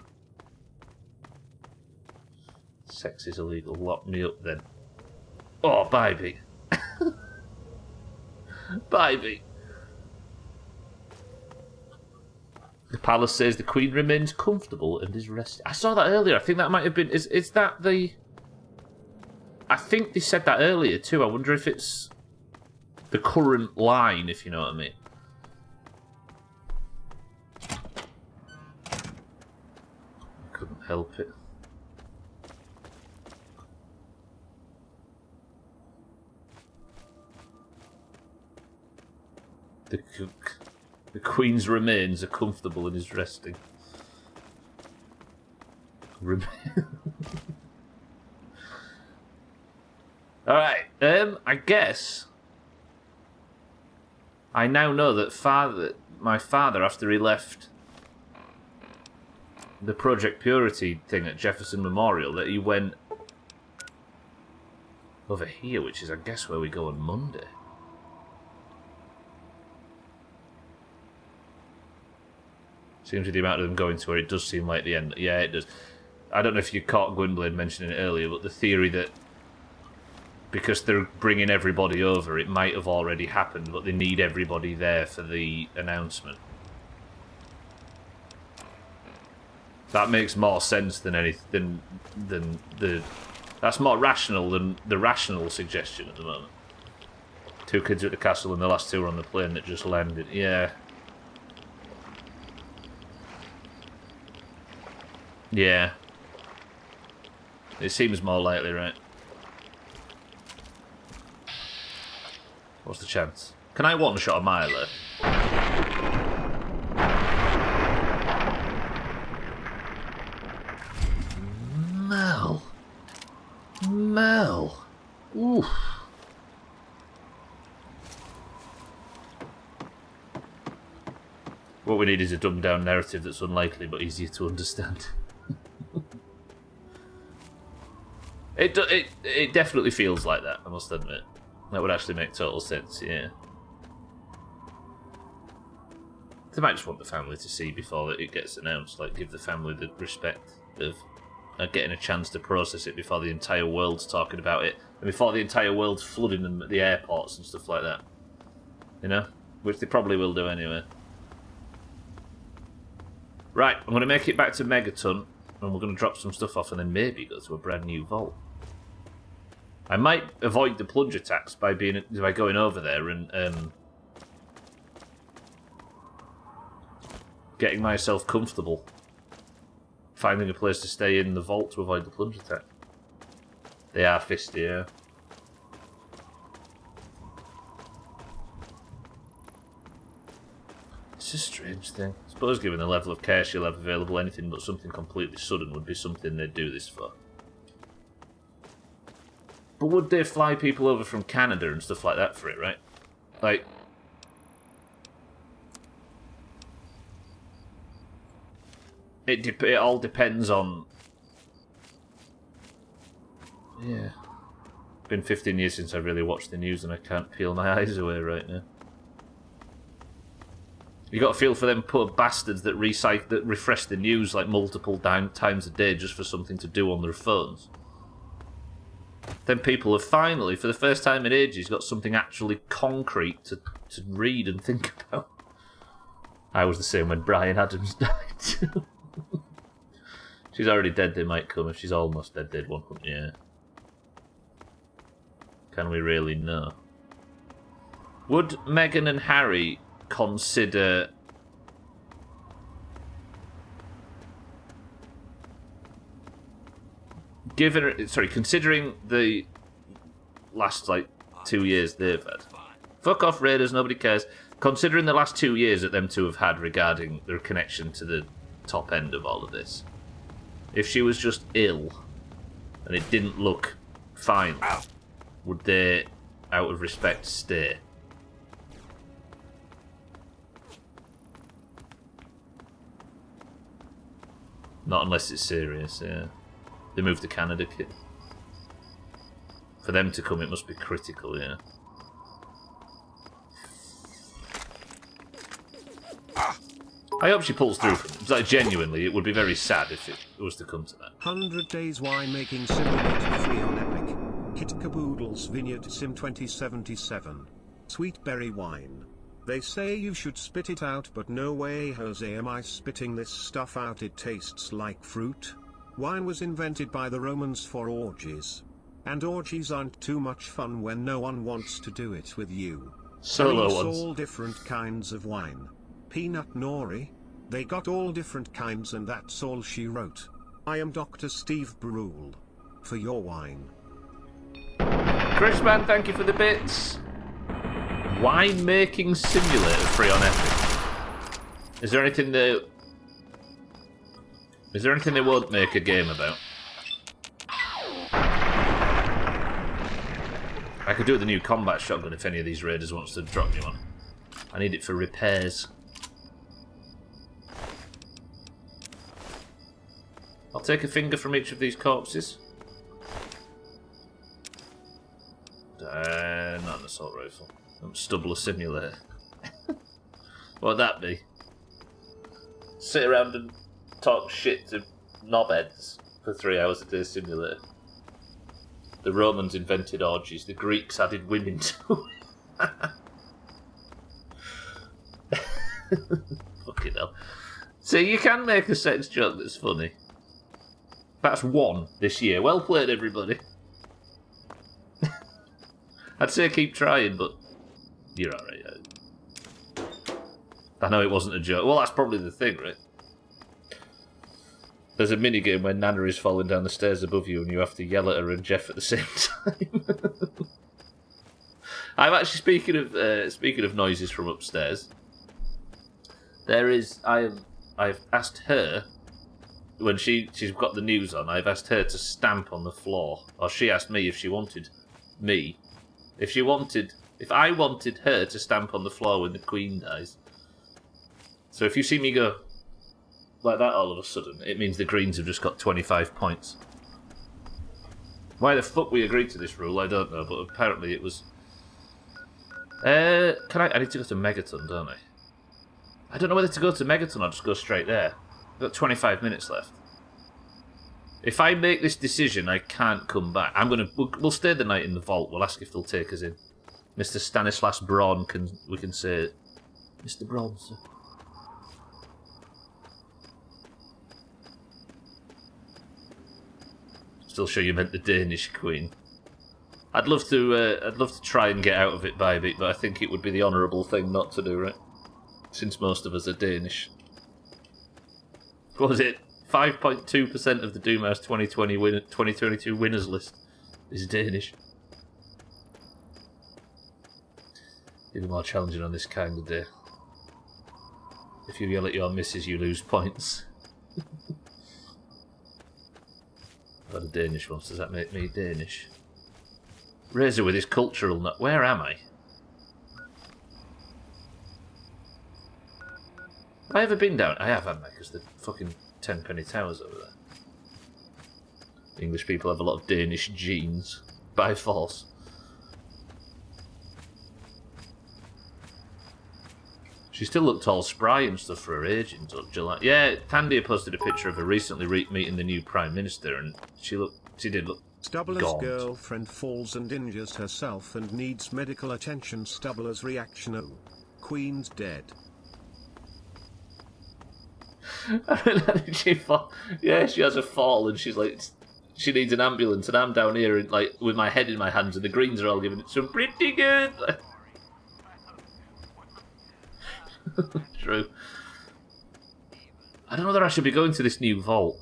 Sex is illegal. Lock me up then. Oh, baby. Baby. The palace says the Queen remains comfortable and is resting. I saw that earlier. I think that might have been... Is that the... I think they said that earlier too. I wonder if it's the current line, if you know what I mean. I couldn't help it. The Queen's remains are comfortable and is resting. Alright, I guess I now know that my father, after he left the Project Purity thing at Jefferson Memorial that he went over here, which is, I guess, where we go on Monday. Seems with the amount of them going to where it does seem like the end. Yeah, it does. I don't know if you caught Gwynbleidd mentioning it earlier, but the theory that because they're bringing everybody over, it might have already happened, but they need everybody there for the announcement. That makes more sense than anything than the. That's more rational than the rational suggestion at the moment. 2 kids at the castle and the last 2 are on the plane that just landed. Yeah. Yeah. It seems more likely, right? What's the chance? Can I one-shot a miler? Mel. Mel. Oof. What we need is a dumbed-down narrative that's unlikely but easier to understand. It definitely feels like that, I must admit. That would actually make total sense, yeah. They might just want the family to see before it gets announced, like give the family the respect of getting a chance to process it before the entire world's talking about it, and before the entire world's flooding them at the airports and stuff like that. You know? Which they probably will do anyway. Right, I'm going to make it back to Megaton, and we're going to drop some stuff off and then maybe go to a brand new vault. I might avoid the plunge attacks by going over there and getting myself comfortable. Finding a place to stay in the vault to avoid the plunge attack. They are fisty, yeah. It's a strange thing. I suppose given the level of cash you'll have available, anything but something completely sudden would be something they'd do this for. But would they fly people over from Canada and stuff like that for it, right? Like... It all depends on... Yeah. Been 15 years since I really watched the news and I can't peel my eyes away right now. You got to feel for them poor bastards that refresh the news like multiple times a day just for something to do on their phones. Then people have finally, for the first time in ages, got something actually concrete to read and think about. I was the same when Bryan Adams died. She's already dead, they might come. If she's almost dead, they'd want them, yeah. Can we really know? Would Meghan and Harry consider... considering the last, 2 years they've had. Fuck off, Raiders, nobody cares. Considering the last 2 years that them two have had regarding their connection to the top end of all of this. If she was just ill, and it didn't look fine, would they, out of respect, stay? Not unless it's serious, yeah. They moved to Canada, kid. For them to come, it must be critical, yeah. I hope she pulls through from it. Like, genuinely, it would be very sad if it was to come to that. 100 Days Winemaking Simulator free on Epic. Kit Caboodle's Vineyard Sim 2077. Sweet berry wine. They say you should spit it out, but no way, Jose, am I spitting this stuff out. It tastes like fruit. Wine was invented by the Romans for orgies. And orgies aren't too much fun when no one wants to do it with you. Solo Release ones. all different kinds of wine. Peanut nori. They got all different kinds and that's all she wrote. I am Dr. Steve Brule. For your wine. Chrisman, thank you for the bits. Winemaking Simulator free on Epic. Is there anything they won't make a game about? I could do with the new combat shotgun if any of these raiders wants to drop me one. I need it for repairs. I'll take a finger from each of these corpses. Not an assault rifle. Stubbler simulator. What would that be? Sit around and talk shit to knobheads for 3 hours a day simulator. The Romans invented orgies, the Greeks added women to it. Fucking hell. See, you can make a sex joke that's funny. That's one this year. Well played, everybody. I'd say keep trying, but you're alright. I know it wasn't a joke. Well, that's probably the thing, right? There's a minigame where Nana is falling down the stairs above you and you have to yell at her and Jeff at the same time. I'm actually speaking of noises from upstairs. I've asked her when she's got the news on. I've asked her to stamp on the floor, or she asked me if she wanted me. If I wanted her to stamp on the floor when the Queen dies. So if you see me go like that all of a sudden, it means the Greens have just got 25 points. Why the fuck we agreed to this rule, I don't know, but apparently it was... I need to go to Megaton, don't I? I don't know whether to go to Megaton or just go straight there. I've got 25 minutes left. If I make this decision, I can't come back. We'll stay the night in the vault. We'll ask if they'll take us in. Mr. Stanislas Braun we can say, Mr. Braun, sir. Still sure you meant the Danish Queen. I'd love to try and get out of it by a bit, but I think it would be the honourable thing not to do, right? Since most of us are Danish. What was it? 5.2% of the Doomhaus 2022 winners list is Danish. Even more challenging on this kind of day. If you yell at your missus, you lose points. But a Danish one, does that make me Danish? Razor with his cultural nut. Where am I? Have I ever been down? I have, haven't I? Because the fucking Tenpenny Tower's over there. English people have a lot of Danish genes. By force. She still looked all spry and stuff for her age in July. Yeah, Tandia posted a picture of her recently meeting the new Prime Minister, and she did look Stubbler's gaunt. girlfriend falls and injures herself and needs medical attention. Stubbler's reaction: oh, Queen's dead. Yeah, she has a fall and she's like, she needs an ambulance, and I'm down here and, like, with my head in my hands, and the Greens are all giving it some pretty good. True. I don't know whether I should be going to this new vault.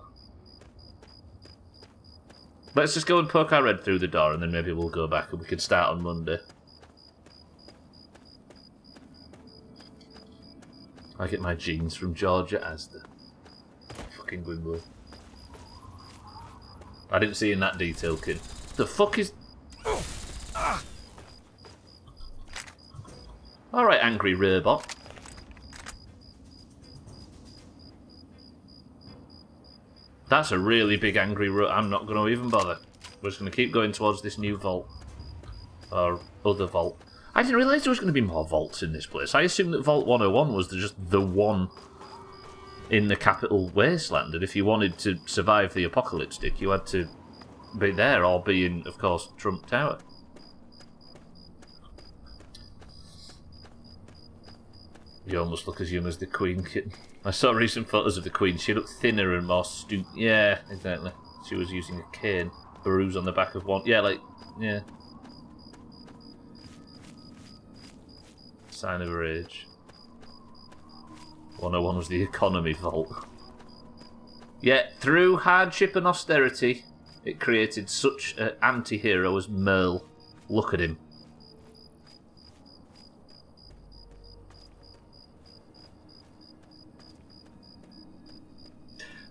Let's just go and poke our head through the door, and then maybe we'll go back and we can start on Monday. I get my genes from Georgia Asda. Fucking Gwynwood. I didn't see in that detail, kid. The fuck is... Alright, angry robot. That's a really big angry robot. I'm not going to even bother. We're just going to keep going towards this new vault. Or other vault. I didn't realise there was going to be more vaults in this place. I assumed that Vault 101 was just the one in the capital wasteland, and if you wanted to survive the apocalypse, Dick, you had to be there, or be in, of course, Trump Tower. You almost look as young as the Queen, kitten. I saw recent photos of the Queen. She looked thinner and more stooped. Yeah, exactly. She was using a cane. Bruise on the back of one. Yeah, like, yeah. Sign of her age. 101 was the economy vault. Yet, through hardship and austerity, it created such an anti-hero as Merle. Look at him.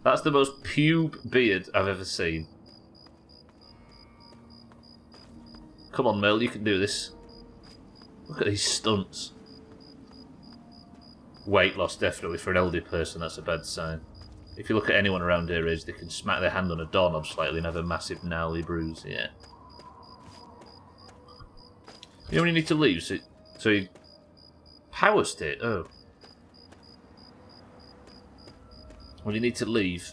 That's the most pube beard I've ever seen. Come on, Merle, you can do this. Look at these stunts. Weight loss, definitely. For an elderly person, that's a bad sign. If you look at anyone around her age, they can smack their hand on a doorknob slightly and have a massive gnarly bruise. Yeah. You only need to leave, so you... Power state, oh. Well, you need to leave,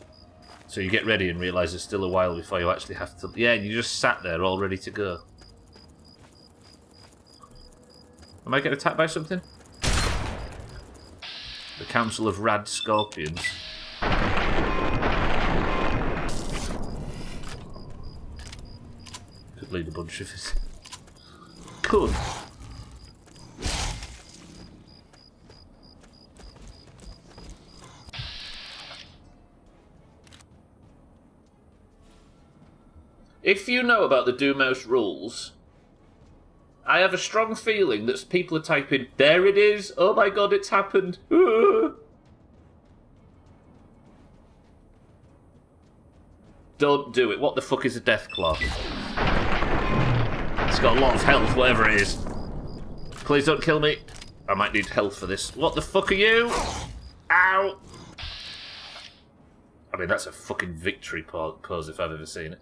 so you get ready and realise there's still a while before you actually have to... Yeah, and you just sat there all ready to go. Am I getting attacked by something? The Council of Rad Scorpions. Could lead a bunch of us. Could. If you know about the Doomhaus rules, I have a strong feeling that people are typing, "There it is! Oh my god, it's happened!" Don't do it. What the fuck is a Deathclaw? It's got a lot of health, whatever it is. Please don't kill me. I might need health for this. What the fuck are you? Ow! I mean, that's a fucking victory pose if I've ever seen it.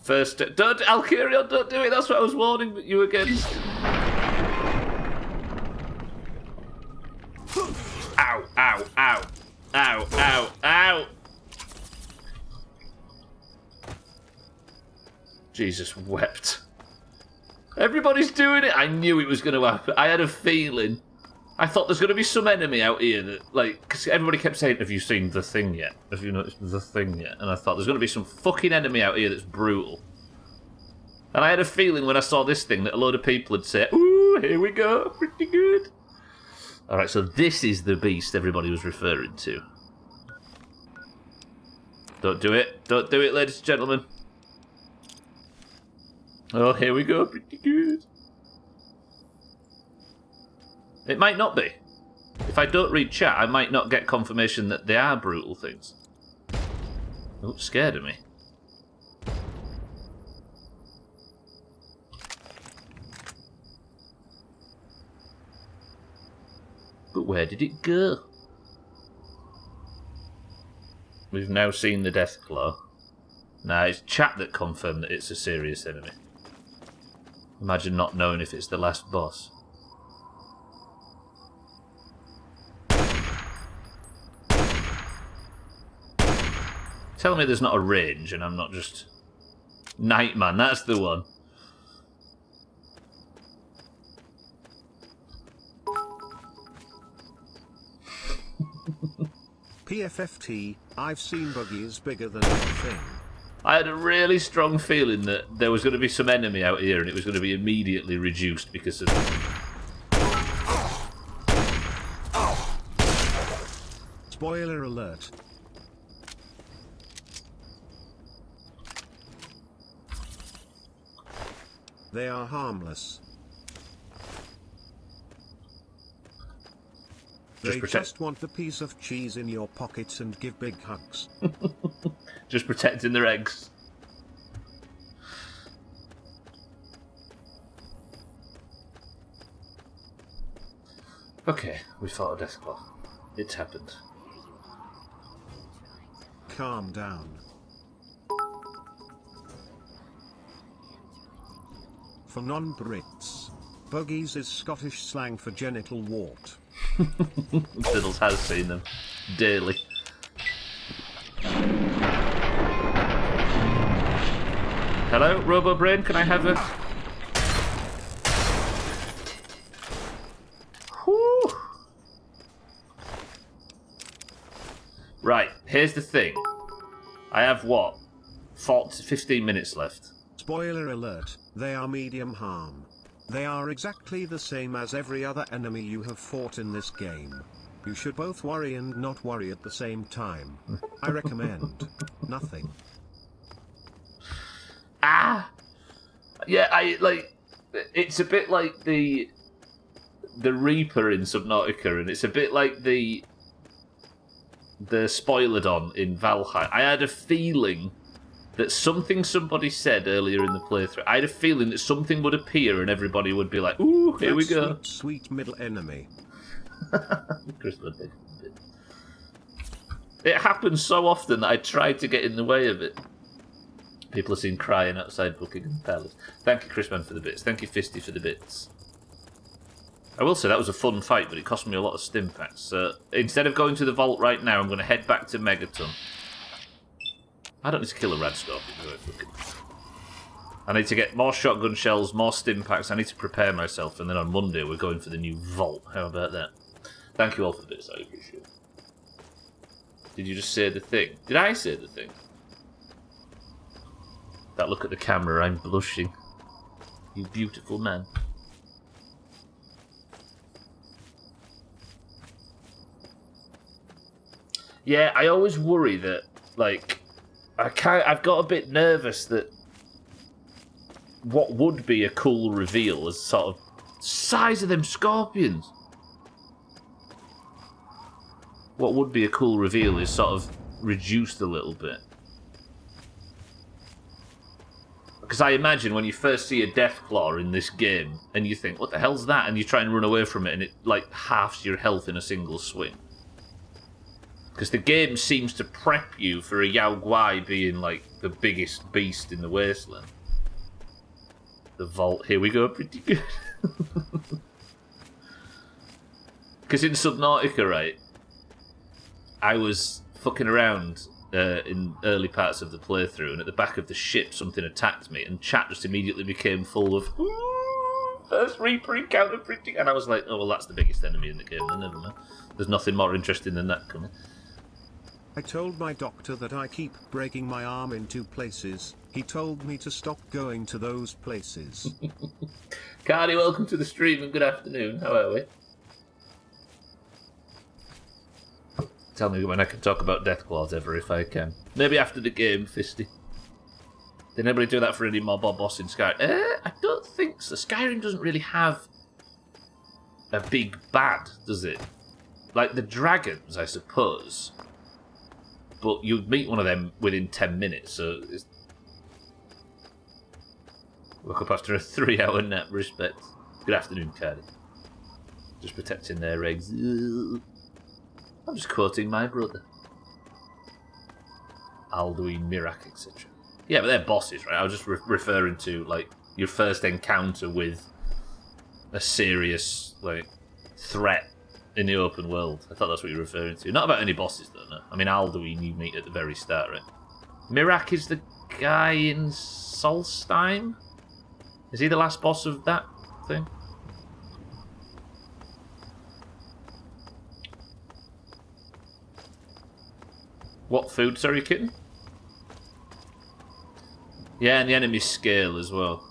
First, don't, Alkirion, don't do it. That's what I was warning you against. Ow, ow, ow. Ow, ow, ow. Jesus wept. Everybody's doing it. I knew it was going to happen. I had a feeling. I thought there's going to be some enemy out here that, like, because everybody kept saying, "Have you seen the thing yet? Have you noticed the thing yet?" And I thought there's going to be some fucking enemy out here that's brutal. And I had a feeling when I saw this thing that a load of people had said, "Ooh, here we go, pretty good." Alright, so this is the beast everybody was referring to. Don't do it. Don't do it, ladies and gentlemen. Oh, here we go, pretty good. It might not be. If I don't read chat, I might not get confirmation that they are brutal things. Oh, it's scared of me. But where did it go? We've now seen the Deathclaw. Nah, it's chat that confirmed that it's a serious enemy. Imagine not knowing if it's the last boss. Tell me there's not a range and I'm not just... Nightman, that's the one. PFFT, I've seen buggies bigger than anything. I had a really strong feeling that there was going to be some enemy out here and it was going to be immediately reduced because of... Spoiler alert. They are harmless. They just want the piece of cheese in your pockets and give big hugs. Just protecting their eggs. Okay, we fought a Deathclaw. It's happened. Calm down. For non-Brits, buggies is Scottish slang for genital wart. Fiddles has seen them daily. Hello, RoboBrain, can I have a... Whew. Right, here's the thing. I have what? 15 minutes left. Spoiler alert, they are medium harm. They are exactly the same as every other enemy you have fought in this game. You should both worry and not worry at the same time. I recommend nothing. Ah! Yeah, it's a bit like the Reaper in Subnautica, and it's a bit like the Spoilodon in Valheim. I had a feeling that something somebody said earlier in the playthrough, I had a feeling that something would appear and everybody would be like, "Ooh, here we go." Sweet, sweet middle enemy. Crispin bacon for the bits. It happens so often that I tried to get in the way of it. People are seen crying outside Buckingham Palace. Thank you, Chrisman, for the bits. Thank you, Fisty, for the bits. I will say that was a fun fight, but it cost me a lot of stim packs. So instead of going to the vault right now, I'm going to head back to Megaton. I don't need to kill a rad scorpion. I need to get more shotgun shells, more stim packs. I need to prepare myself, and then on Monday we're going for the new vault. How about that? Thank you all for the bits. I appreciate it. Did you just say the thing? Did I say the thing? That look at the camera, I'm blushing. You beautiful man. Yeah, I always worry that, like, I've got a bit nervous that what would be a cool reveal is sort of size of them scorpions. What would be a cool reveal is sort of reduced a little bit. Because I imagine when you first see a Deathclaw in this game, and you think, what the hell's that? And you try and run away from it, and it, like, halves your health in a single swing. Because the game seems to prep you for a Yao Guai being, like, the biggest beast in the wasteland. The vault, here we go, pretty good. Because in Subnautica, right, I was fucking around in early parts of the playthrough, and at the back of the ship something attacked me, and chat just immediately became full of first Reaper encounter printing, and I was like, oh well, that's the biggest enemy in the game, then never mind. There's nothing more interesting than that coming. I told my doctor that I keep breaking my arm in 2 places. He told me to stop going to those places. Cardi, welcome to the stream and good afternoon. How are we? Tell me when I can talk about Deathclaws ever, if I can. Maybe after the game, Fisty. Did anybody do that for any more boss in Skyrim? I don't think so. Skyrim doesn't really have a big bad, does it? Like the dragons, I suppose. But you'd meet one of them within 10 minutes, so... Woke up after a 3-hour nap, respect. Good afternoon, Cardi. Just protecting their eggs. I'm just quoting my brother. Alduin, Mirak, etc. Yeah, but they're bosses, right? I was just referring to, like, your first encounter with a serious, like, threat in the open world. I thought that's what you were referring to. Not about any bosses, though, no. I mean, Alduin you meet at the very start, right? Mirak is the guy in Solstheim? Is he the last boss of that thing? What food, sorry, kitten? Yeah, and the enemy scale as well.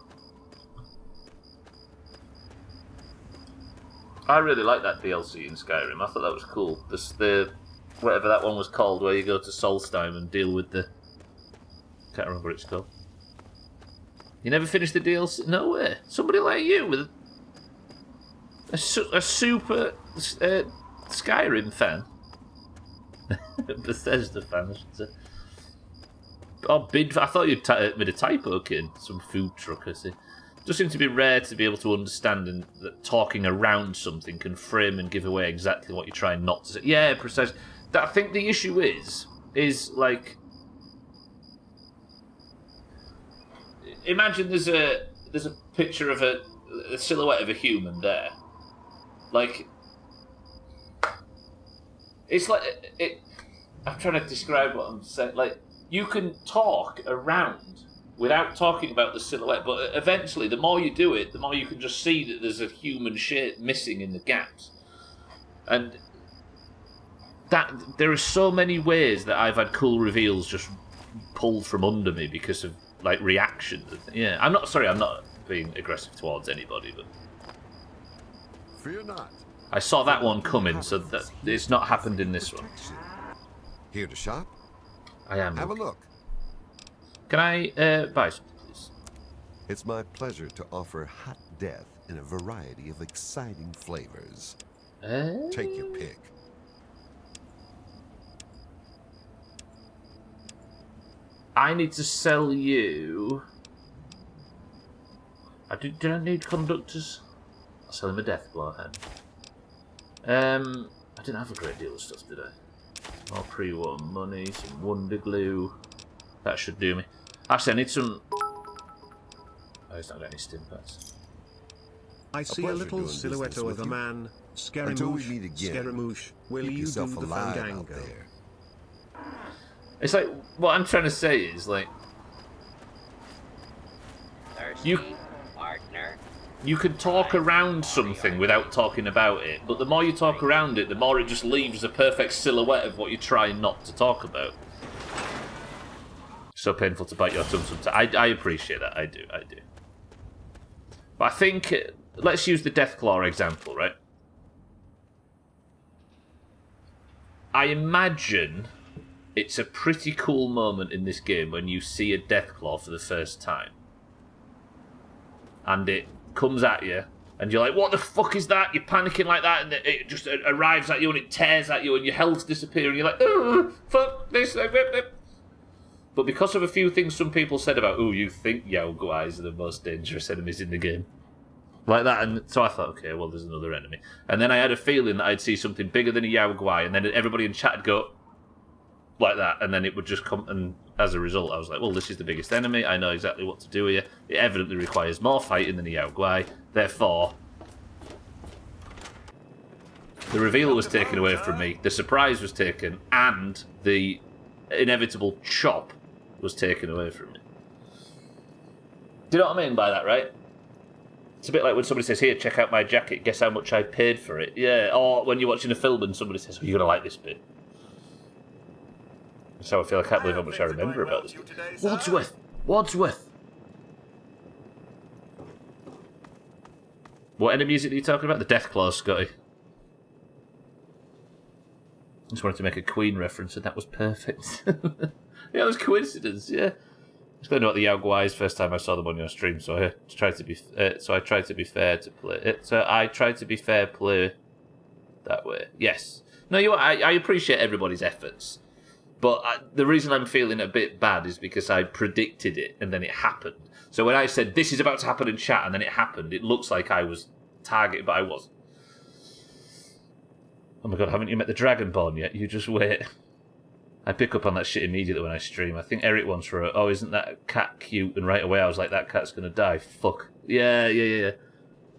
I really like that DLC in Skyrim. I thought that was cool. The whatever that one was called, where you go to Solstheim and deal with the... Can't remember what it's called. You never finished the DLC? No way. Somebody like you with a super Skyrim fan. Bethesda fan, I should say. Oh, I thought you'd made a typo, kid. Some food truck, I see. It does seem to be rare to be able to understand that talking around something can frame and give away exactly what you're trying not to say. Yeah, precise. I think the issue is like... Imagine there's a picture of a silhouette of a human there. Like... It's like... I'm trying to describe what I'm saying. Like, you can talk around without talking about the silhouette, but eventually, the more you do it, the more you can just see that there's a human shape missing in the gaps. And that there are so many ways that I've had cool reveals just pulled from under me because of, like, reaction. Yeah, I'm not being aggressive towards anybody, but... Fear not. I saw that one coming, so that it's not happened in this one. Here to shop? I am. Have a look. Can I buy some, please? It's my pleasure to offer hot death in a variety of exciting flavors. Take your pick. I need to sell you... Did I need conductors? I'll sell him a Deathclaw hand. I didn't have a great deal of stuff, did I? More pre-war money, some wonder glue. That should do me. Actually, I need some... Oh, he's not got any stim pads. I see a little silhouette of a man. Until we meet again, Scaramouche, will keep you do yourself the alive fandango? out there. It's like, what I'm trying to say is, like... Thirsty, partner? You can talk around something without talking about it, but the more you talk around it, the more it just leaves a perfect silhouette of what you're trying not to talk about. So painful to bite your tongue sometimes. I appreciate that, I do. But I think, let's use the Deathclaw example, right? I imagine it's a pretty cool moment in this game when you see a Deathclaw for the first time. And it comes at you, and you're like, what the fuck is that? You're panicking like that, and it just arrives at you, and it tears at you, and your health's disappearing, and you're like, oh, fuck this. But because of a few things some people said about, oh, you think Yao Guais are the most dangerous enemies in the game. Like that, and so I thought, okay, well, there's another enemy. And then I had a feeling that I'd see something bigger than a Yao Guai, and then everybody in chat would go like that, and then it would just come, and as a result, I was like, well, this is the biggest enemy, I know exactly what to do here. It evidently requires more fighting than a Yao Guai, therefore, the reveal was taken away from me, the surprise was taken, and the inevitable chop was taken away from me. Do you know what I mean by that, right? It's a bit like when somebody says, here, check out my jacket, guess how much I paid for it. Yeah, or when you're watching a film and somebody says, oh, you're going to like this bit. So I feel I can't believe how much I remember about this bit. Wadsworth! What enemy is it that you're talking about? The Deathclaw, Scotty. I just wanted to make a Queen reference and that was perfect. Yeah, it was coincidence, yeah. I was going to know what the Yao Guais first time I saw them on your stream, so I tried to be fair to play it. So I tried to be fair play that way. Yes. No, I appreciate everybody's efforts, but the reason I'm feeling a bit bad is because I predicted it and then it happened. So when I said this is about to happen in chat and then it happened, it looks like I was targeted, but I wasn't. Oh my god, haven't you met the Dragonborn yet? You just wait. I pick up on that shit immediately when I stream. I think Eric once wrote, oh, isn't that cat cute? And right away I was like, that cat's going to die. Fuck. Yeah. There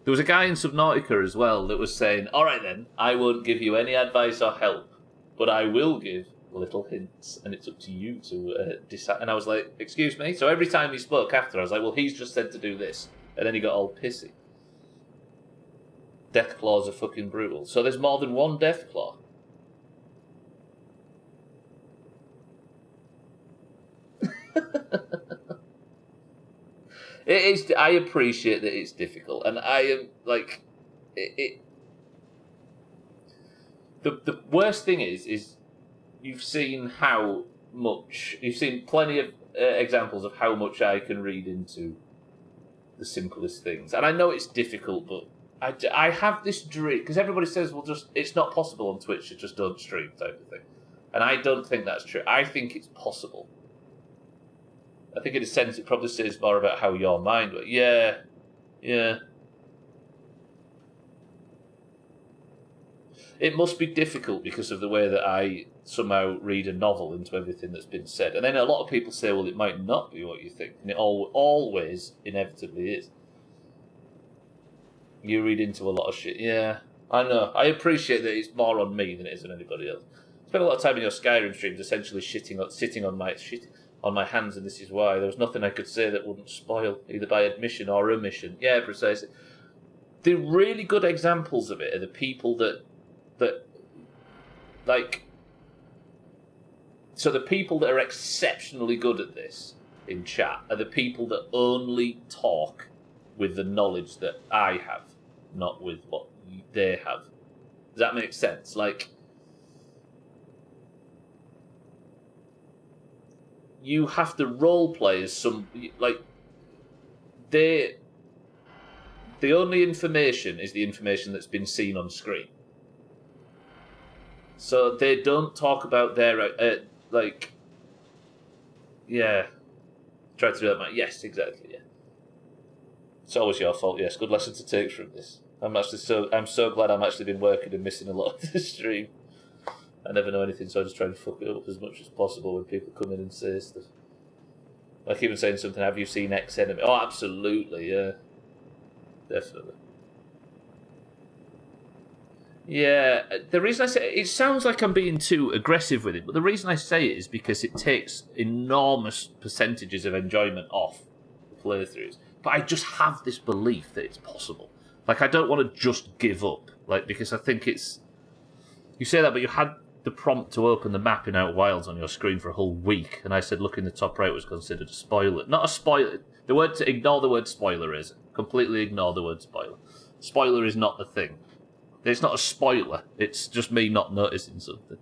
was a guy in Subnautica as well that was saying, all right then, I won't give you any advice or help, but I will give little hints, and it's up to you to decide. And I was like, excuse me? So every time he spoke after, I was like, well, he's just said to do this. And then he got all pissy. Deathclaws are fucking brutal. So there's more than one Deathclaw. It is. I appreciate that it's difficult, and I am like, The worst thing is you've seen how much you've seen plenty of examples of how much I can read into the simplest things, and I know it's difficult, but I have this dream because everybody says, well, just it's not possible on Twitch, just don't stream type of thing, and I don't think that's true. I think it's possible. I think in a sense it probably says more about how your mind works. Yeah. It must be difficult because of the way that I somehow read a novel into everything that's been said. And then a lot of people say, well, it might not be what you think. And it always inevitably is. You read into a lot of shit. Yeah, I know. I appreciate that it's more on me than it is on anybody else. I spent a lot of time in your Skyrim streams essentially sitting on my hands, and this is why. There was nothing I could say that wouldn't spoil, either by admission or omission. Yeah, precisely. The really good examples of it are the people that like... So the people that are exceptionally good at this in chat are the people that only talk with the knowledge that I have, not with what they have. Does that make sense? Like... You have to roleplay as some... Like... The only information is the information that's been seen on screen. So they don't talk about their, like... Yeah. Try to do that, Matt. Yes, exactly, yeah. It's always your fault, yes. Good lesson to take from this. I'm so glad I'm actually been working and missing a lot of the stream. I never know anything, so I just try and fuck it up as much as possible when people come in and say stuff. Like even saying something, have you seen X Enemy? Oh, absolutely, yeah. Definitely. Yeah, the reason I say it sounds like I'm being too aggressive with it, but the reason I say it is because it takes enormous percentages of enjoyment off the playthroughs. But I just have this belief that it's possible. Like, I don't want to just give up, like, because I think it's... You say that, but you had the prompt to open the map in Outer Wilds on your screen for a whole week, and I said look in the top right was considered a spoiler. Not a spoiler. The word to ignore the word spoiler is. Completely ignore the word spoiler. Spoiler is not the thing. It's not a spoiler. It's just me not noticing something.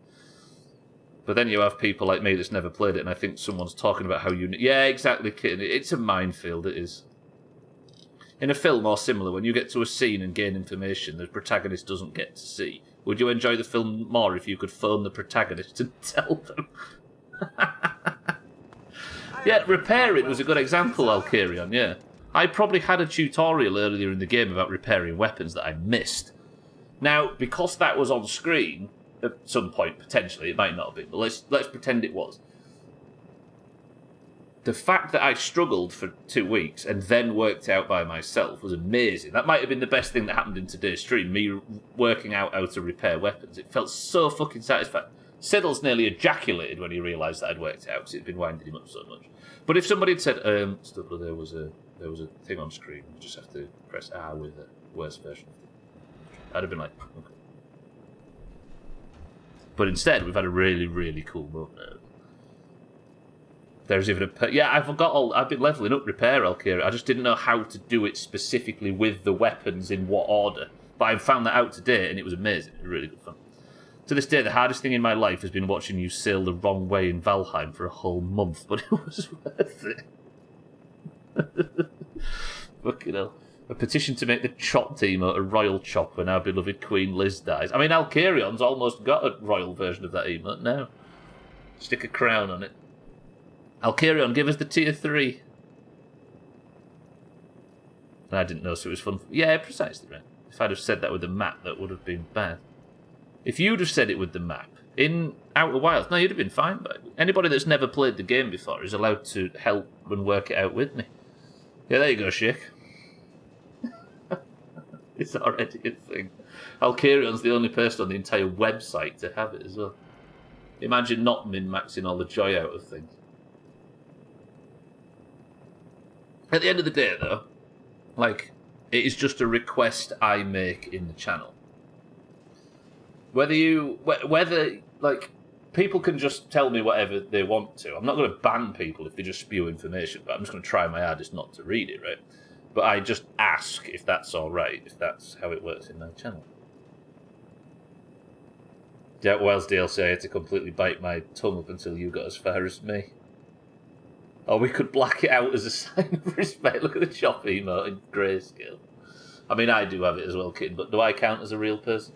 But then you have people like me that's never played it, and I think someone's talking about how you... Yeah, exactly, kitten. It's a minefield, it is. In a film or similar, when you get to a scene and gain information the protagonist doesn't get to see, would you enjoy the film more if you could phone the protagonist and tell them? Yeah, repairing was a good example, Alkarion, yeah. I probably had a tutorial earlier in the game about repairing weapons that I missed. Now, because that was on screen, at some point, potentially, it might not have been, but let's pretend it was. The fact that I struggled for 2 weeks and then worked out by myself was amazing. That might have been the best thing that happened in today's stream, me working out how to repair weapons. It felt so fucking satisfying. Siddles nearly ejaculated when he realised that I'd worked it out, because it'd been winding him up so much. But if somebody had said, Stubbler, there was a thing on screen, you just have to press R with a worse version of it, I'd have been like, okay. But instead, we've had a really, really cool moment out of it. There's even a... Yeah, I've been levelling up repair, Alkira. I just didn't know how to do it specifically with the weapons in what order. But I found that out today, and it was amazing. It was really good fun. To this day, the hardest thing in my life has been watching you sail the wrong way in Valheim for a whole month, but it was worth it. Fucking hell. A petition to make the Chop team a royal Chop when our beloved Queen Liz dies. I mean, Alkarion's almost got a royal version of that emote now. Stick a crown on it. Alkarion, give us the tier 3. I didn't know, so it was fun. Yeah, precisely, right. If I'd have said that with the map, that would have been bad. If you'd have said it with the map, in Outer Wilds, no, you'd have been fine. But anybody that's never played the game before is allowed to help and work it out with me. Yeah, there you go, Sheik. It's already a thing. Alkarion's the only person on the entire website to have it as well. Imagine not min-maxing all the joy out of things. At the end of the day, though, like, it is just a request I make in the channel. Whether, like, people can just tell me whatever they want to. I'm not going to ban people if they just spew information, but I'm just going to try my hardest not to read it, right? But I just ask if that's alright, if that's how it works in my channel. The Outer Wilds DLC, I had to completely bite my tongue up until you got as far as me. Or we could black it out as a sign of respect. Look at the Chop emote in grayscale. I mean, I do have it as well, kid, but do I count as a real person?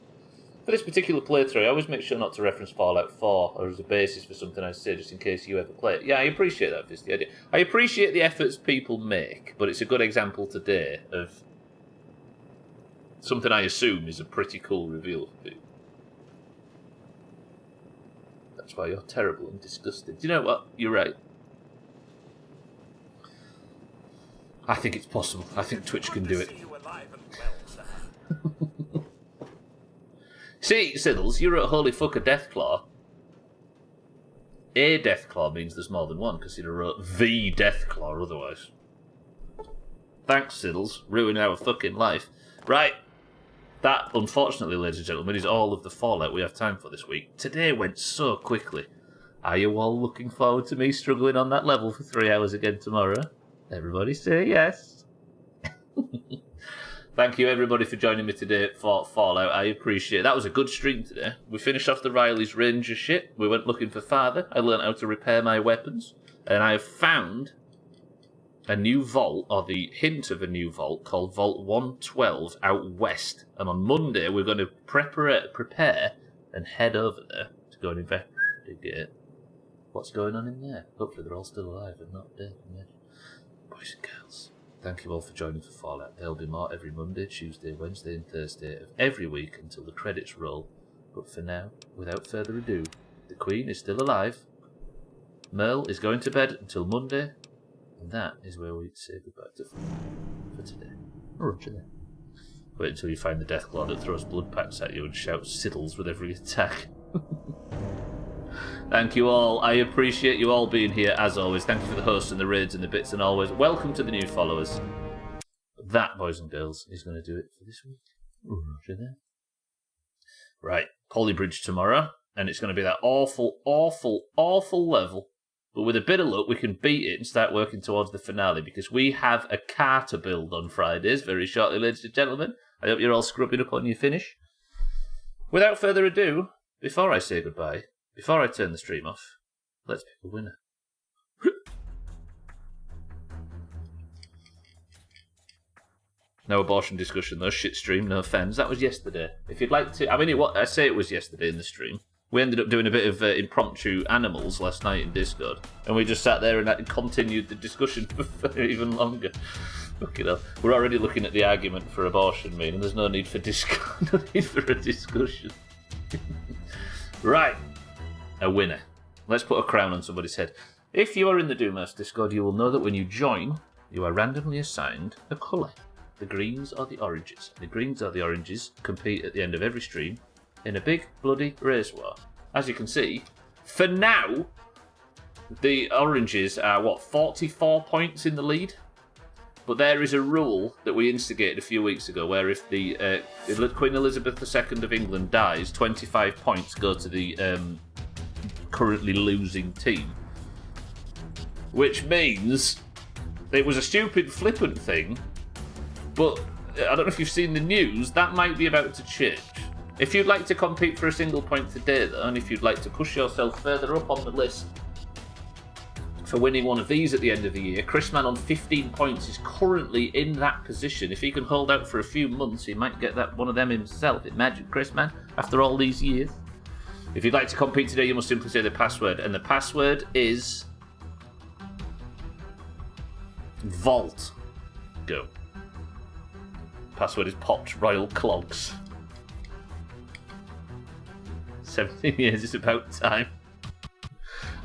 For this particular playthrough, I always make sure not to reference Fallout 4 or as a basis for something I say, just in case you ever play it. Yeah, I appreciate that, Fisty. I appreciate the efforts people make, but it's a good example today of something I assume is a pretty cool reveal for people. That's why you're terrible and disgusting. Do you know what? You're right. I think it's possible. I think Twitch can do it. See, Siddles, you wrote Holy Fucker Deathclaw. A Deathclaw means there's more than one, because you'd have wrote the Deathclaw otherwise. Thanks, Siddles. Ruining our fucking life. Right. That, unfortunately, ladies and gentlemen, is all of the Fallout we have time for this week. Today went so quickly. Are you all looking forward to me struggling on that level for 3 hours again tomorrow? Everybody say yes. Thank you, everybody, for joining me today for Fallout. I appreciate it. That was a good stream today. We finished off the Riley's Ranger shit. We went looking for Father. I learned how to repair my weapons. And I have found a new vault, or the hint of a new vault, called Vault 112 out west. And on Monday, we're going to prepare and head over there to go and investigate what's going on in there. Hopefully they're all still alive and not dead. Boys and girls, Thank you all for joining for Fallout. There'll be more every Monday, Tuesday, Wednesday and Thursday of every week until the credits roll. But for now, without further ado, the Queen is still alive. Merle is going to bed until Monday. And that is where we say goodbye to for today. Roger that. Wait until you find the Deathclaw that throws blood packs at you and shouts siddles with every attack. Thank you all. I appreciate you all being here as always. Thank you for the hosts and the raids and the bits and always. Welcome to the new followers. That, boys and girls, is going to do it for this week. Roger there. Right, Polybridge tomorrow, and it's going to be that awful, awful, awful level. But with a bit of luck, we can beat it and start working towards the finale because we have a car to build on Fridays very shortly, ladies and gentlemen. I hope you're all scrubbing up on your finish. Without further ado, before I say goodbye, before I turn the stream off, let's pick a winner. No abortion discussion though, shit stream, no offence. That was yesterday. If you'd like to, I say it was yesterday in the stream. We ended up doing a bit of impromptu animals last night in Discord, and we just sat there and continued the discussion for even longer. Look it up. We're already looking at the argument for abortion, and there's no need for no need for a discussion. Right, a winner. Let's put a crown on somebody's head. If you are in the Doomhaus Discord, you will know that when you join, you are randomly assigned a colour. The greens or the oranges. The greens or the oranges compete at the end of every stream in a big bloody race war. As you can see, for now, the oranges are, 44 points in the lead? But there is a rule that we instigated a few weeks ago where if the Queen Elizabeth II of England dies, 25 points go to the currently losing team. Which means it was a stupid, flippant thing, but I don't know if you've seen the news, that might be about to change. If you'd like to compete for a single point today, though, and if you'd like to push yourself further up on the list for winning one of these at the end of the year, Chrisman on 15 points is currently in that position. If he can hold out for a few months, he might get that one of them himself. Imagine Chrisman after all these years. If you'd like to compete today, you must simply say the password, and the password is Vault. Go. Password is Popped Royal Clogs. 17 years is about time.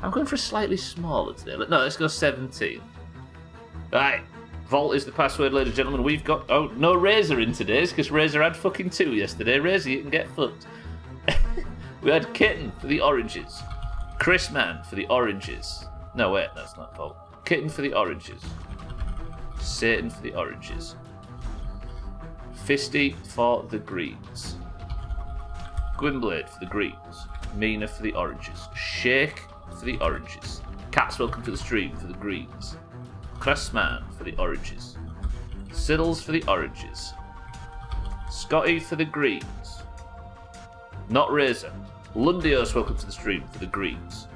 I'm going for a slightly smaller today. No, let's go 17. Right, Vault is the password, ladies and gentlemen. We've got... Oh, no Razor in today's, because Razor had fucking 2 yesterday. Razor, you can get fucked. We had Kitten for the oranges. Chris Man for the oranges. No, wait, that's not Vault. Kitten for the oranges. Satan for the oranges. Fisty for the greens. Gwynblade for the greens. Mina for the oranges. Shake for the oranges. Cats welcome to the stream for the greens. Cressman for the oranges. Siddles for the oranges. Scotty for the greens. Not Razor. Lundios welcome to the stream for the greens.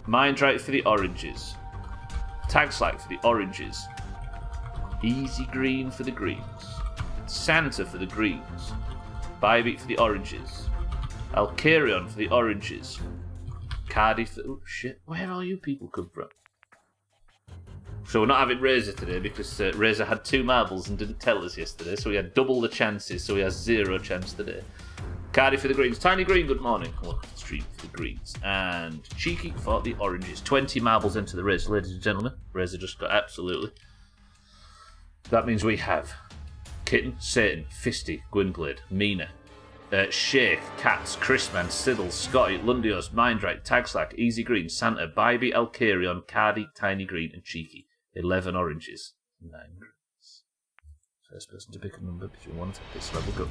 Mindrite for the oranges. Tagslack for the oranges. Easy Green for the greens. Santa for the greens. Bybeat for the oranges. Alcarion for the oranges. Cardi for... Oh, shit. Where all you people come from? So we're not having Razor today because Razor had 2 marbles and didn't tell us yesterday, so we had double the chances, so he has 0 chance today. Cardi for the greens. Tiny Green, good morning. Welcome to the stream for the greens. And Cheeky for the oranges. 20 marbles into the race, ladies and gentlemen. Razor just got absolutely. That means we have Kitten, Satan, Fisty, Gwynblade, Mina, Shake, Cats, Chrisman, Siddle, Scotty, Lundios, Mindrite, Tagslack, Easy Green, Santa, Bybee, Alcarion, Cardi, Tiny Green, and Cheeky. 11 oranges, 9 greens. First person to pick a number between 1 to this level. Go.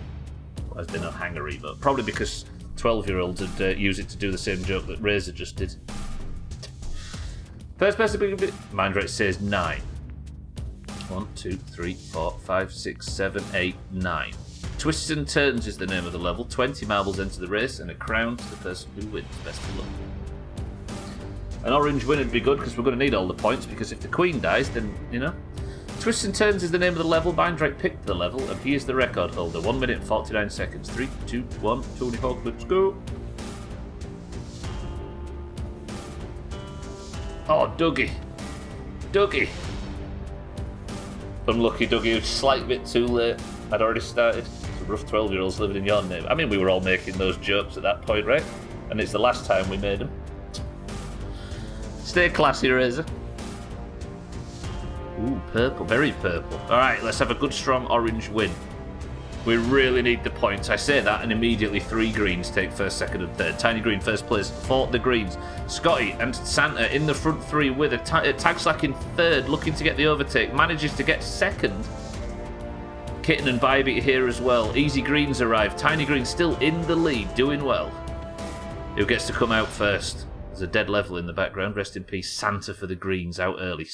Why has there no hanger emote? Probably because 12-year-olds would use it to do the same joke that Razor just did. First person to pick a bit. Mindrite says 9. 1, 2, 3, 4, 5, 6, 7, 8, 9. Twists and Turns is the name of the level. 20 marbles enter the race and a crown to the person who wins. Best of luck. An orange win would be good because we're going to need all the points because if the Queen dies, then, you know. Twists and Turns is the name of the level. Mindrite picked the level and he is the record holder. 1 minute and 49 seconds. 3, 2, 1, Tony Hawk, let's go. Oh, Dougie. Dougie. Unlucky Dougie, a slight bit too late. I'd already started. It's a rough 12-year-olds living in your name. I mean, we were all making those jokes at that point, right? And it's the last time we made them. Stay classy, Razor. Ooh, purple. Very purple. Alright, let's have a good, strong orange win. We really need the points. I say that, and immediately 3 greens take first, second, and third. Tiny Green first place for the greens. Scotty and Santa in the front 3 with a Tag Slack in third, looking to get the overtake. Manages to get second. Kitten and Bybee here as well. Easy Greens arrive. Tiny Green still in the lead, doing well. Who gets to come out first? There's a dead level in the background. Rest in peace. Santa for the greens, out early.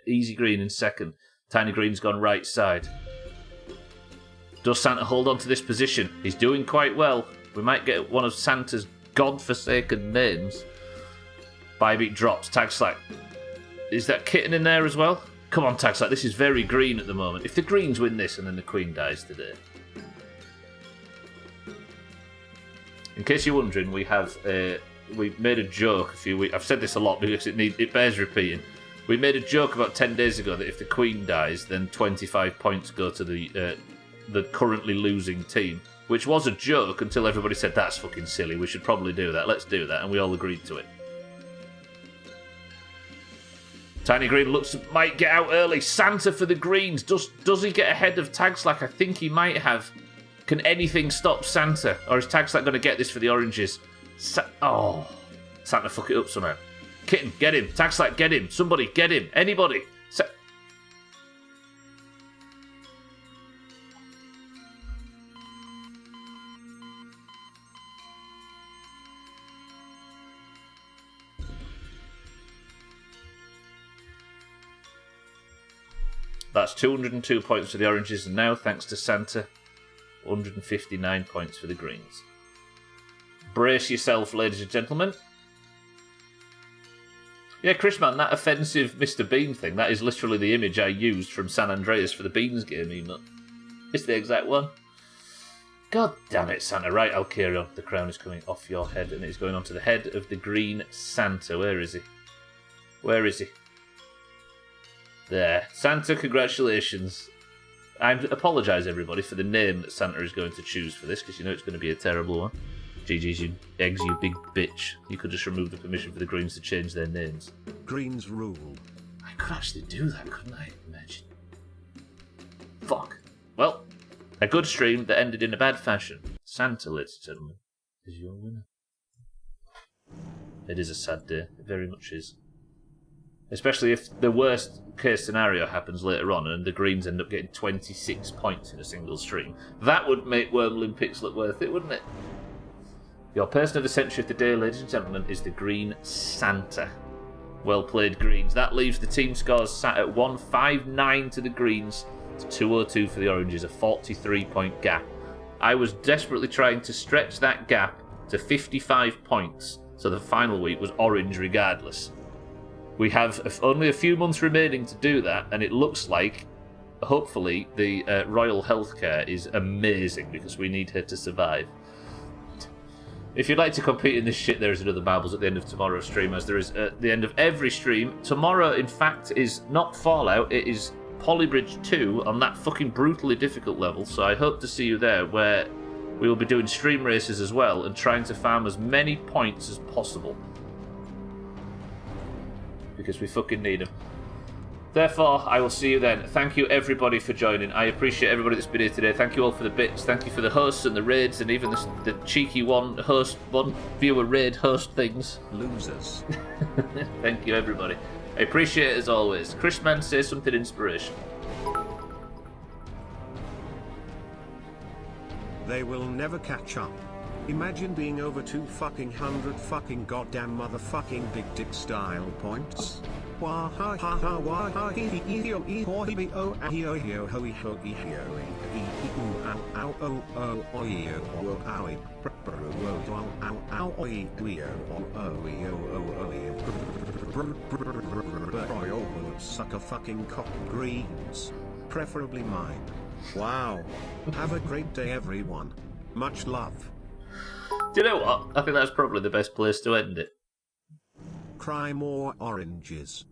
Easy Green in second. Tiny Green's gone right side. Does Santa hold on to this position? He's doing quite well. We might get one of Santa's godforsaken names. Bybee drops. Tag Slack. Is that Kitten in there as well? Come on, Tag Slack. This is very green at the moment. If the greens win this and then the Queen dies today. In case you're wondering, we made a joke a few weeks. I've said this a lot because it bears repeating. We made a joke about 10 days ago that if the Queen dies, then 25 points go to the currently losing team, which was a joke until everybody said that's fucking silly. We should probably do that. Let's do that, and we all agreed to it. Tiny Green might get out early. Santa for the greens. Does he get ahead of Tag Slack? I think he might have. Can anything stop Santa, or is Tag Slack going to get this for the oranges? Santa fuck it up somehow. Kitten, get him. Tag Slack, get him. Somebody, get him. Anybody. That's 202 points for the oranges, and now, thanks to Santa, 159 points for the greens. Brace yourself, ladies and gentlemen. Yeah, Chrisman, that offensive Mr. Bean thing, that is literally the image I used from San Andreas for the Beans game, email. It's the exact one. God damn it, Santa. Right, I'll carry on. The crown is coming off your head, and it's going onto the head of the green Santa. Where is he? Where is he? There. Santa, congratulations. I apologise, everybody, for the name that Santa is going to choose for this, because you know it's going to be a terrible one. GG's, you eggs, you big bitch. You could just remove the permission for the Greens to change their names. Greens rule. I could actually do that, couldn't I? Imagine. Fuck. Well, a good stream that ended in a bad fashion. Santa, ladies and gentlemen, is your winner. It is a sad day. It very much is. Especially if the worst case scenario happens later on and the Greens end up getting 26 points in a single stream. That would make Worm Olympics look worth it, wouldn't it? Your person of the century of the day, ladies and gentlemen, is the Green Santa. Well played, Greens. That leaves the team scores sat at 159 to the Greens, to 202 for the Oranges, a 43-point gap. I was desperately trying to stretch that gap to 55 points, so the final week was orange regardless. We have only a few months remaining to do that, and it looks like, hopefully, the royal healthcare is amazing because we need her to survive. If you'd like to compete in this shit, there is another Marbles at the end of tomorrow's stream, as there is at the end of every stream. Tomorrow, in fact, is not Fallout, it is Polybridge 2 on that fucking brutally difficult level, so I hope to see you there, where we will be doing stream races as well and trying to farm as many points as possible. Because we fucking need them. Therefore, I will see you then. Thank you everybody for joining. I appreciate everybody that's been here today. Thank you all for the bits. Thank you for the hosts and the raids and even the cheeky one viewer raid host things. Losers. Thank you everybody. I appreciate it as always. Chrisman, say something inspirational. They will never catch up. Imagine being over 200 fucking goddamn motherfucking big dick style points. Wah ha ha ha wah ha hee hee hee hee ho hee hee oh ah hee oh hee oh ho hee ho hee hee oh hee hee ooh ow ow oh oh oh hee oh oh ow hee bro oh ow ow ow oh hee wee oh oh hee oh oh hee oh suck a fucking cock. Greens, preferably mine. Wow. Have a great day, everyone. Much love. Do you know what? I think that's probably the best place to end it. Cry more oranges.